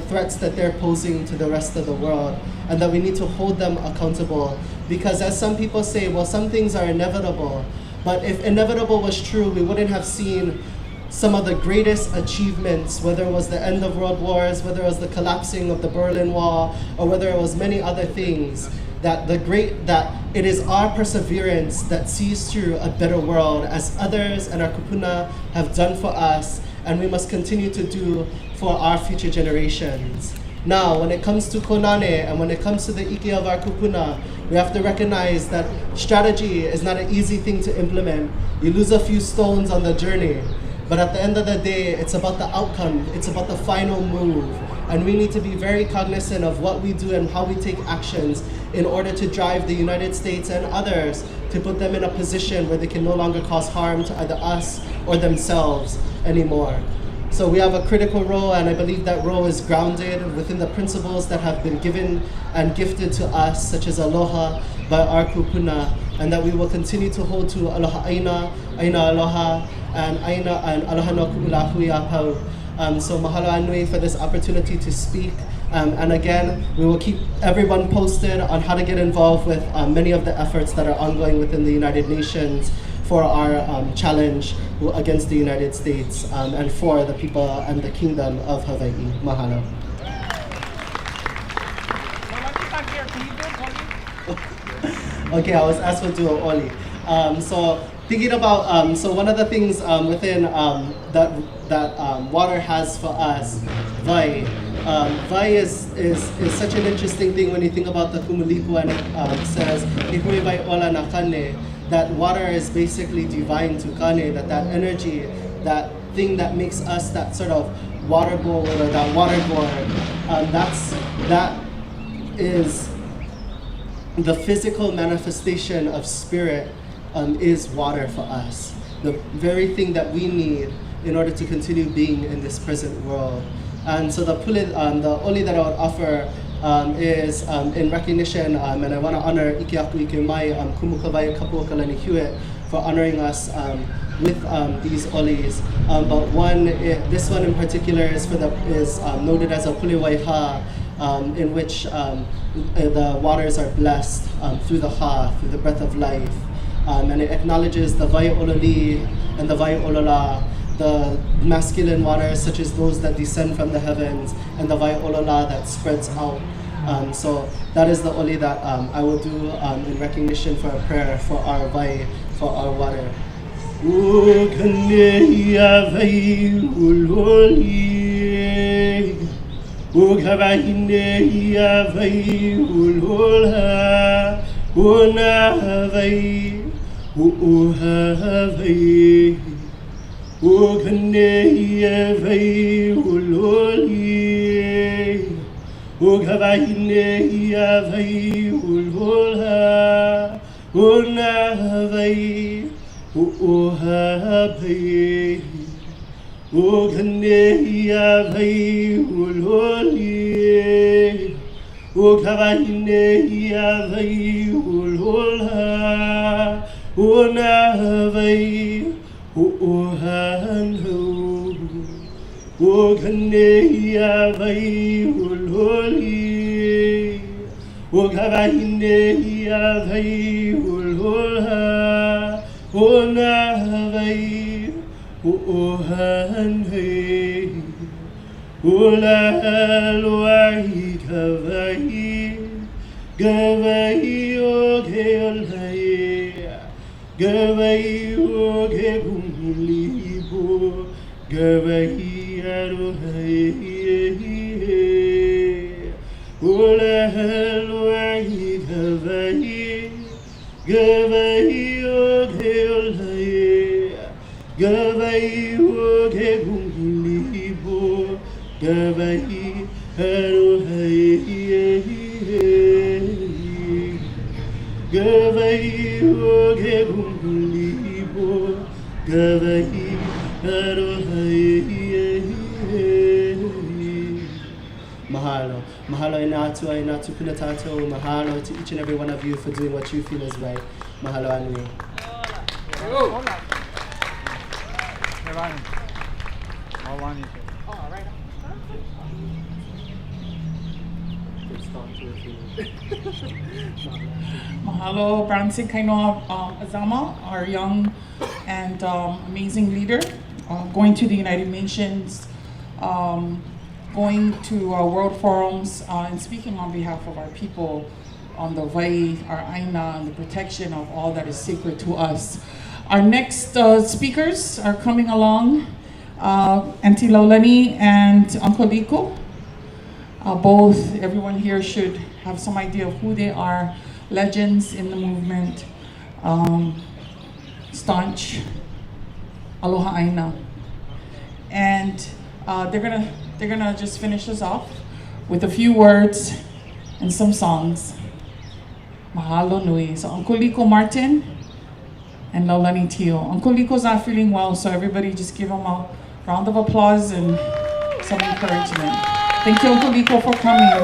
threats that they're posing to the rest of the world, and that we need to hold them accountable. Because as some people say, well, some things are inevitable, but if inevitable was true, we wouldn't have seen some of the greatest achievements, whether it was the end of world wars, whether it was the collapsing of the Berlin Wall, or whether it was many other things, that it is our perseverance that sees through a better world, as others and our kupuna have done for us, and we must continue to do for our future generations. Now, when it comes to konane, and when it comes to the ike of our kupuna, we have to recognize that strategy is not an easy thing to implement. You lose a few stones on the journey, but at the end of the day, it's about the outcome, it's about the final move. And we need to be very cognizant of what we do and how we take actions in order to drive the United States and others to put them in a position where they can no longer cause harm to either us or themselves anymore. So we have a critical role, and I believe that role is grounded within the principles that have been given and gifted to us, such as aloha by our kupuna, and that we will continue to hold to aloha aina, aina aloha, and aina and aloha no ku'ula hui a pau. So mahalo anui for this opportunity to speak. And again, we will keep everyone posted on how to get involved with many of the efforts that are ongoing within the United Nations for our challenge against the United States and for the people and the kingdom of Hawaii. Mahalo. Okay, I was asked to do a oli. So thinking about, so one of the things within that water has for us, vai. Vai is such an interesting thing when you think about the kumulipu, and it says, "Ihui vai ola na kane," that water is basically divine to kane, that energy, that thing that makes us that sort of water bowl or that water gourd, that is the physical manifestation of spirit, is water for us. The very thing that we need in order to continue being in this present world. And so the oli that I would offer is in recognition, and I want to honor Ike Aku Ike Mai, Kumukawai Kapiolani Hewitt, for honoring us with these olis. But this one in particular is noted as a pulewaiha, in which the waters are blessed through the ha, through the breath of life. And it acknowledges the vai ololi and the vai olola, the masculine waters such as those that descend from the heavens, and the vai olola that spreads out. So that is the oli that I will do in recognition for a prayer for our vai, for our water. Ulelui Gavai, Gavai Ogeolai, Gavai Ogegumilibo, Gavai Arohai, Gavai Ogegumilibo, Gavai Arohai. Mahalo. Mahalo inatu inatu pinatato. Mahalo to each and every one of you for doing what you feel is right. Mahalo anui. Mahalo, Branson Kainoa Azama, our young and amazing leader, going to the United Nations, going to world forums, and speaking on behalf of our people on the Vai, our Aina, and the protection of all that is sacred to us. Our next speakers are coming along, Auntie Laulani and Uncle Liko. Both, everyone here should have some idea of who they are, legends in the movement, staunch, aloha aina. And they're gonna just finish us off with a few words and some songs. Mahalo nui. So Uncle Liko Martin and Laulani Tio. Uncle Liko's not feeling well, so everybody just give him a round of applause and some encouragement. Thank you, Uncle Liko, for coming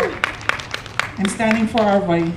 and standing for our Vai.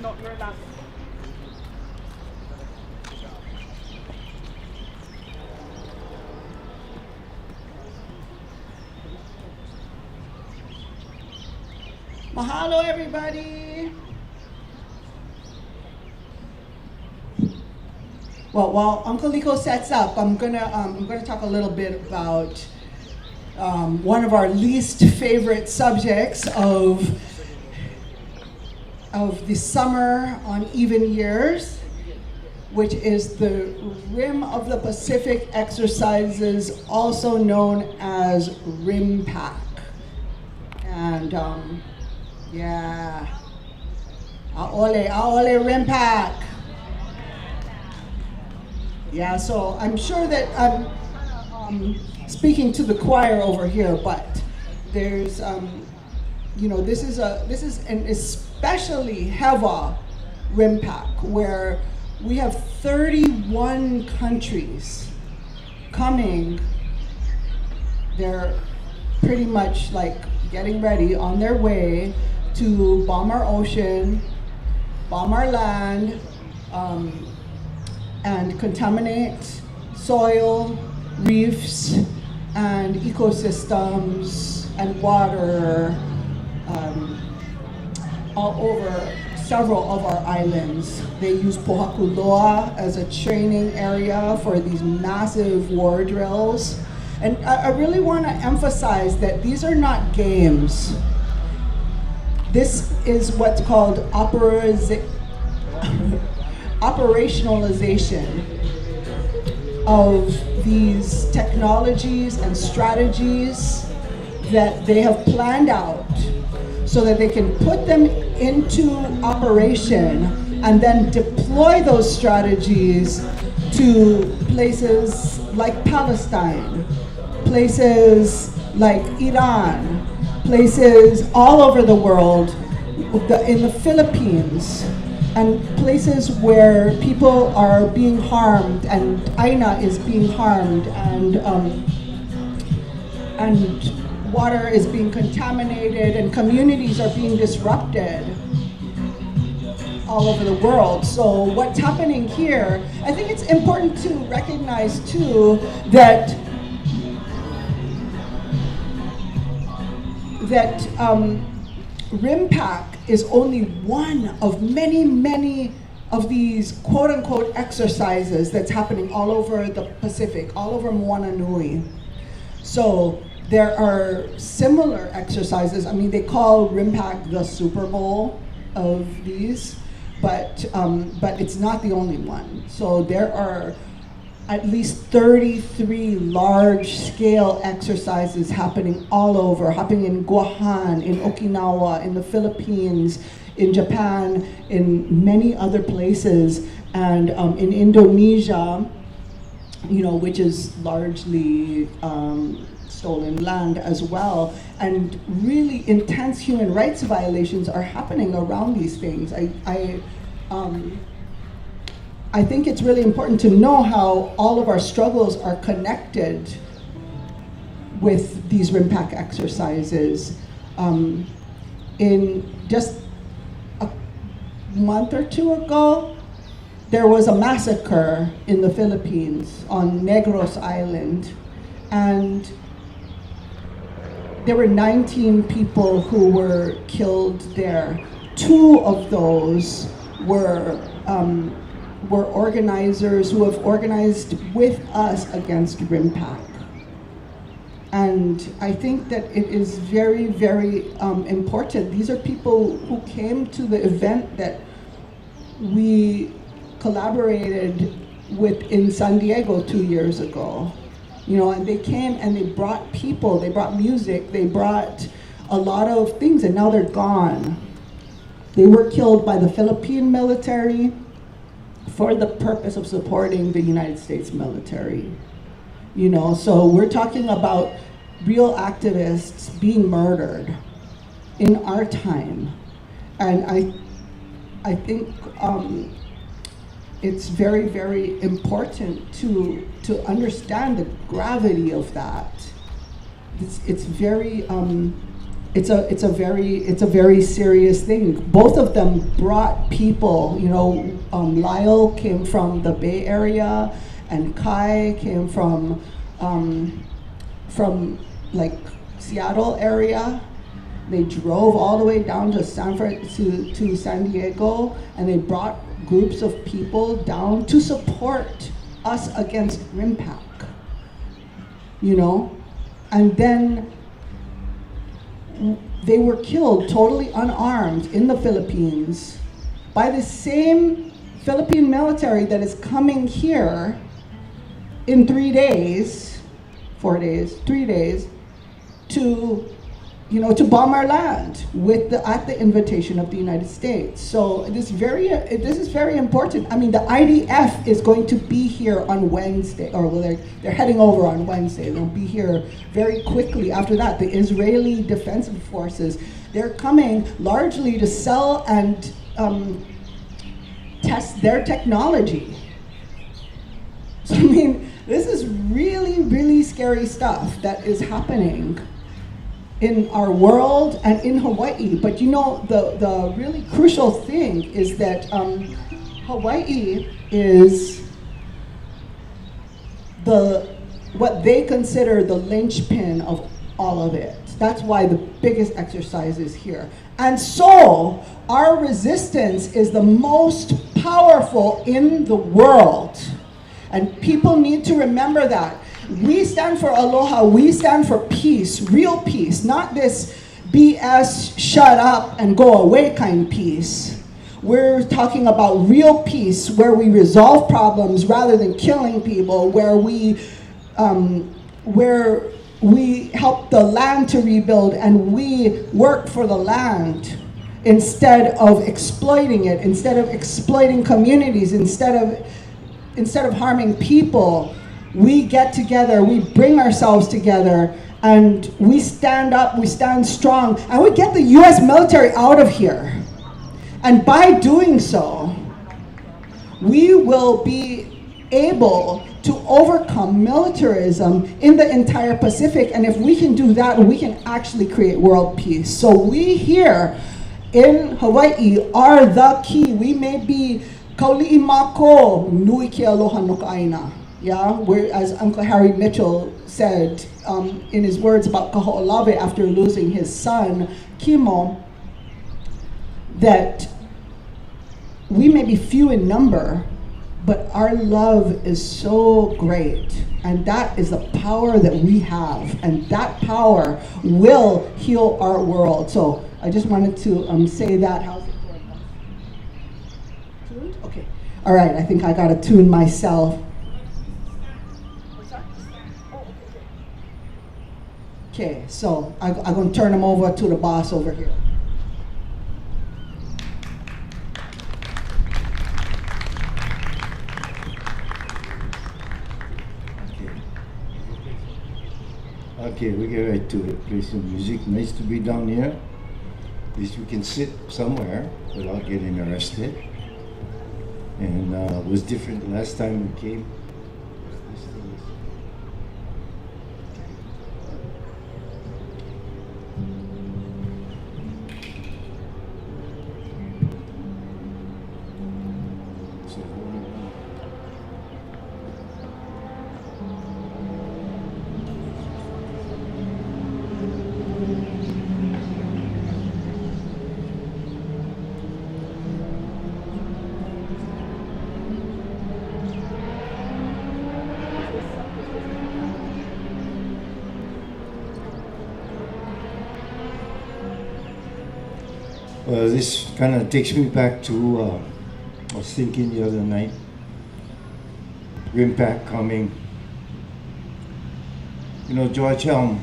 No, you're not. Mahalo, everybody. Well, while Uncle Liko sets up, I'm gonna talk a little bit about one of our least favorite subjects of the summer on even years, which is the Rim of the Pacific exercises, also known as RIMPAC. And yeah, aole RIMPAC. Yeah, so I'm sure that I'm speaking to the choir over here, but there's you know, this is an especially heavy RIMPAC where we have 31 countries coming. They're pretty much like getting ready on their way to bomb our ocean, bomb our land, and contaminate soil, reefs, and ecosystems and water all over several of our islands. They use Pohakuloa as a training area for these massive war drills. And I really want to emphasize that these are not games. This is what's called operationalization of these technologies and strategies that they have planned out so that they can put them into operation and then deploy those strategies to places like Palestine, places like Iran, places all over the world, in the Philippines, and places where people are being harmed and Aina is being harmed and water is being contaminated and communities are being disrupted. all over the world. So what's happening here, I think it's important to recognize too that RIMPAC is only one of many of these quote-unquote exercises that's happening all over the Pacific, all over Moana Nui. So there are similar exercises. I mean, they call RIMPAC the Super Bowl of these, but it's not the only one. So there are at least 33 large-scale exercises happening all over, happening in Guahan, in Okinawa, in the Philippines, in Japan, in many other places, and in Indonesia, which is largely stolen land as well. And really intense human rights violations are happening around these things. I think it's really important to know how all of our struggles are connected with these RIMPAC exercises. In just a month or two ago, there was a massacre in the Philippines on Negros Island, and there were 19 people who were killed there. 2 of those were organizers who have organized with us against RIMPAC. And I think that it is very, very important. These are people who came to the event that we collaborated with in San Diego 2 years ago. And they came and they brought people, they brought music, they brought a lot of things, and now they're gone. They were killed by the Philippine military for the purpose of supporting the United States military. So we're talking about real activists being murdered in our time. And I think it's very, very important to understand the gravity of that. It's very it's a very serious thing. Both of them brought people. Lyle came from the Bay Area, and Kai came from like Seattle area. They drove all the way down to San Diego, and they brought groups of people down to support us against RIMPAC. And then they were killed totally unarmed in the Philippines by the same Philippine military that is coming here in 3 days, 4 days, 3 days, to bomb our land at the invitation of the United States. So this is very important. I mean, the IDF is going to be here on Wednesday, or they're heading over on Wednesday. They'll be here very quickly after that. The Israeli Defensive Forces, they're coming largely to sell and test their technology. So I mean, this is really, really scary stuff that is happening in our world and in Hawaii. But the really crucial thing is that Hawaii is what they consider the linchpin of all of it. That's why the biggest exercise is here. And so our resistance is the most powerful in the world. And people need to remember that. We stand for aloha, we stand for peace, real peace, not this BS, shut up and go away kind peace. We're talking about real peace where we resolve problems rather than killing people, where we help the land to rebuild and we work for the land instead of exploiting it, instead of exploiting communities, instead of harming people. We get together, we bring ourselves together, and we stand up, we stand strong, and we get the US military out of here. And by doing so, we will be able to overcome militarism in the entire Pacific. And if we can do that, we can actually create world peace. So we here in Hawaii are the key. We may be kauli'i mako nui ke aloha no ka aina. Yeah, where, as Uncle Harry Mitchell said in his words about Kaho'olawe after losing his son, Kimo, that we may be few in number, but our love is so great. And that is the power that we have. And that power will heal our world. So I just wanted to say that. How's it going? Tuned? Okay. All right, I think I got to tune myself. Okay, so I'm going to turn them over to the boss over here. Okay, we get right to it. Play some music. Nice to be down here. At least we can sit somewhere without getting arrested. And it was different last time we came. This kind of takes me back to, I was thinking the other night, RIMPAC coming. You know, George Helm,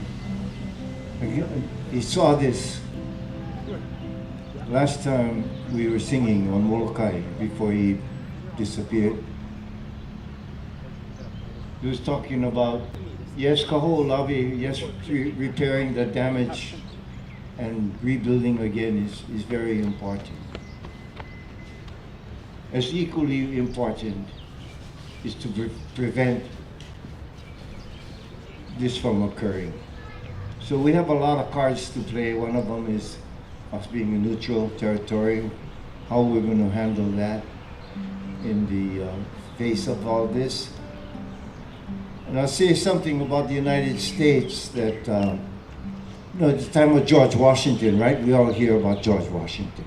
he saw this last time we were singing on Molokai before he disappeared. He was talking about, yes, Kaho'olawe, yes, repairing the damage and rebuilding again is very important. As equally important is to prevent this from occurring. So we have a lot of cards to play. One of them is us being a neutral territory, how we're going to handle that in the face of all this. And I'll say something about the United States that you know, at the time of George Washington, right? We all hear about George Washington.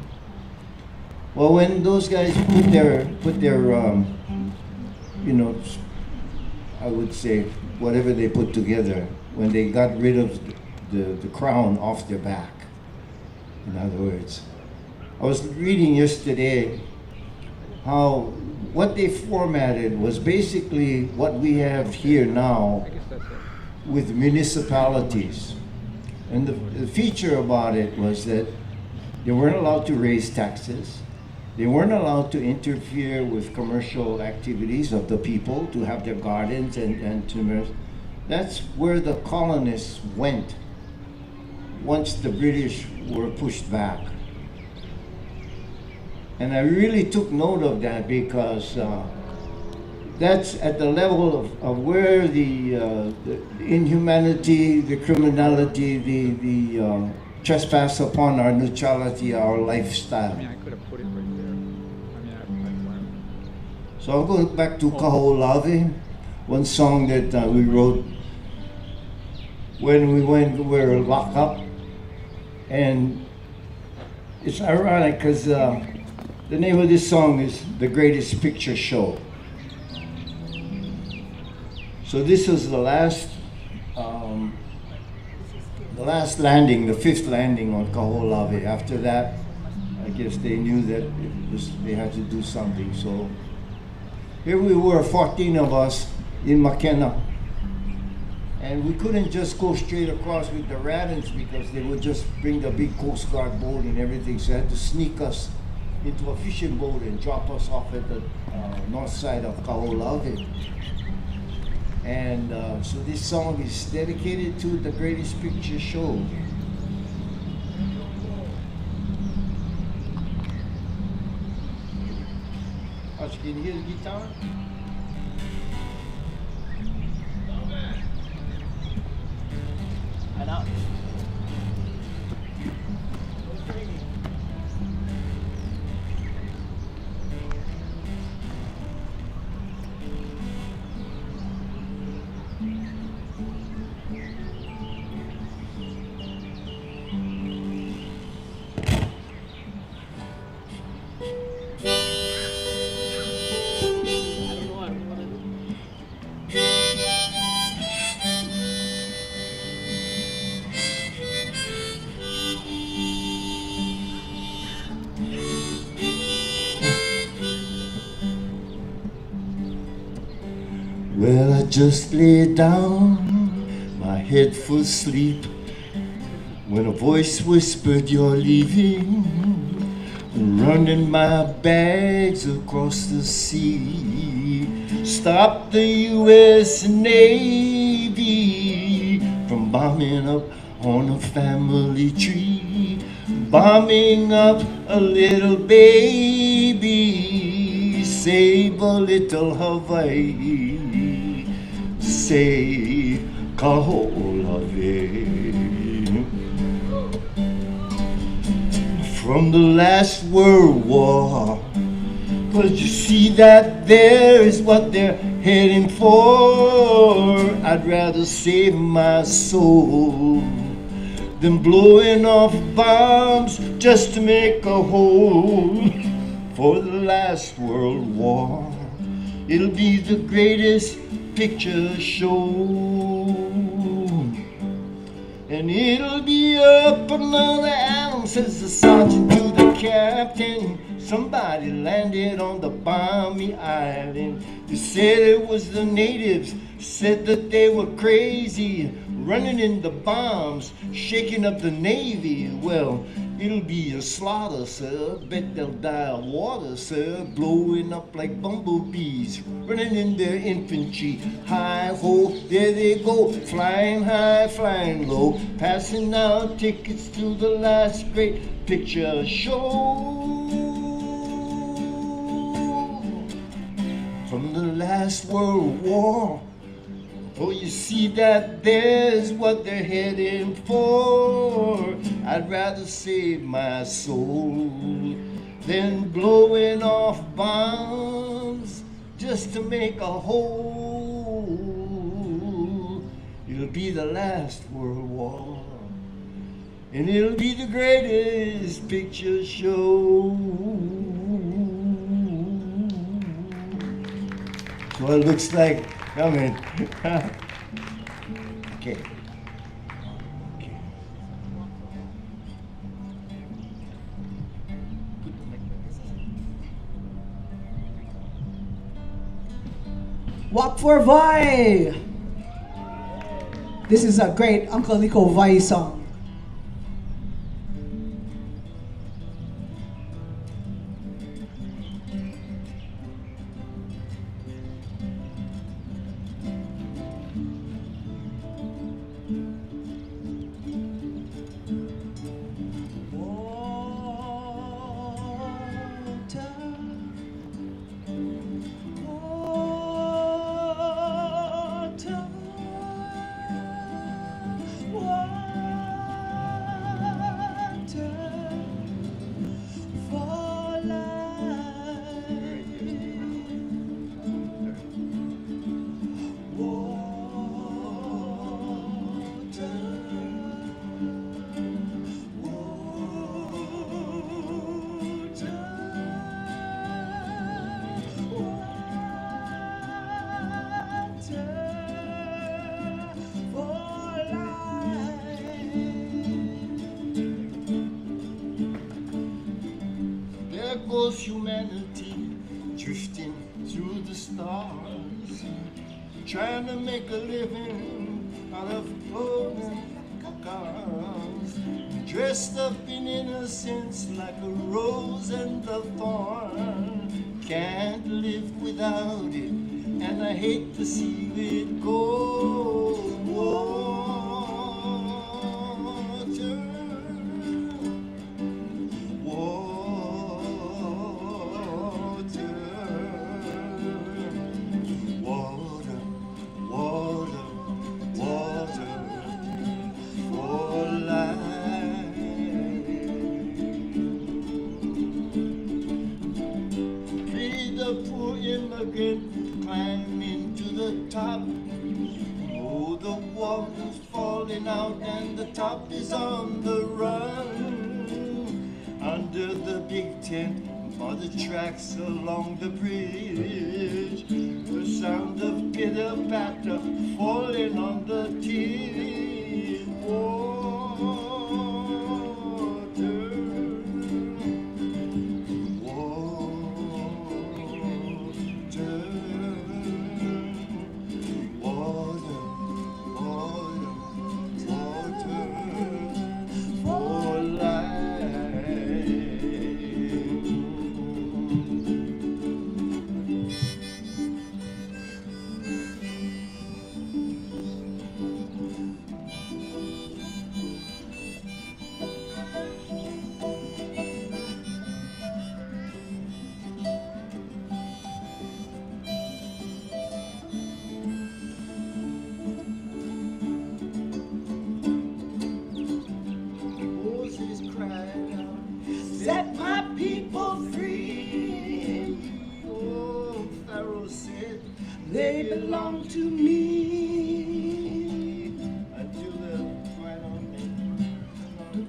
Well, when those guys put their you know, I would say whatever they put together, when they got rid of the crown off their back, in other words. I was reading yesterday how what they formatted was basically what we have here now with municipalities. And the feature about it was that they weren't allowed to raise taxes. They weren't allowed to interfere with commercial activities of the people, to have their gardens and to. That's where the colonists went once the British were pushed back. And I really took note of that because that's at the level of where the inhumanity, the criminality, the trespass upon our neutrality, our lifestyle. I mean, I could have put it right there. I mean, So I'll go back to Kaho'olawe, one song that we wrote when we were locked up. And it's ironic because the name of this song is The Greatest Picture Show. So this was the last landing, the fifth landing on Kaho'olawe. After that, I guess they knew that they had to do something. So here we were, 14 of us in Makena. And we couldn't just go straight across with the Radins because they would just bring the big Coast Guard boat and everything. So they had to sneak us into a fishing boat and drop us off at the north side of Kaho'olawe. And so this song is dedicated to The Greatest Picture Show. Can you hear the guitar? I know. Well, I just lay down, my head for asleep, when a voice whispered, "You're leaving," running my bags across the sea. Stop the U.S. Navy from bombing up on a family tree, bombing up a little baby. Save a little Hawaii, save Kapiolani. From the last World War, 'cause you see that there is what they're heading for. I'd rather save my soul than blowing off bombs just to make a hole for the last World War. It'll be the greatest picture show, and it'll be up another album, says the sergeant to the captain. Somebody landed on the balmy island. They said it was the natives, said that they were crazy, running in the bombs, shaking up the Navy. Well, it'll be a slaughter, sir. Bet they'll die of water, sir. Blowing up like bumblebees, running in their infantry. Hi ho, there they go, flying high, flying low, passing out tickets to the last great picture show. From the last World War, oh, you see that there's what they're heading for. I'd rather save my soul than blowing off bombs just to make a hole. It'll be the last World War, and it'll be the greatest picture show. So it looks like, I mean, okay. Walk for Vai! This is a great Uncle Nico Vai song. Humanity drifting through the stars, trying to make a living out of floating cars, dressed up in innocence like a rose and a thorn. Can't live without it, and I hate to see it go. Climbing to the top. Oh, the water's falling out and the top is on the run. Under the big tent are the tracks along the bridge. The sound of pitter-patter falling on the tin water. they belong to me. Until the final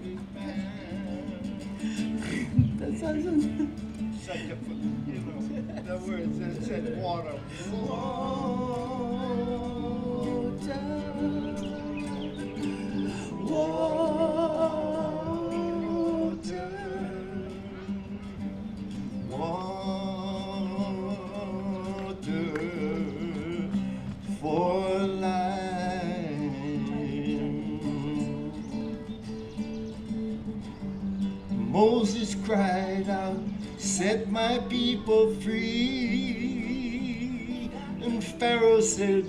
big band. That sounds such a, the words that said water. Moses cried out, set my people free. And Pharaoh said,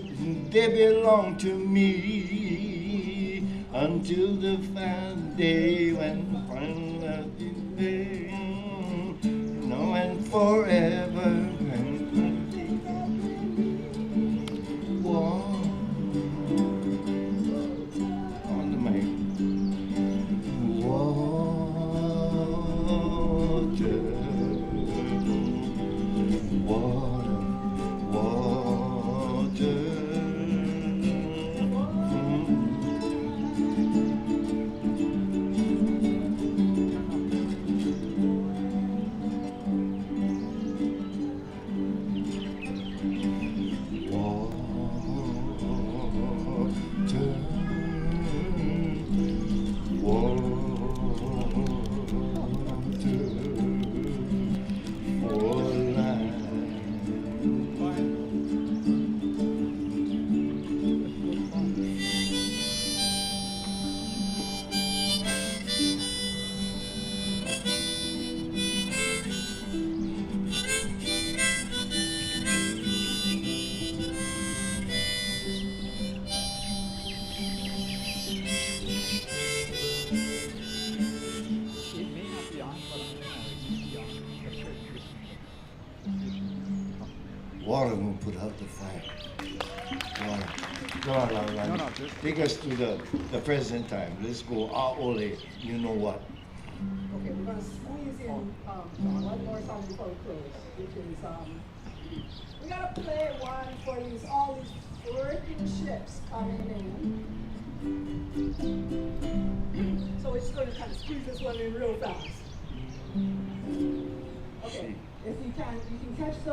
they belong to me. Until the final day when the final day, now and forever. On the mic. Water will put out the fire. Water. No. Take us to the present time. Let's go. Ole, you know what? Okay, we're going to squeeze in one more song before we close, which is, we got to play one for all these freaking ships coming in. So we're just going to kind of squeeze this one in real fast. Okay, if you can catch the,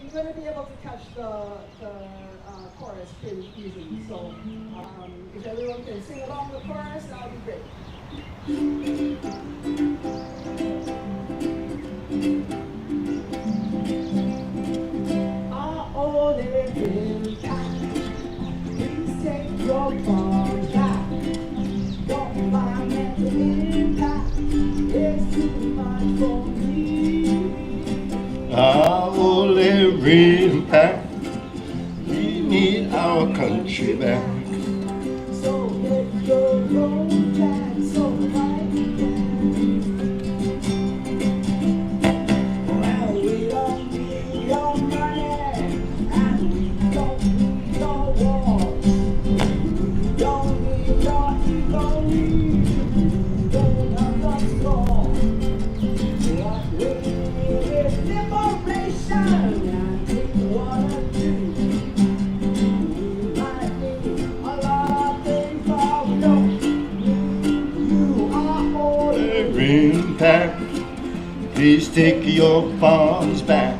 you're going to be able to catch the chorus pretty easily. So if everyone can sing along the chorus, that would be great. Please take your phone back. Don't mind the impact. It's too much for me. Ole impact. We need our country back. So let your road back so right well, we don't need your money and we don't need your wars. We don't need your egoism. Don't have the score. What we need is liberation, and we wanna do. Impact. Please take your farms back.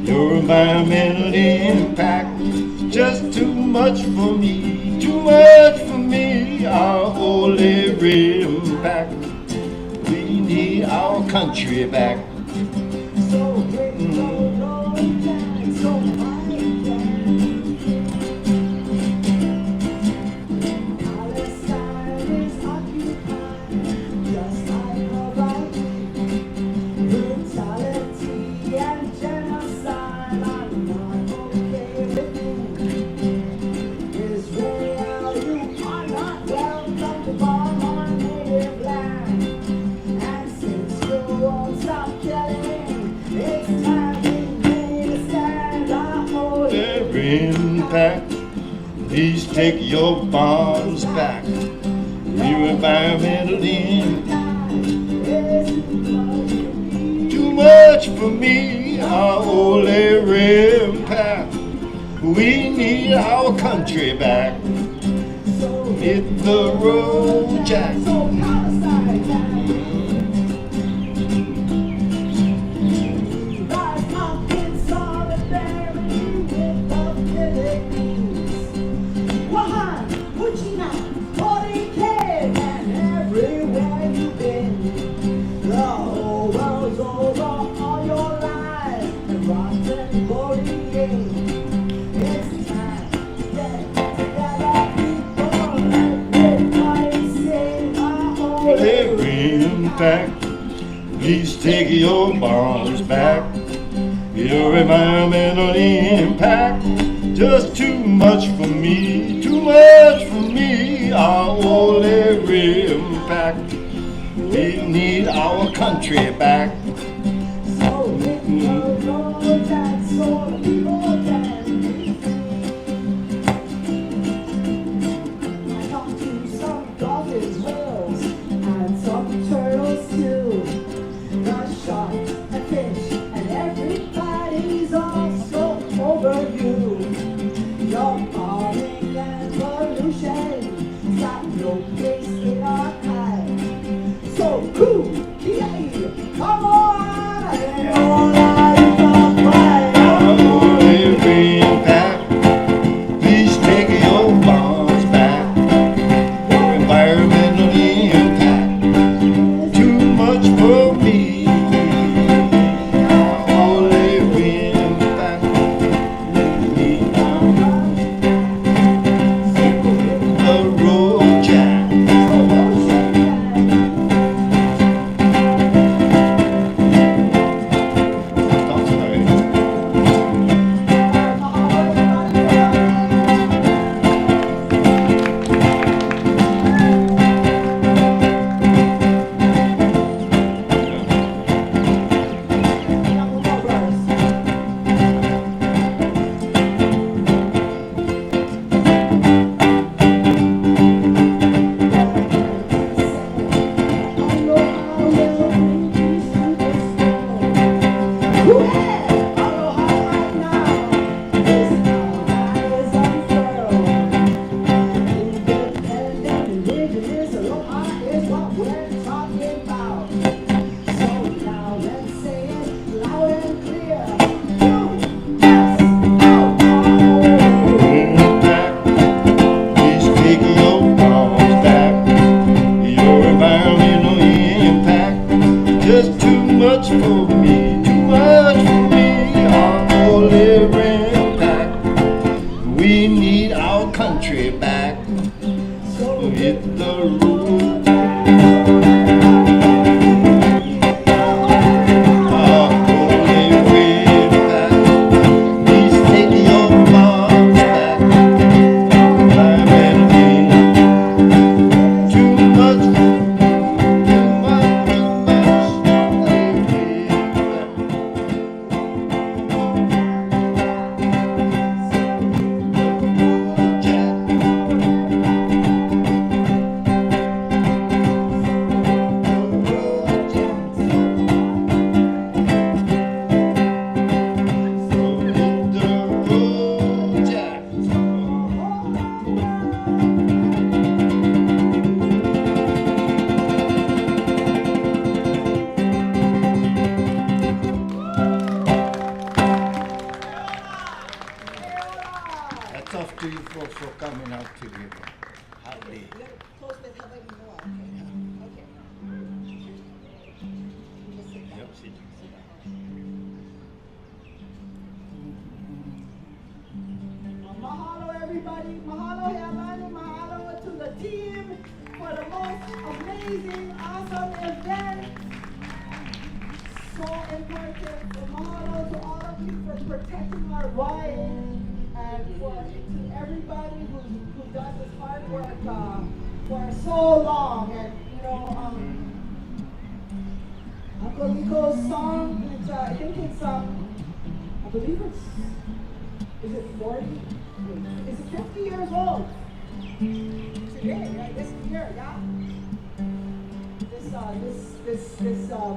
Your environmental impact just too much for me. Too much for me. Our holy impact. We need our country back. Impact. Please take your bombs back. Your environmental impact. Too much for me. Our holy impact. We need our country back. Hit the road, Jack. Back. Please take your bombs back. Your environmental impact just too much for me, too much for me. Our only impact. We need our country back.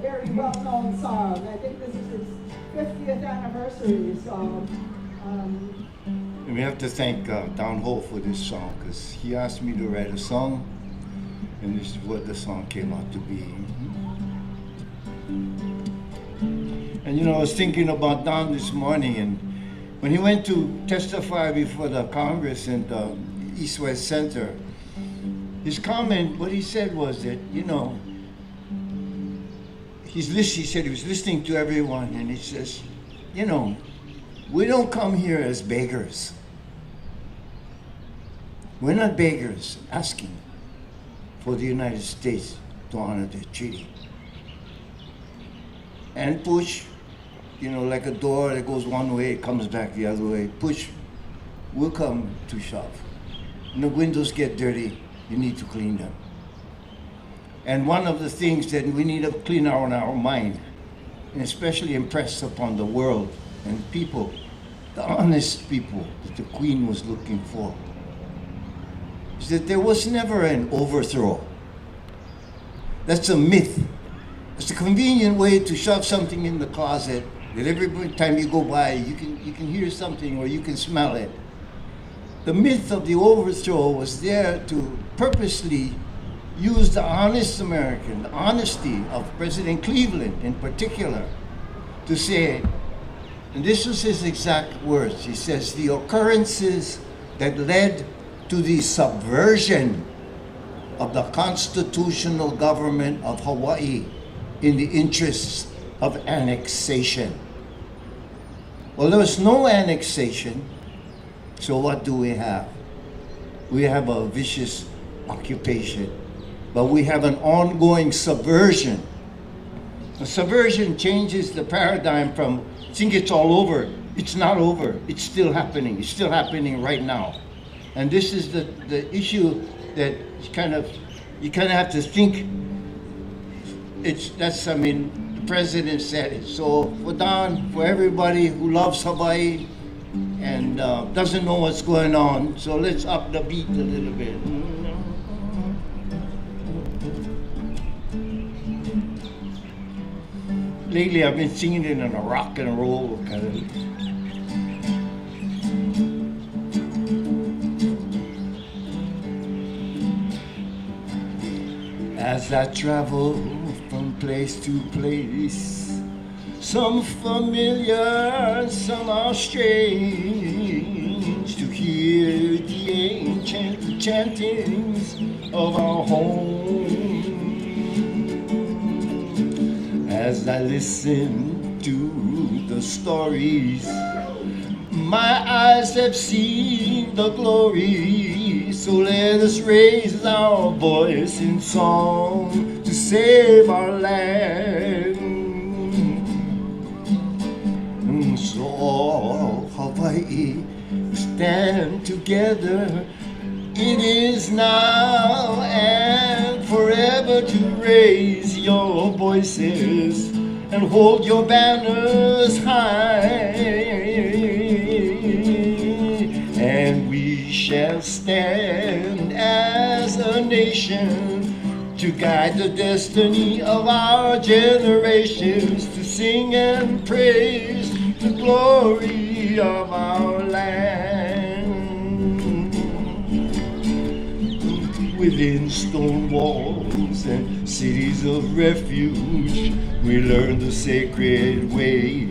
Very well-known song. I think this is his 50th anniversary. So And we have to thank Don Ho for this song, because he asked me to write a song, and this is what the song came out to be. And you know, I was thinking about Don this morning, and when he went to testify before the Congress in the East-West Center, his comment, what he said was that, you know, he said he was listening to everyone, and he says, you know, we don't come here as beggars. We're not beggars asking for the United States to honor the treaty. And push, you know, like a door that goes one way, it comes back the other way. Push will come to shove. When the windows get dirty, you need to clean them. And one of the things that we need to clean out in our mind, and especially impress upon the world and people, the honest people that the Queen was looking for, is that there was never an overthrow. That's a myth. It's a convenient way to shove something in the closet that every time you go by, you can hear something or you can smell it. The myth of the overthrow was there to purposely use the honest American, the honesty of President Cleveland in particular, to say, and this was his exact words, he says, the occurrences that led to the subversion of the constitutional government of Hawaii in the interests of annexation. Well, there was no annexation, so what do we have? We have a vicious occupation, but we have an ongoing subversion. The subversion changes the paradigm from, think it's all over. It's not over. It's still happening. It's still happening right now. And this is the issue that you kind of have to think. I mean, the president said it. So for Don, for everybody who loves Hawaii and doesn't know what's going on, so let's up the beat a little bit. Lately, I've been singing it in a rock and roll kind of. As I travel from place to place, some familiar, some are strange, to hear the ancient chantings of our home. As I listen to the stories, my eyes have seen the glory. So let us raise our voice in song to save our land. So all Hawaii stand together. It is now and forever to raise your voices and hold your banners high. And we shall stand as a nation to guide the destiny of our generations, to sing and praise the glory of our land. Within stone walls and cities of refuge, we learn the sacred ways.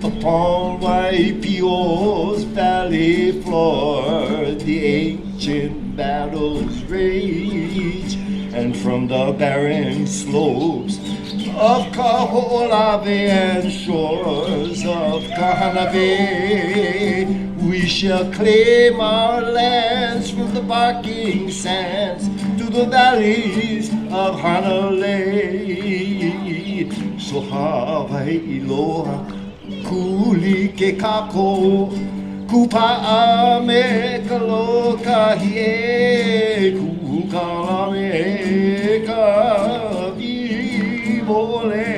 Upon Waipio's valley floor, the ancient battles rage, and from the barren slopes of Kaho'olawe and shores of Kahanawe, we shall claim our lands from the barking sands to the valleys of Hanalei. So Hawaii loa kuli ke kako, kupa'a me ka loka hie, kukala me ka vivole.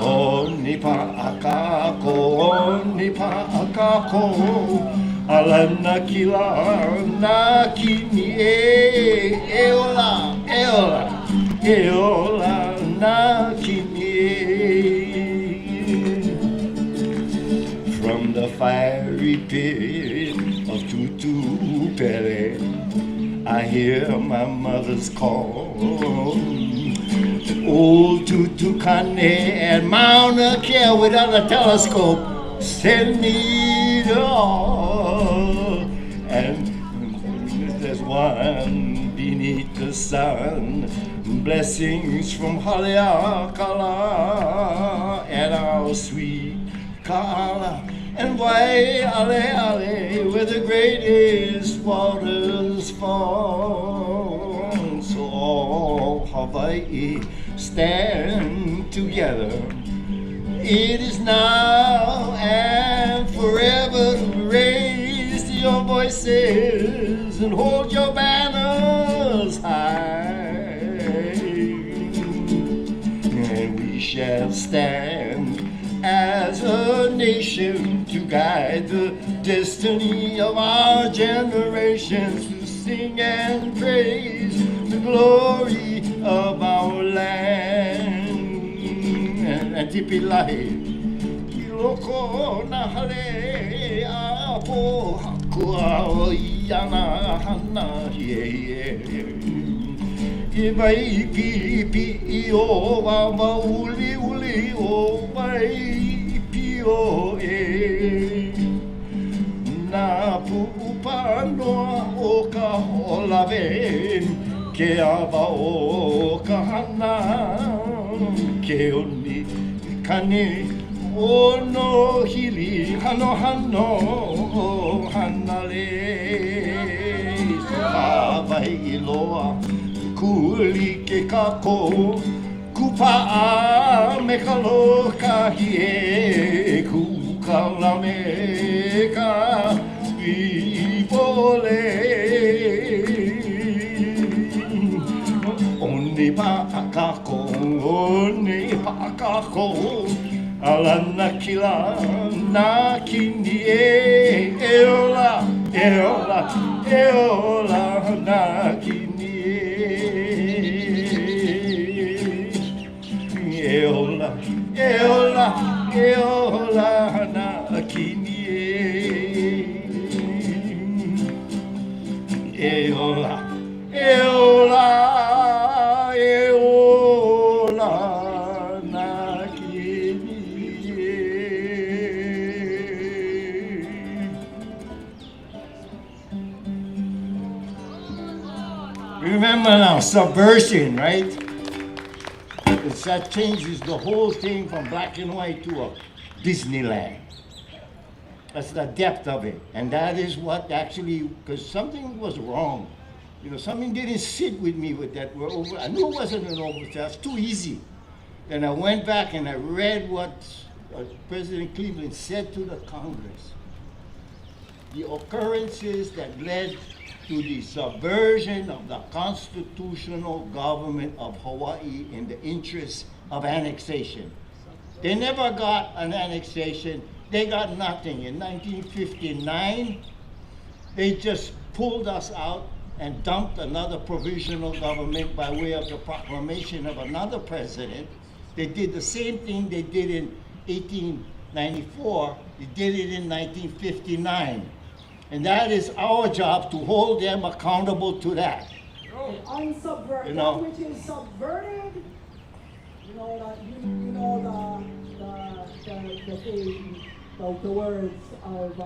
Oni pa'akako, alana kila na kimi eola, eola, eola na kimi. sweet pit of Tutupele. I hear my mother's call. Old Tutukane and Mauna Kea without a telescope send me to all. And there's one beneath the sun, blessings from Haleakala and our sweet Kala. And Waiale, where the greatest waters fall. So all Hawaii stand together. It is now and forever to raise your voices and hold your banners high. And we shall stand as a nation to guide the destiny of our generations, to sing and praise the glory of our land. And tipilahi, iloko na hale apo hakua o iana hana ye. Ibai pipi o wa uli uli o bai pio e. Na pupa noa o ka olave ke ava o ka hana ke oni kane o no hili hano hano hanale. Vai iloa kuli ke kako kupa'a me ka loka hie kukala me ka vipole. Oni pa'akako, oni pa'akako alana kila na kini eola, eola, eola na kini eola, eola, eola na kini eola, eola, eola na kini. Remember now, subversion, right? That changes the whole thing from black and white to a Disneyland. That's the depth of it. And that is what actually, because something was wrong. You know, something didn't sit with me with that. I knew it wasn't an overture. It was too easy. Then I went back and I read what President Cleveland said to the Congress. The occurrences that led to the subversion of the constitutional government of Hawaii in the interest of annexation. They never got an annexation. They got nothing. In 1959, they just pulled us out and dumped another provisional government by way of the proclamation of another president. They did the same thing they did in 1894. They did it in 1959. And that is our job, to hold them accountable to that. Unsubvert, you know, that which is subverted, you know, the words of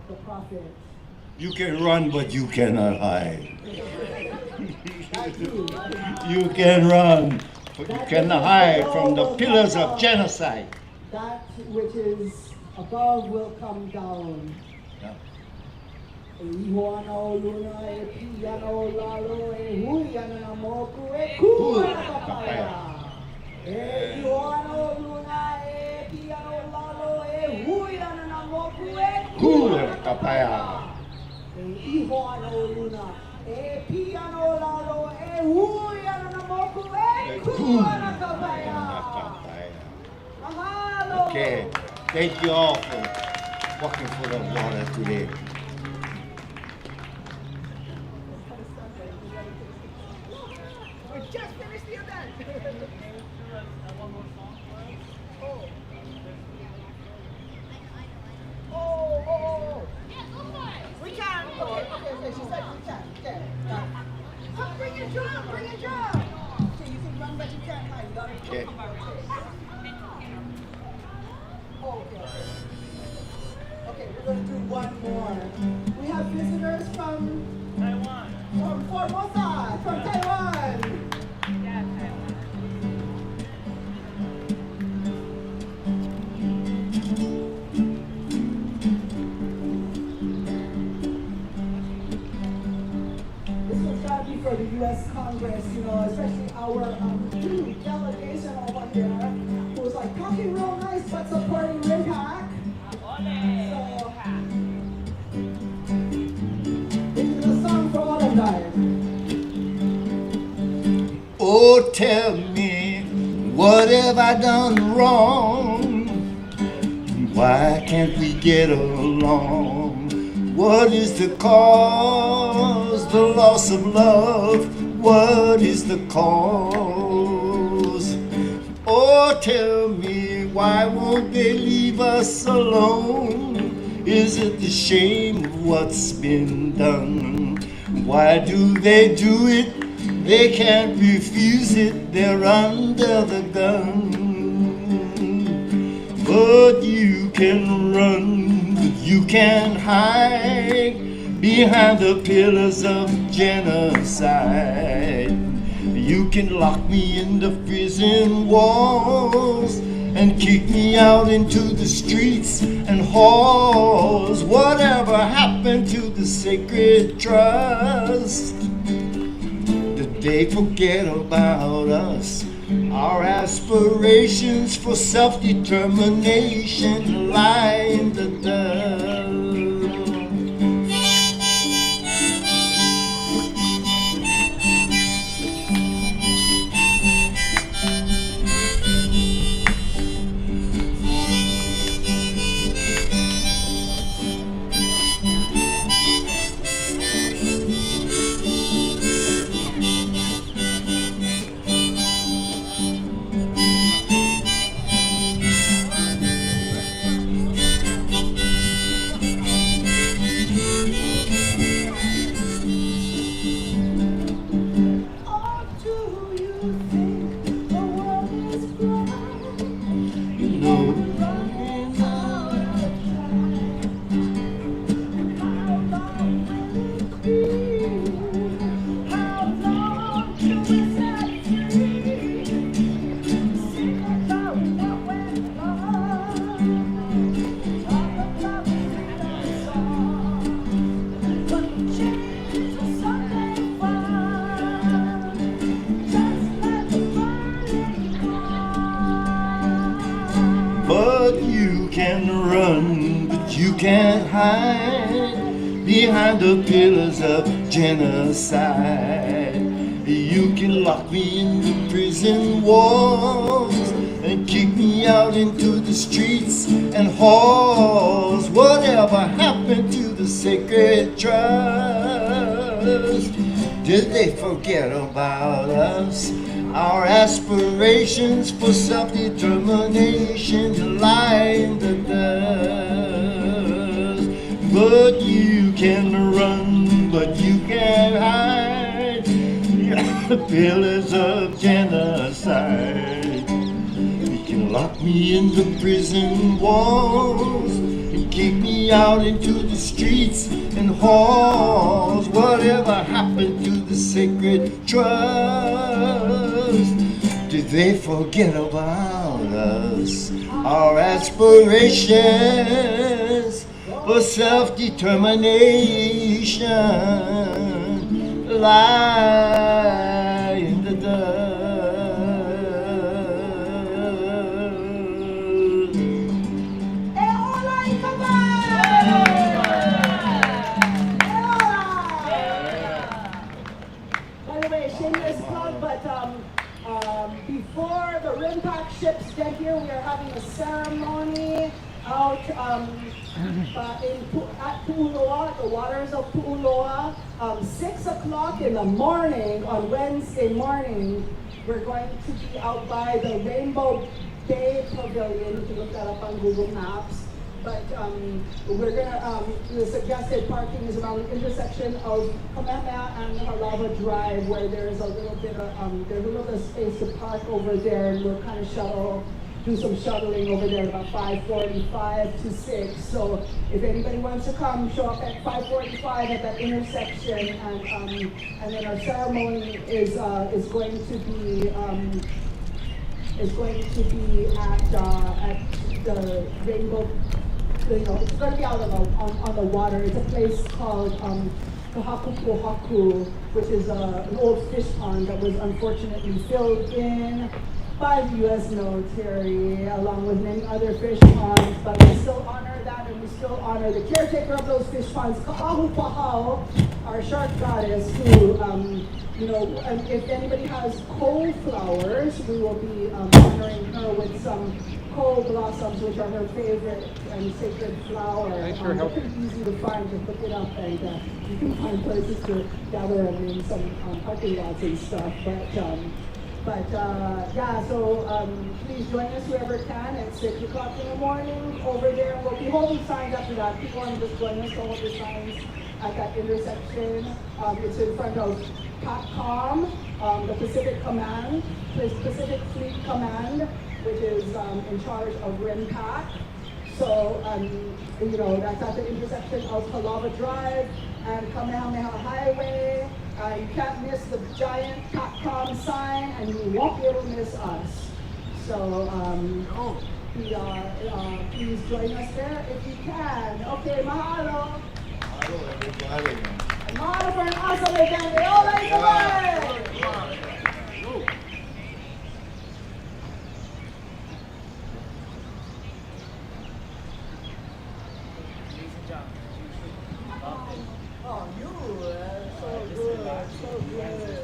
the prophet. You can run, but you cannot hide. You can run, but you cannot hide from the pillars of genocide. That which is above will come down. Ihoana luna e piano lalo e huiana na moku e kua kapaya. Ihoana luna e piano lalo e huiana na moku e kua kapaya. Ihoana luna e piano lalo e huiana na moku e kua kapaya. Okay, thank you all for walking for the water today. We just finished the event. Oh, Okay. Okay, we're going to do one more. We have visitors from Taiwan. From Formosa, from Taiwan. Yeah, Taiwan. This was got to be for the U.S. Congress, you know, especially our delegation over here, who was like talking real nice but supporting RIMPAC. This is a song for all of them. Oh, tell me, what have I done wrong? Why can't we get along? What is the cause? The loss of love. What is the cause? Oh, tell me, why won't they leave us alone? Is it the shame of what's been done? Why do they do it? They can't refuse it, they're under the gun. But you can run, but you can't hide behind the pillars of genocide. You can lock me in the prison walls and kick me out into the streets and halls. Whatever happened to the sacred trust? Did they forget about us? Our aspirations for self-determination lie in the dust. Can't hide behind the pillars of genocide. You can lock me in the prison walls and kick me out into the streets and halls. Whatever happened to the sacred trust? Did they forget about us? Our aspirations for self-determination lie in the dust. But you can run, but you can't hide the pillars of genocide. You can lock me in the prison walls and kick me out into the streets and halls. Whatever happened to the sacred trust? Did they forget about us? Our aspirations for self-determination lie in the dust. By the way, shameless plug, but before the RIMPAC ships get here, we are having a ceremony out at Pu'uloa, the waters of Pu'uloa. 6 o'clock in the morning on Wednesday morning, we're going to be out by the Rainbow Bay Pavilion. You can look that up on Google Maps. but we're gonna, the suggested parking is around the intersection of Kamehameha and Halava Drive, where there's a little bit of, there's a little bit of space to park over there, and we'll kind of do some shuttling over there about 5:45 to 6. So if anybody wants to come, show up at 5:45 at that intersection, and then our ceremony is going to be at the Rainbow. You know, it's going to be out on the water. It's a place called Ahupua, which is an old fish pond that was unfortunately filled in by the U.S. military, along with many other fish ponds. But we still honor that, and we still honor the caretaker of those fish ponds, Ahupua, our shark goddess, who, you know, and if anybody has coal flowers, we will be honoring her with some coal blossoms, which are her favorite and sacred flower. Thanks for helping. It's pretty easy to find. Just look it up, and you can find places to gather them in some parking lots and stuff. But yeah, so please join us whoever can at 6 o'clock in the morning over there. We'll be holding signs after that. People want to just join us to hold the signs at that intersection. It's in front of PACCOM, the Pacific Command, Pacific Fleet Command, which is in charge of RIMPAC. So, you know, that's at the intersection of Halava Drive and Kamehameha Highway. You can't miss the giant PACCOM sign, and you won't be able to miss us. So, please join us there if you can. Okay, mahalo. Mahalo for an awesome weekend. We all like the way. Oh, you so good, so good.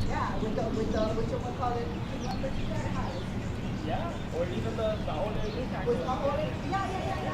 Yeah, with the what you call it? Yeah, or even the older. With the older, yeah.